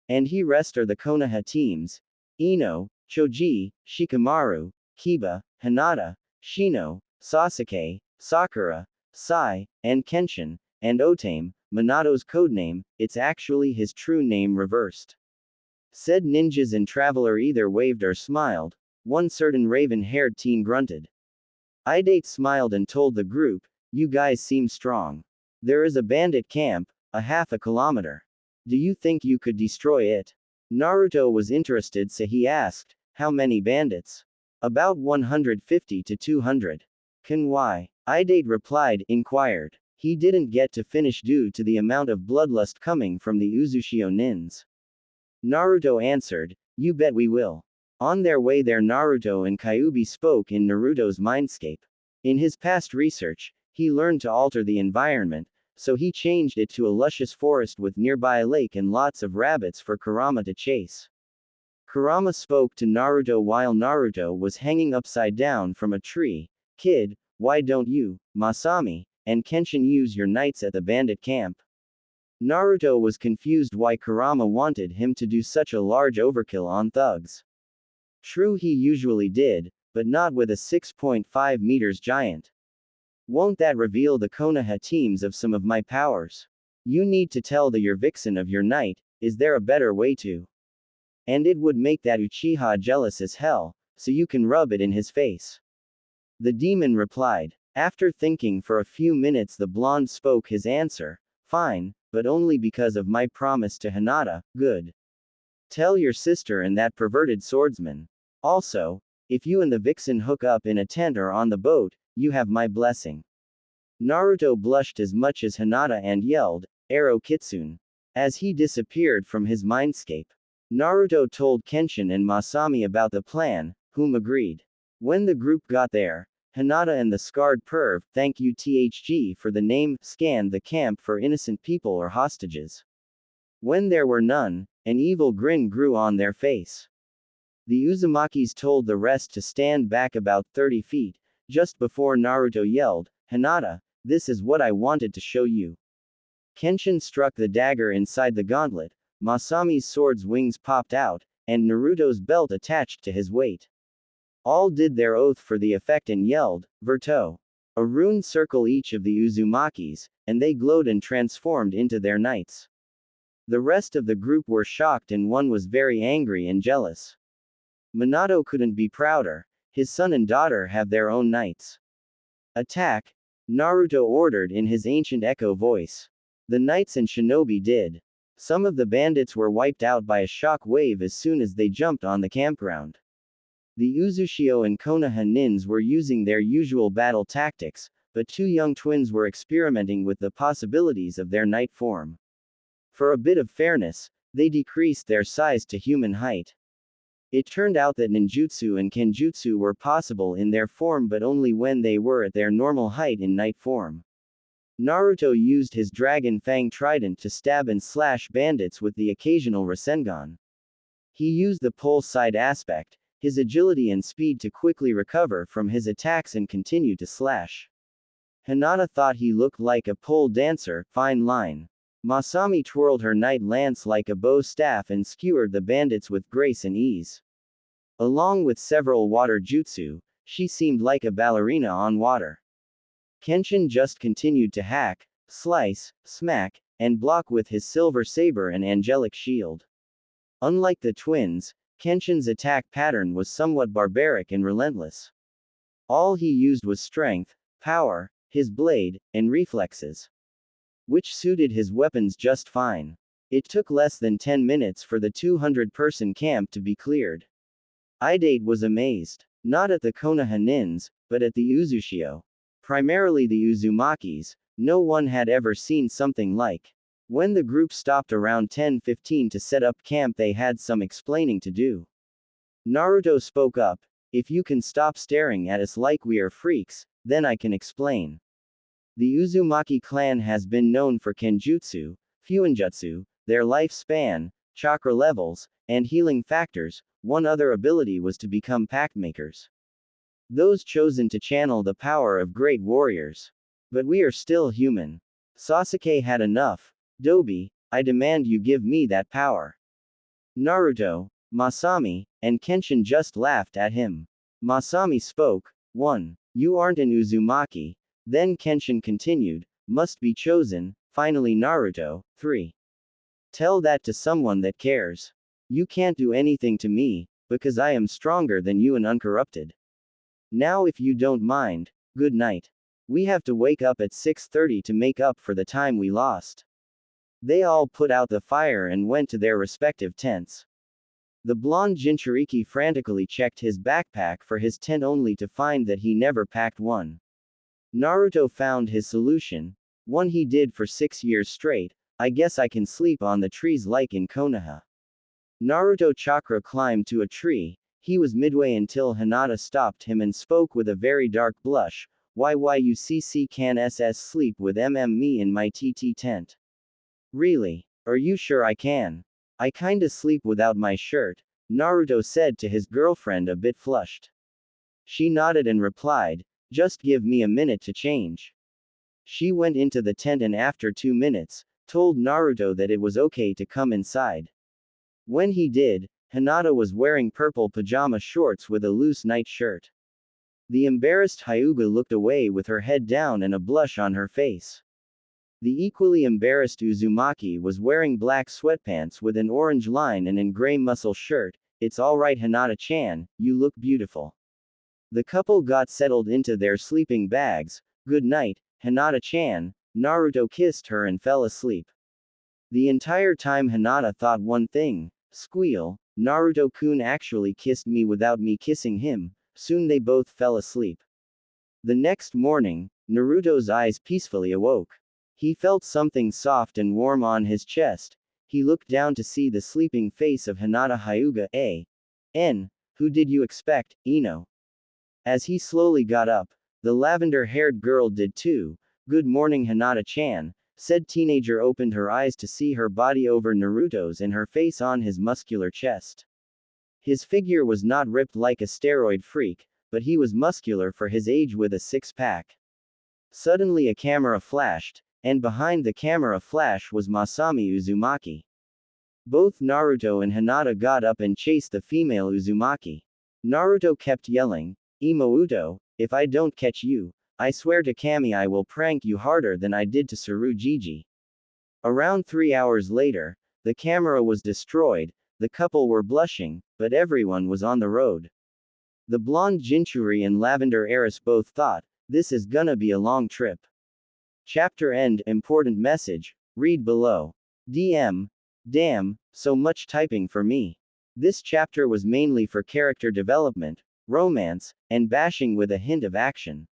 Speaker 1: And he rest are the Konoha teams: Ino, Choji, Shikamaru, Kiba, Hinata, Shino, Sasuke, Sakura, Sai, and Kenshin, and Otame, Minato's codename, it's actually his true name reversed." Said ninjas and Traveler either waved or smiled. One certain raven-haired teen grunted. Idate smiled and told the group, "You guys seem strong. There is a bandit camp, a half a kilometer. Do you think you could destroy it?" Naruto was interested, so he asked, "How many bandits?" "About 150 to 200. Can why?" Idate replied, inquired. He didn't get to finish due to the amount of bloodlust coming from the Uzushio nins. Naruto answered, "You bet we will." On their way there, Naruto and Kyuubi spoke in Naruto's mindscape. In his past research, he learned to alter the environment, so he changed it to a luscious forest with nearby a lake and lots of rabbits for Kurama to chase. Kurama spoke to Naruto while Naruto was hanging upside down from a tree. "Kid, why don't you, Masami, and Kenshin use your nights at the bandit camp?" Naruto was confused why Kurama wanted him to do such a large overkill on thugs. True, he usually did, but not with a 6.5 meters giant. "Won't that reveal the Konoha teams of some of my powers? You need to tell the your vixen of your night, is there a better way to? And it would make that Uchiha jealous as hell, so you can rub it in his face." The demon replied. After thinking for a few minutes, the blonde spoke his answer, "Fine, but only because of my promise to Hinata, good. Tell your sister and that perverted swordsman. Also, if you and the vixen hook up in a tent or on the boat, you have my blessing." Naruto blushed as much as Hinata and yelled, "Arrow Kitsune!" as he disappeared from his mindscape. Naruto told Kenshin and Masami about the plan, whom agreed. When the group got there, Hinata and the scarred perv, thank you THG for the name, scanned the camp for innocent people or hostages. When there were none, an evil grin grew on their face. The Uzumakis told the rest to stand back about 30 feet, just before Naruto yelled, "Hinata, this is what I wanted to show you." Kenshin struck the dagger inside the gauntlet, Masami's sword's wings popped out, and Naruto's belt attached to his weight. All did their oath for the effect and yelled, "Verto!" A rune circle each of the Uzumakis, and they glowed and transformed into their knights. The rest of the group were shocked and one was very angry and jealous. Minato couldn't be prouder, his son and daughter have their own knights. "Attack!" Naruto ordered in his ancient echo voice. The knights and shinobi did. Some of the bandits were wiped out by a shock wave as soon as they jumped on the campground. The Uzushio and Konoha nins were using their usual battle tactics, but two young twins were experimenting with the possibilities of their knight form. For a bit of fairness, they decreased their size to human height. It turned out that ninjutsu and kenjutsu were possible in their form, but only when they were at their normal height in knight form. Naruto used his Dragon Fang trident to stab and slash bandits with the occasional Rasengan. He used the pole side aspect, his agility and speed to quickly recover from his attacks and continue to slash. Hinata thought he looked like a pole dancer, fine line. Masami twirled her knight lance like a bow staff and skewered the bandits with grace and ease. Along with several water jutsu, she seemed like a ballerina on water. Kenshin just continued to hack, slice, smack, and block with his silver saber and angelic shield. Unlike the twins, Kenshin's attack pattern was somewhat barbaric and relentless. All he used was strength, power, his blade, and reflexes, which suited his weapons just fine. It took less than 10 minutes for the 200-person camp to be cleared. Idate was amazed, not at the Konoha nins, but at the Uzushio. Primarily the Uzumakis, no one had ever seen something like. When the group stopped around 10:15 to set up camp, they had some explaining to do. Naruto spoke up, "If you can stop staring at us like we are freaks, then I can explain. The Uzumaki clan has been known for kenjutsu, fuinjutsu, their lifespan, chakra levels, and healing factors. One other ability was to become pact makers. Those chosen to channel the power of great warriors. But we are still human. Sasuke had enough. Dobi, I demand you give me that power." Naruto, Masami, and Kenshin just laughed at him. Masami spoke. 1. You aren't an Uzumaki. Then Kenshin continued, "Must be chosen." Finally Naruto. 3. Tell that to someone that cares. You can't do anything to me, because I am stronger than you and uncorrupted. Now if you don't mind, good night. We have to wake up at 6:30 to make up for the time we lost. They all put out the fire and went to their respective tents. The blonde Jinchuriki frantically checked his backpack for his tent only to find that he never packed one. Naruto found his solution, one he did for 6 years straight. I guess I can sleep on the trees like in Konoha. Naruto chakra climbed to a tree. He was midway until Hinata stopped him and spoke with a very dark blush. Why you can ss sleep with me in my TT tent? Really? Are you sure I can? I kinda sleep without my shirt, Naruto said to his girlfriend a bit flushed. She nodded and replied, just give me a minute to change. She went into the tent and after 2 minutes, told Naruto that it was okay to come inside. When he did, Hinata was wearing purple pajama shorts with a loose night shirt. The embarrassed Hyuga looked away with her head down and a blush on her face. The equally embarrassed Uzumaki was wearing black sweatpants with an orange line and a gray muscle shirt. It's alright Hinata-chan, you look beautiful. The couple got settled into their sleeping bags. Good night, Hinata-chan. Naruto kissed her and fell asleep. The entire time Hinata thought one thing, squeal, Naruto-kun actually kissed me without me kissing him. Soon they both fell asleep. The next morning, Naruto's eyes peacefully awoke. He felt something soft and warm on his chest. He looked down to see the sleeping face of Hinata Hyuga. Who did you expect, Ino? As he slowly got up, the lavender-haired girl did too. Good morning Hinata-chan, said teenager opened her eyes to see her body over Naruto's and her face on his muscular chest. His figure was not ripped like a steroid freak, but he was muscular for his age with a six-pack. Suddenly a camera flashed, and behind the camera flash was Masami Uzumaki. Both Naruto and Hinata got up and chased the female Uzumaki. Naruto kept yelling, Imouto, if I don't catch you, I swear to Kami I will prank you harder than I did to Tsurujiji. Around 3 hours later, the camera was destroyed, the couple were blushing, but everyone was on the road. The blonde Jinchuri and lavender heiress both thought, this is gonna be a long trip. Chapter end. Important message, read below. DM. Damn, so much typing for me. This chapter was mainly for character development, romance, and bashing with a hint of action.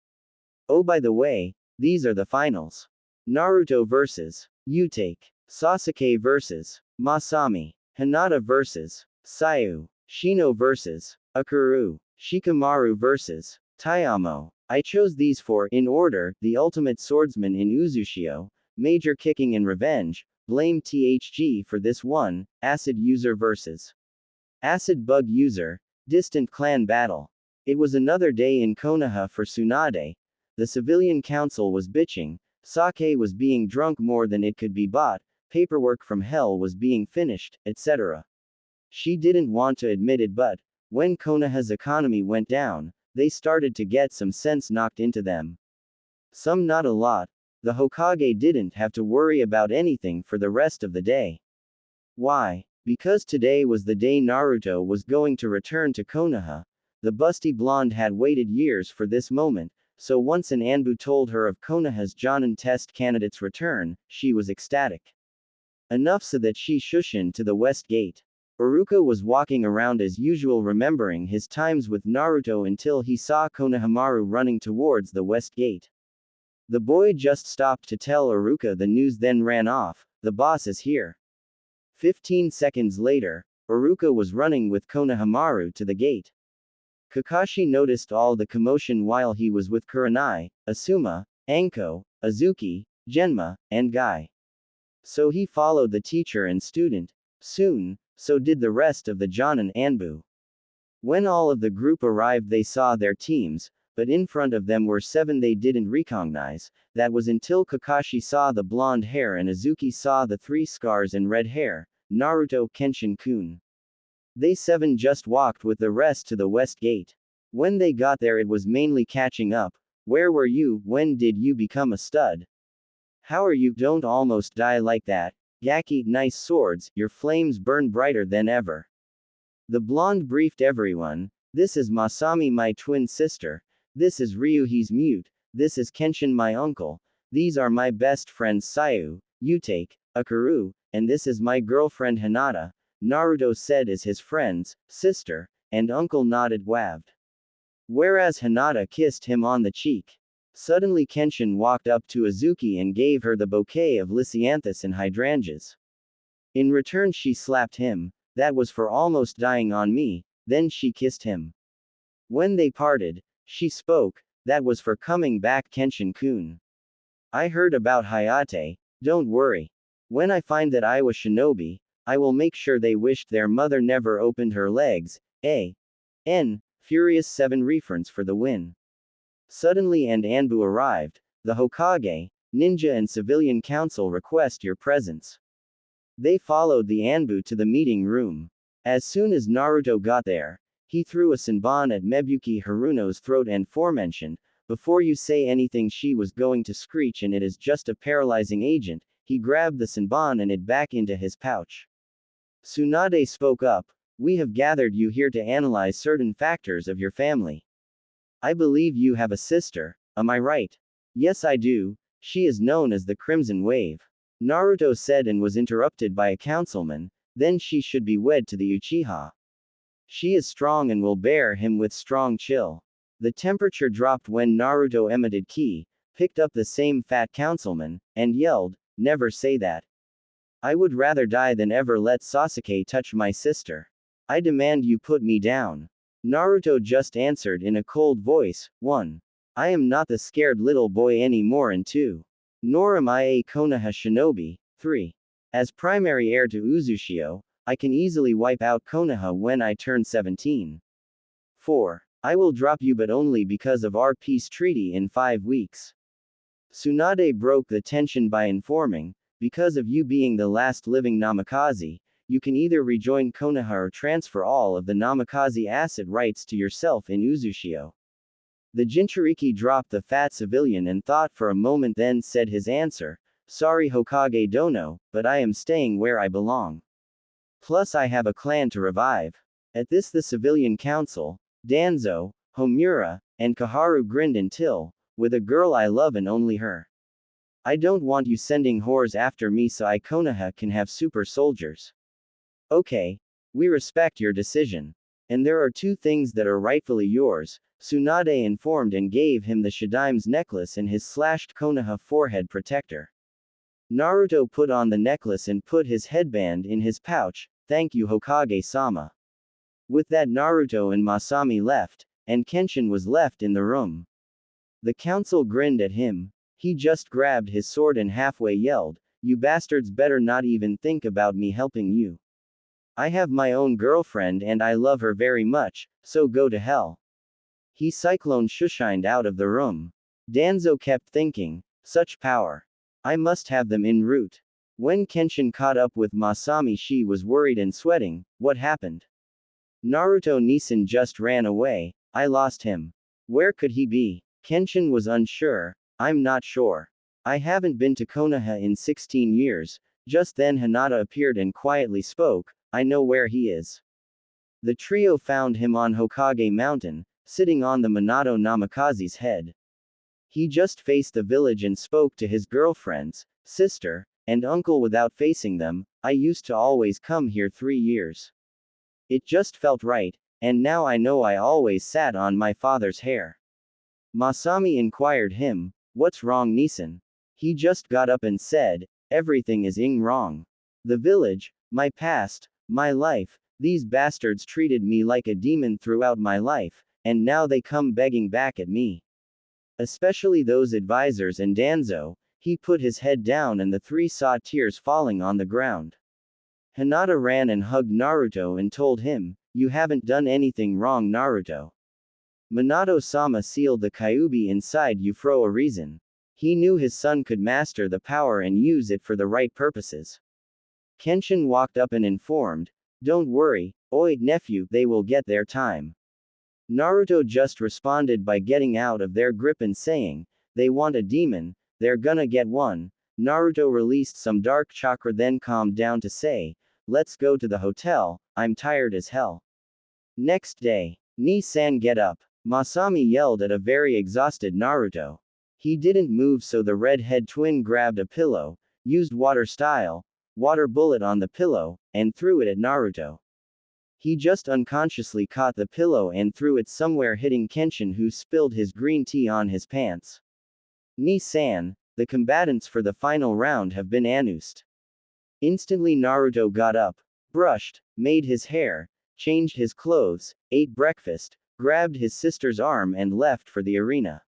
Speaker 1: Oh by the way, these are the finals. Naruto vs. Utake. Sasuke vs. Masami. Hinata vs. Sayu. Shino vs. Akuru. Shikamaru vs. Tayamo. I chose these for, in order, the ultimate swordsman in Uzushio, major kicking and revenge, blame THG for this one, acid user vs. acid bug user, Distant clan battle. It was another day in Konoha for Tsunade. The civilian council was bitching, sake was being drunk more than it could be bought, paperwork from hell was being finished, etc. She didn't want to admit it, but when Konoha's economy went down, they started to get some sense knocked into them. Some, not a lot. The Hokage didn't have to worry about anything for the rest of the day. Why? Because today was the day Naruto was going to return to Konoha. The busty blonde had waited years for this moment, so once an Anbu told her of Konoha's Jonin test candidate's return, she was ecstatic. Enough so that she shushined to the west gate. Iruka was walking around as usual, remembering his times with Naruto until he saw Konohamaru running towards the west gate. The boy just stopped to tell Iruka the news, then ran off. The boss is here. 15 seconds later, Iruka was running with Konohamaru to the gate. Kakashi noticed all the commotion while he was with Kurenai, Asuma, Anko, Azuki, Genma, and Guy. So he followed the teacher and student. Soon, so did the rest of the Jonin Anbu. When all of the group arrived, they saw their teams, but in front of them were 7 they didn't recognize. That was until Kakashi saw the blonde hair and Azuki saw the 3 scars and red hair, Naruto, Kenshin-kun. They 7 just walked with the rest to the west gate. When they got there, it was mainly catching up. Where were you? When did you become a stud? How are you? Don't almost die like that. Gaki, nice swords, your flames burn brighter than ever. The blonde briefed everyone. This is Masami, my twin sister. This is Ryuhi's mute. This is Kenshin, my uncle. These are my best friends Sayu, Utake, Akaru, and this is my girlfriend Hinata, Naruto said as his friends, sister, and uncle nodded waved. Whereas Hinata kissed him on the cheek. Suddenly Kenshin walked up to Azuki and gave her the bouquet of lisianthus and hydrangeas. In return she slapped him. That was for almost dying on me. Then she kissed him. When they parted, she spoke. That was for coming back, Kenshin-kun. I heard about Hayate. Don't worry. When I find that I was shinobi, I will make sure they wished their mother never opened her legs. A.N. Furious 7 reference for the win. Suddenly and Anbu arrived. The Hokage, ninja and civilian council request your presence. They followed the Anbu to the meeting room. As soon as Naruto got there, he threw a senbon at Mebuki Haruno's throat and forementioned, before you say anything she was going to screech and it is just a paralyzing agent. He grabbed the senbon and it back into his pouch. Tsunade spoke up. We have gathered you here to analyze certain factors of your family. I believe you have a sister, am I right? Yes, I do. She is known as the Crimson Wave. Naruto said and was interrupted by a councilman. Then she should be wed to the Uchiha. She is strong and will bear him with strong chill. The temperature dropped when Naruto emitted ki, picked up the same fat councilman, and yelled, never say that. I would rather die than ever let Sasuke touch my sister. I demand you put me down. Naruto just answered in a cold voice. 1. I am not the scared little boy anymore, and 2. Nor am I a Konoha shinobi. 3. As primary heir to Uzushio, I can easily wipe out Konoha when I turn 17. 4. I will drop you, but only because of our peace treaty in 5 weeks. Tsunade broke the tension by informing, because of you being the last living Namikaze, you can either rejoin Konoha or transfer all of the Namikaze asset rights to yourself in Uzushio. The Jinchuriki dropped the fat civilian and thought for a moment, then said his answer, sorry Hokage Dono, but I am staying where I belong. Plus I have a clan to revive. At this the civilian council, Danzo, Homura, and Kaharu grinned until, with a girl I love and only her. I don't want you sending whores after me, so I Konoha can have super soldiers. Okay. We respect your decision. And there are 2 things that are rightfully yours, Tsunade informed and gave him the Shadaime's necklace and his slashed Konoha forehead protector. Naruto put on the necklace and put his headband in his pouch. Thank you Hokage-sama. With that Naruto and Masami left, and Kenshin was left in the room. The council grinned at him. He just grabbed his sword and halfway yelled, you bastards better not even think about me helping you. I have my own girlfriend and I love her very much, so go to hell. He cyclone shushined out of the room. Danzo kept thinking, such power. I must have them en route. When Kenshin caught up with Masami, she was worried and sweating. What happened? Naruto Nissen just ran away. I lost him. Where could he be? Kenshin was unsure. I'm not sure. I haven't been to Konoha in 16 years. Just then Hinata appeared and quietly spoke, I know where he is. The trio found him on Hokage Mountain, sitting on the Minato Namikaze's head. He just faced the village and spoke to his girlfriends, sister, and uncle without facing them. I used to always come here 3 years. It just felt right, and now I know I always sat on my father's hair. Masami inquired him, what's wrong Nissen? He just got up and said, everything is wrong. The village, my past, my life, these bastards treated me like a demon throughout my life, and now they come begging back at me. Especially those advisors and Danzo. He put his head down and the three saw tears falling on the ground. Hinata ran and hugged Naruto and told him, you haven't done anything wrong Naruto. Minato-sama sealed the Kyuubi inside you for a reason. He knew his son could master the power and use it for the right purposes. Kenshin walked up and informed, don't worry, oi, nephew, they will get their time. Naruto just responded by getting out of their grip and saying, they want a demon, they're gonna get one. Naruto released some dark chakra then calmed down to say, let's go to the hotel, I'm tired as hell. Next day, Ni-san get up. Masami yelled at a very exhausted Naruto. He didn't move so the redhead twin grabbed a pillow, used water bullet on the pillow, and threw it at Naruto. He just unconsciously caught the pillow and threw it somewhere hitting Kenshin who spilled his green tea on his pants. Ni-san, the combatants for the final round have been announced. Instantly Naruto got up, brushed, made his hair, changed his clothes, ate breakfast, grabbed his sister's arm and left for the arena.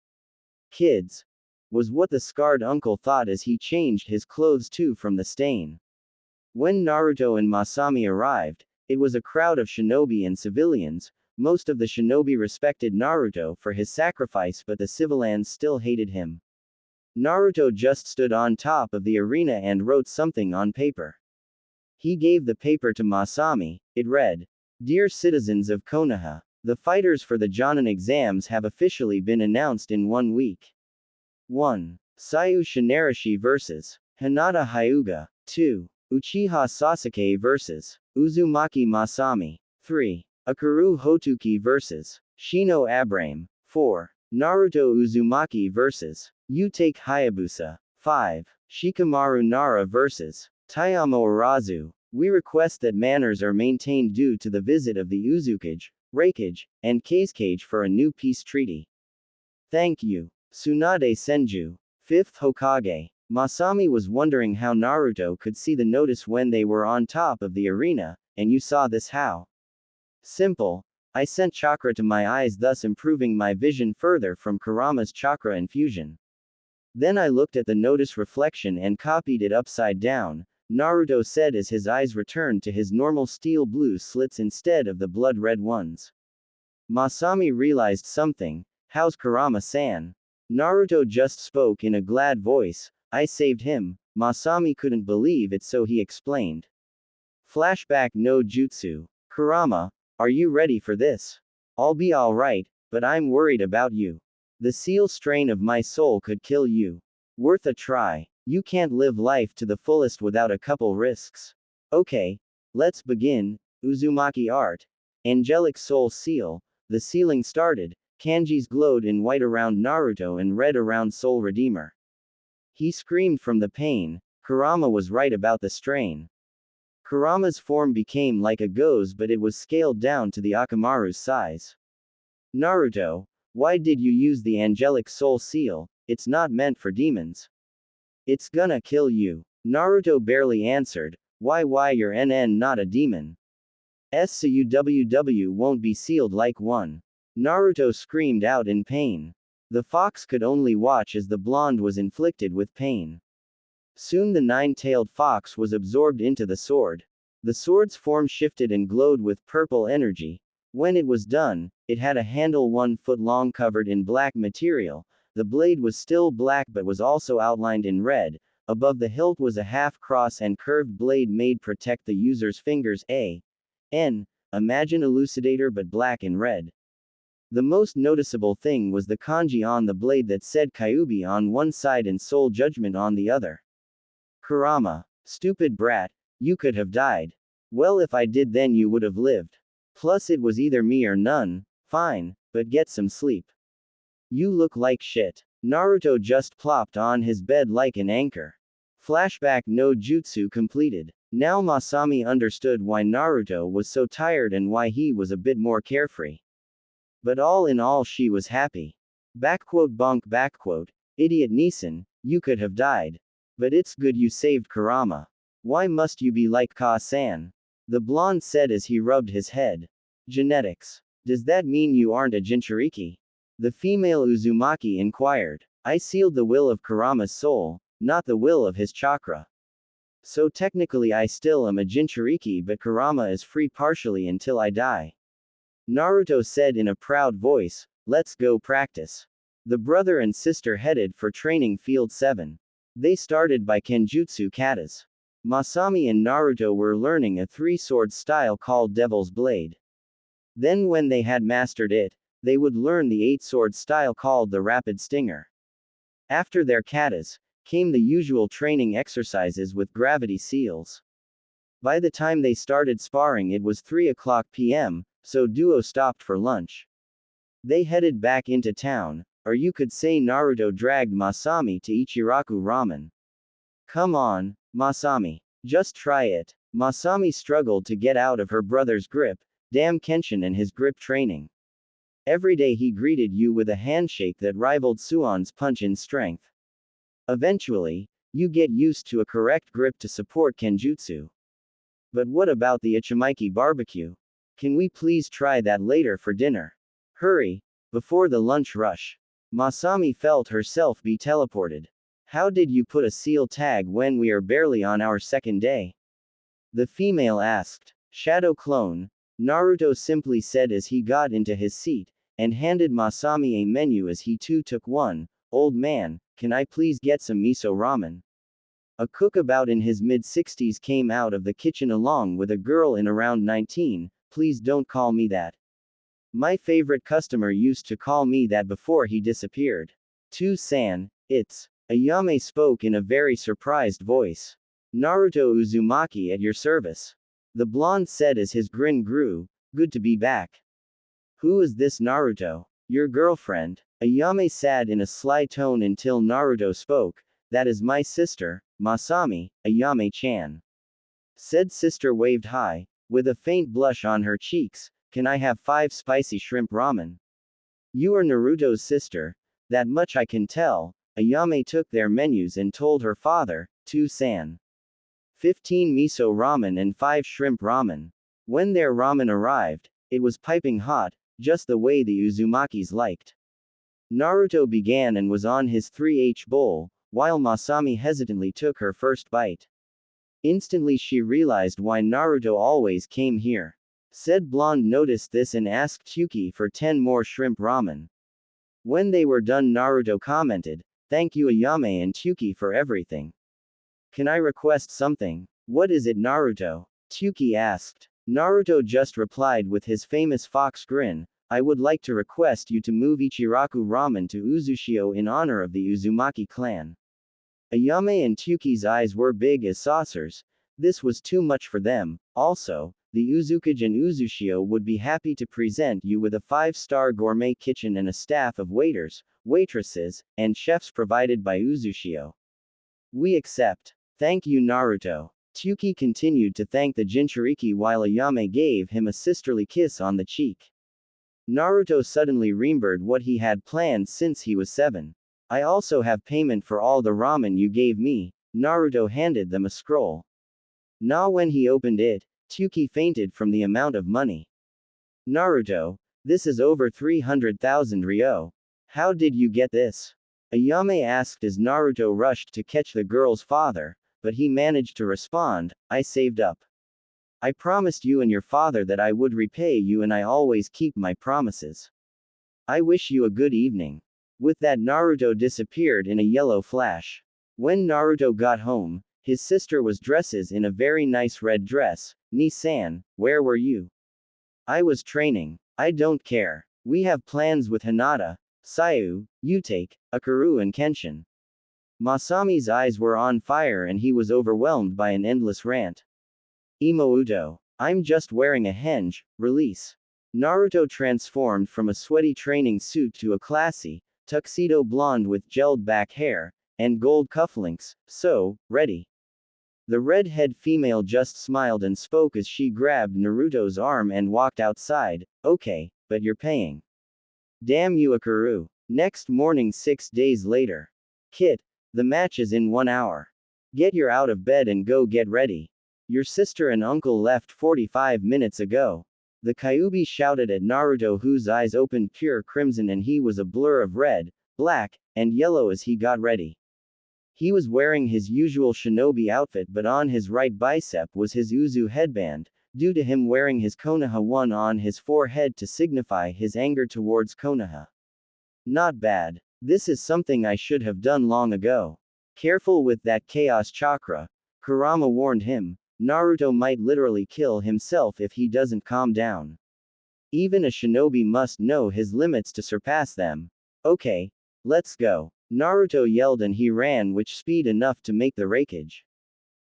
Speaker 1: Kids, was what the scarred uncle thought as he changed his clothes too from the stain. When Naruto and Masami arrived, it was a crowd of shinobi and civilians. Most of the shinobi respected Naruto for his sacrifice but the civilians still hated him. Naruto just stood on top of the arena and wrote something on paper. He gave the paper to Masami. It read, Dear citizens of Konoha, the fighters for the Jonin exams have officially been announced in 1 week. 1. Sayu Shinarashi vs. Hinata Hyuga. 2. Uchiha Sasuke vs. Uzumaki Masami. 3. Akaru Hotuki vs. Shino Abrame. 4. Naruto Uzumaki vs. Utake Hayabusa. 5. Shikamaru Nara vs. Tayama Arazu. We request that manners are maintained due to the visit of the Uzukage, Raikage, and Kazekage for a new peace treaty. Thank you. Tsunade Senju. 5th Hokage. Masami was wondering how Naruto could see the notice when they were on top of the arena, and you saw this how? Simple. I sent chakra to my eyes thus improving my vision further from Kurama's chakra infusion. Then I looked at the notice reflection and copied it upside down, Naruto said as his eyes returned to his normal steel blue slits instead of the blood red ones. Masami realized something. How's Kurama-san? Naruto just spoke in a glad voice. I saved him. Masami couldn't believe it so he explained. Flashback no jutsu. Kurama, are you ready for this? I'll be alright, but I'm worried about you. The seal strain of my soul could kill you. Worth a try. You can't live life to the fullest without a couple risks. Okay, let's begin. Uzumaki art. Angelic soul seal. The sealing started. Kanjis glowed in white around Naruto and red around Soul Redeemer. He screamed from the pain. Kurama was right about the strain. Kurama's form became like a go's but it was scaled down to the Akamaru's size. Naruto, why did you use the angelic soul seal? It's not meant for demons. It's gonna kill you. Naruto barely answered. Why you're NN not a demon? SUWW won't be sealed like one. Naruto screamed out in pain. The fox could only watch as the blonde was inflicted with pain. Soon the nine-tailed fox was absorbed into the sword. The sword's form shifted and glowed with purple energy. When it was done, it had a handle 1 foot long covered in black material. The blade was still black but was also outlined in red. Above the hilt was a half-cross and curved blade made protect the user's fingers. Imagine elucidator but black and red. The most noticeable thing was the kanji on the blade that said Kyubi on one side and Soul Judgment on the other. Kurama. Stupid brat, you could have died. Well, if I did, then you would have lived. Plus it was either me or none. Fine, but get some sleep. You look like shit. Naruto just plopped on his bed like an anchor. Flashback no jutsu completed. Now Masami understood why Naruto was so tired and why he was a bit more carefree. But all in all, she was happy. Bonk. Idiot Nisan, you could have died. But it's good you saved Kurama. Why must you be like Ka-san? The blonde said as he rubbed his head. Genetics. Does that mean you aren't a Jinchuriki? The female Uzumaki inquired. I sealed the will of Kurama's soul, not the will of his chakra. So technically I still am a Jinchuriki, but Kurama is free partially until I die. Naruto said in a proud voice, let's go practice. The brother and sister headed for training field 7. They started by Kenjutsu katas. Masami and Naruto were learning a 3-sword style called Devil's Blade. Then when they had mastered it, they would learn the 8-sword style called the Rapid Stinger. After their katas, came the usual training exercises with gravity seals. By the time they started sparring it was 3:00 p.m., so duo stopped for lunch. They headed back into town, or you could say Naruto dragged Masami to Ichiraku Ramen. Come on, Masami. Just try it. Masami struggled to get out of her brother's grip. Damn Kenshin and his grip training. Every day he greeted you with a handshake that rivaled Suon's punch in strength. Eventually, you get used to a correct grip to support Kenjutsu. But what about the Uzumaki barbecue? Can we please try that later for dinner? Hurry, before the lunch rush. Masami felt herself be teleported. How did you put a seal tag when we are barely on our second day? The female asked. Shadow clone. Naruto simply said as he got into his seat, and handed Masami a menu as he too took one. Old man, can I please get some miso ramen? A cook about in his mid-60s came out of the kitchen along with a girl in around 19. Please don't call me that. My favorite customer used to call me that before he disappeared. To-san, it's. Ayame spoke in a very surprised voice. Naruto Uzumaki at your service. The blonde said as his grin grew. Good to be back. Who is this Naruto? Your girlfriend? Ayame said in a sly tone until Naruto spoke. That is my sister, Masami, Ayame-chan. Said sister waved high, with a faint blush on her cheeks. Can I have 5 spicy shrimp ramen? You are Naruto's sister, that much I can tell. Ayame took their menus and told her father, To-san. 15 miso ramen and 5 shrimp ramen. When their ramen arrived, it was piping hot, just the way the Uzumakis liked. Naruto began and was on his 3H bowl, while Masami hesitantly took her first bite. Instantly she realized why Naruto always came here. Said blonde noticed this and asked Tuki for 10 more shrimp ramen. When they were done Naruto commented, thank you Ayame and Tuki for everything. Can I request something? What is it Naruto? Tuki asked. Naruto just replied with his famous fox grin, I would like to request you to move Ichiraku Ramen to Uzushio in honor of the Uzumaki clan. Ayame and Tuki's eyes were big as saucers. This was too much for them. Also, the Uzukage and Uzushio would be happy to present you with a 5-star gourmet kitchen and a staff of waiters, waitresses, and chefs provided by Uzushio. We accept. Thank you Naruto. Tuki continued to thank the Jinchuriki while Ayame gave him a sisterly kiss on the cheek. Naruto suddenly remembered what he had planned since he was 7. I also have payment for all the ramen you gave me. Naruto handed them a scroll. When he opened it, Tuki fainted from the amount of money. Naruto, this is over 300,000 ryo. How did you get this? Ayame asked as Naruto rushed to catch the girl's father, but he managed to respond, I saved up. I promised you and your father that I would repay you, and I always keep my promises. I wish you a good evening. With that, Naruto disappeared in a yellow flash. When Naruto got home, his sister was dresses in a very nice red dress. Ni-san, where were you? I was training. I don't care. We have plans with Hinata, Sayu, Utake, Akaru and Kenshin. Masami's eyes were on fire and he was overwhelmed by an endless rant. Imouto. I'm just wearing a henge, release. Naruto transformed from a sweaty training suit to a classy, tuxedo blonde with gelled back hair, and gold cufflinks, so, ready. The red-head female just smiled and spoke as she grabbed Naruto's arm and walked outside. Okay, but you're paying. Damn you, Akaru. Next morning, 6 days later. Kit, the match is in 1 hour. Get your out of bed and go get ready. Your sister and uncle left 45 minutes ago. The Kyuubi shouted at Naruto, whose eyes opened pure crimson and he was a blur of red, black, and yellow as he got ready. He was wearing his usual shinobi outfit, but on his right bicep was his Uzu headband, due to him wearing his Konoha one on his forehead to signify his anger towards Konoha. Not bad. This is something I should have done long ago. Careful with that chaos chakra, Kurama warned him. Naruto might literally kill himself if he doesn't calm down. Even a shinobi must know his limits to surpass them. Okay, let's go. Naruto yelled and he ran with speed enough to make the raikage.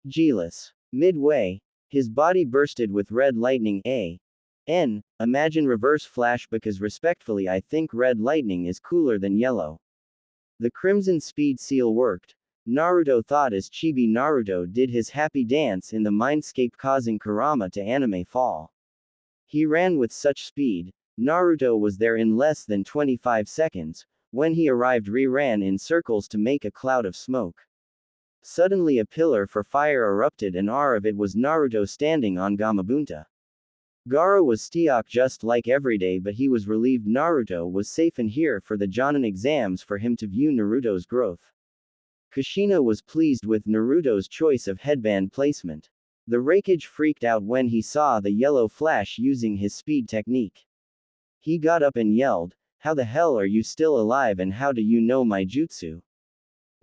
Speaker 1: Jealous. Midway, his body bursted with red lightning. Imagine reverse flash, because respectfully I think red lightning is cooler than yellow. The crimson speed seal worked. Naruto thought as Chibi Naruto did his happy dance in the mindscape, causing Kurama to anime fall. He ran with such speed, Naruto was there in less than 25 seconds. When he arrived, ran in circles to make a cloud of smoke. Suddenly a pillar for fire erupted and of it was Naruto standing on Gamabunta. Gaara was Steok just like every day, but he was relieved Naruto was safe in here for the Jonin exams for him to view Naruto's growth. Kushina was pleased with Naruto's choice of headband placement. The raikage freaked out when he saw the yellow flash using his speed technique. He got up and yelled, "How the hell are you still alive and how do you know my jutsu?"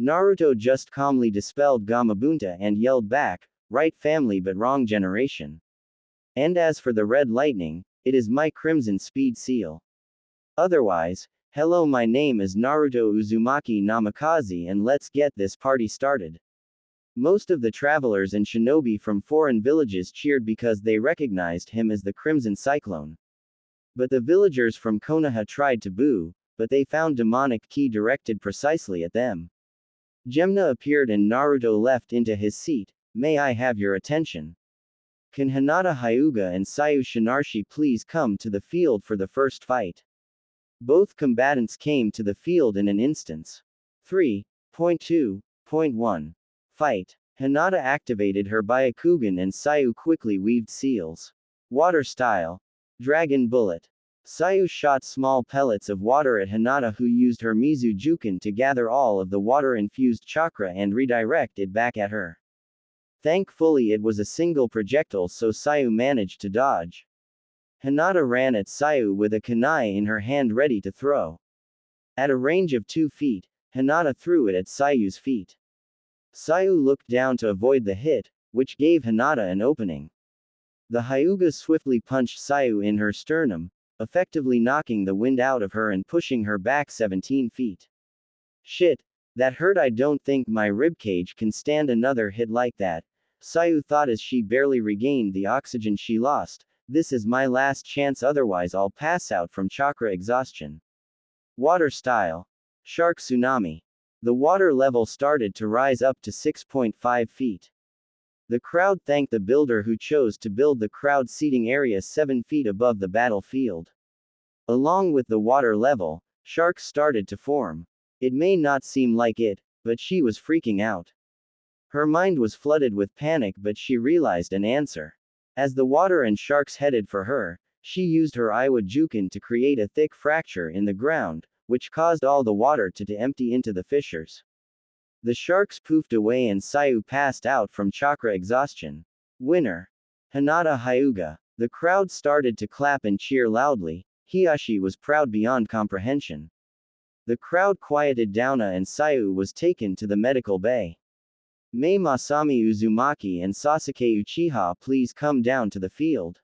Speaker 1: Naruto just calmly dispelled Gamabunta and yelled back, "Right family but wrong generation. And as for the red lightning, it is my crimson speed seal. Otherwise, hello, my name is Naruto Uzumaki Namikaze and let's get this party started." Most of the travelers and shinobi from foreign villages cheered because they recognized him as the Crimson Cyclone. But the villagers from Konoha tried to boo, but they found demonic ki directed precisely at them. Gemna appeared and Naruto leapt into his seat. "May I have your attention? Can Hinata Hyuga and Sayu Shinarshi please come to the field for the first fight?" Both combatants came to the field in an instant. 3.2.1 Fight. Hinata activated her Byakugan and Sayu quickly weaved seals. Water style. Dragon bullet. Sayu shot small pellets of water at Hinata, who used her Mizujuken to gather all of the water-infused chakra and redirect it back at her. Thankfully it was a single projectile, so Sayu managed to dodge. Hinata ran at Sayu with a kunai in her hand ready to throw. At a range of 2 feet, Hinata threw it at Sayu's feet. Sayu looked down to avoid the hit, which gave Hinata an opening. The Hyuga swiftly punched Sayu in her sternum, effectively knocking the wind out of her and pushing her back 17 feet. "Shit, that hurt. I don't think my ribcage can stand another hit like that," Sayu thought as she barely regained the oxygen she lost. "This is my last chance, otherwise I'll pass out from chakra exhaustion." Water style. Shark tsunami. The water level started to rise up to 6.5 feet. The crowd thanked the builder who chose to build the crowd seating area 7 feet above the battlefield. Along with the water level, sharks started to form. It may not seem like it, but she was freaking out. Her mind was flooded with panic, but she realized an answer. As the water and sharks headed for her, she used her Iwa Juken to create a thick fracture in the ground, which caused all the water to empty into the fissures. The sharks poofed away and Sayu passed out from chakra exhaustion. Winner. Hinata Hyuga. The crowd started to clap and cheer loudly. Hiyashi was proud beyond comprehension. The crowd quieted down and Sayu was taken to the medical bay. May Masami Uzumaki and Sasuke Uchiha please come down to the field.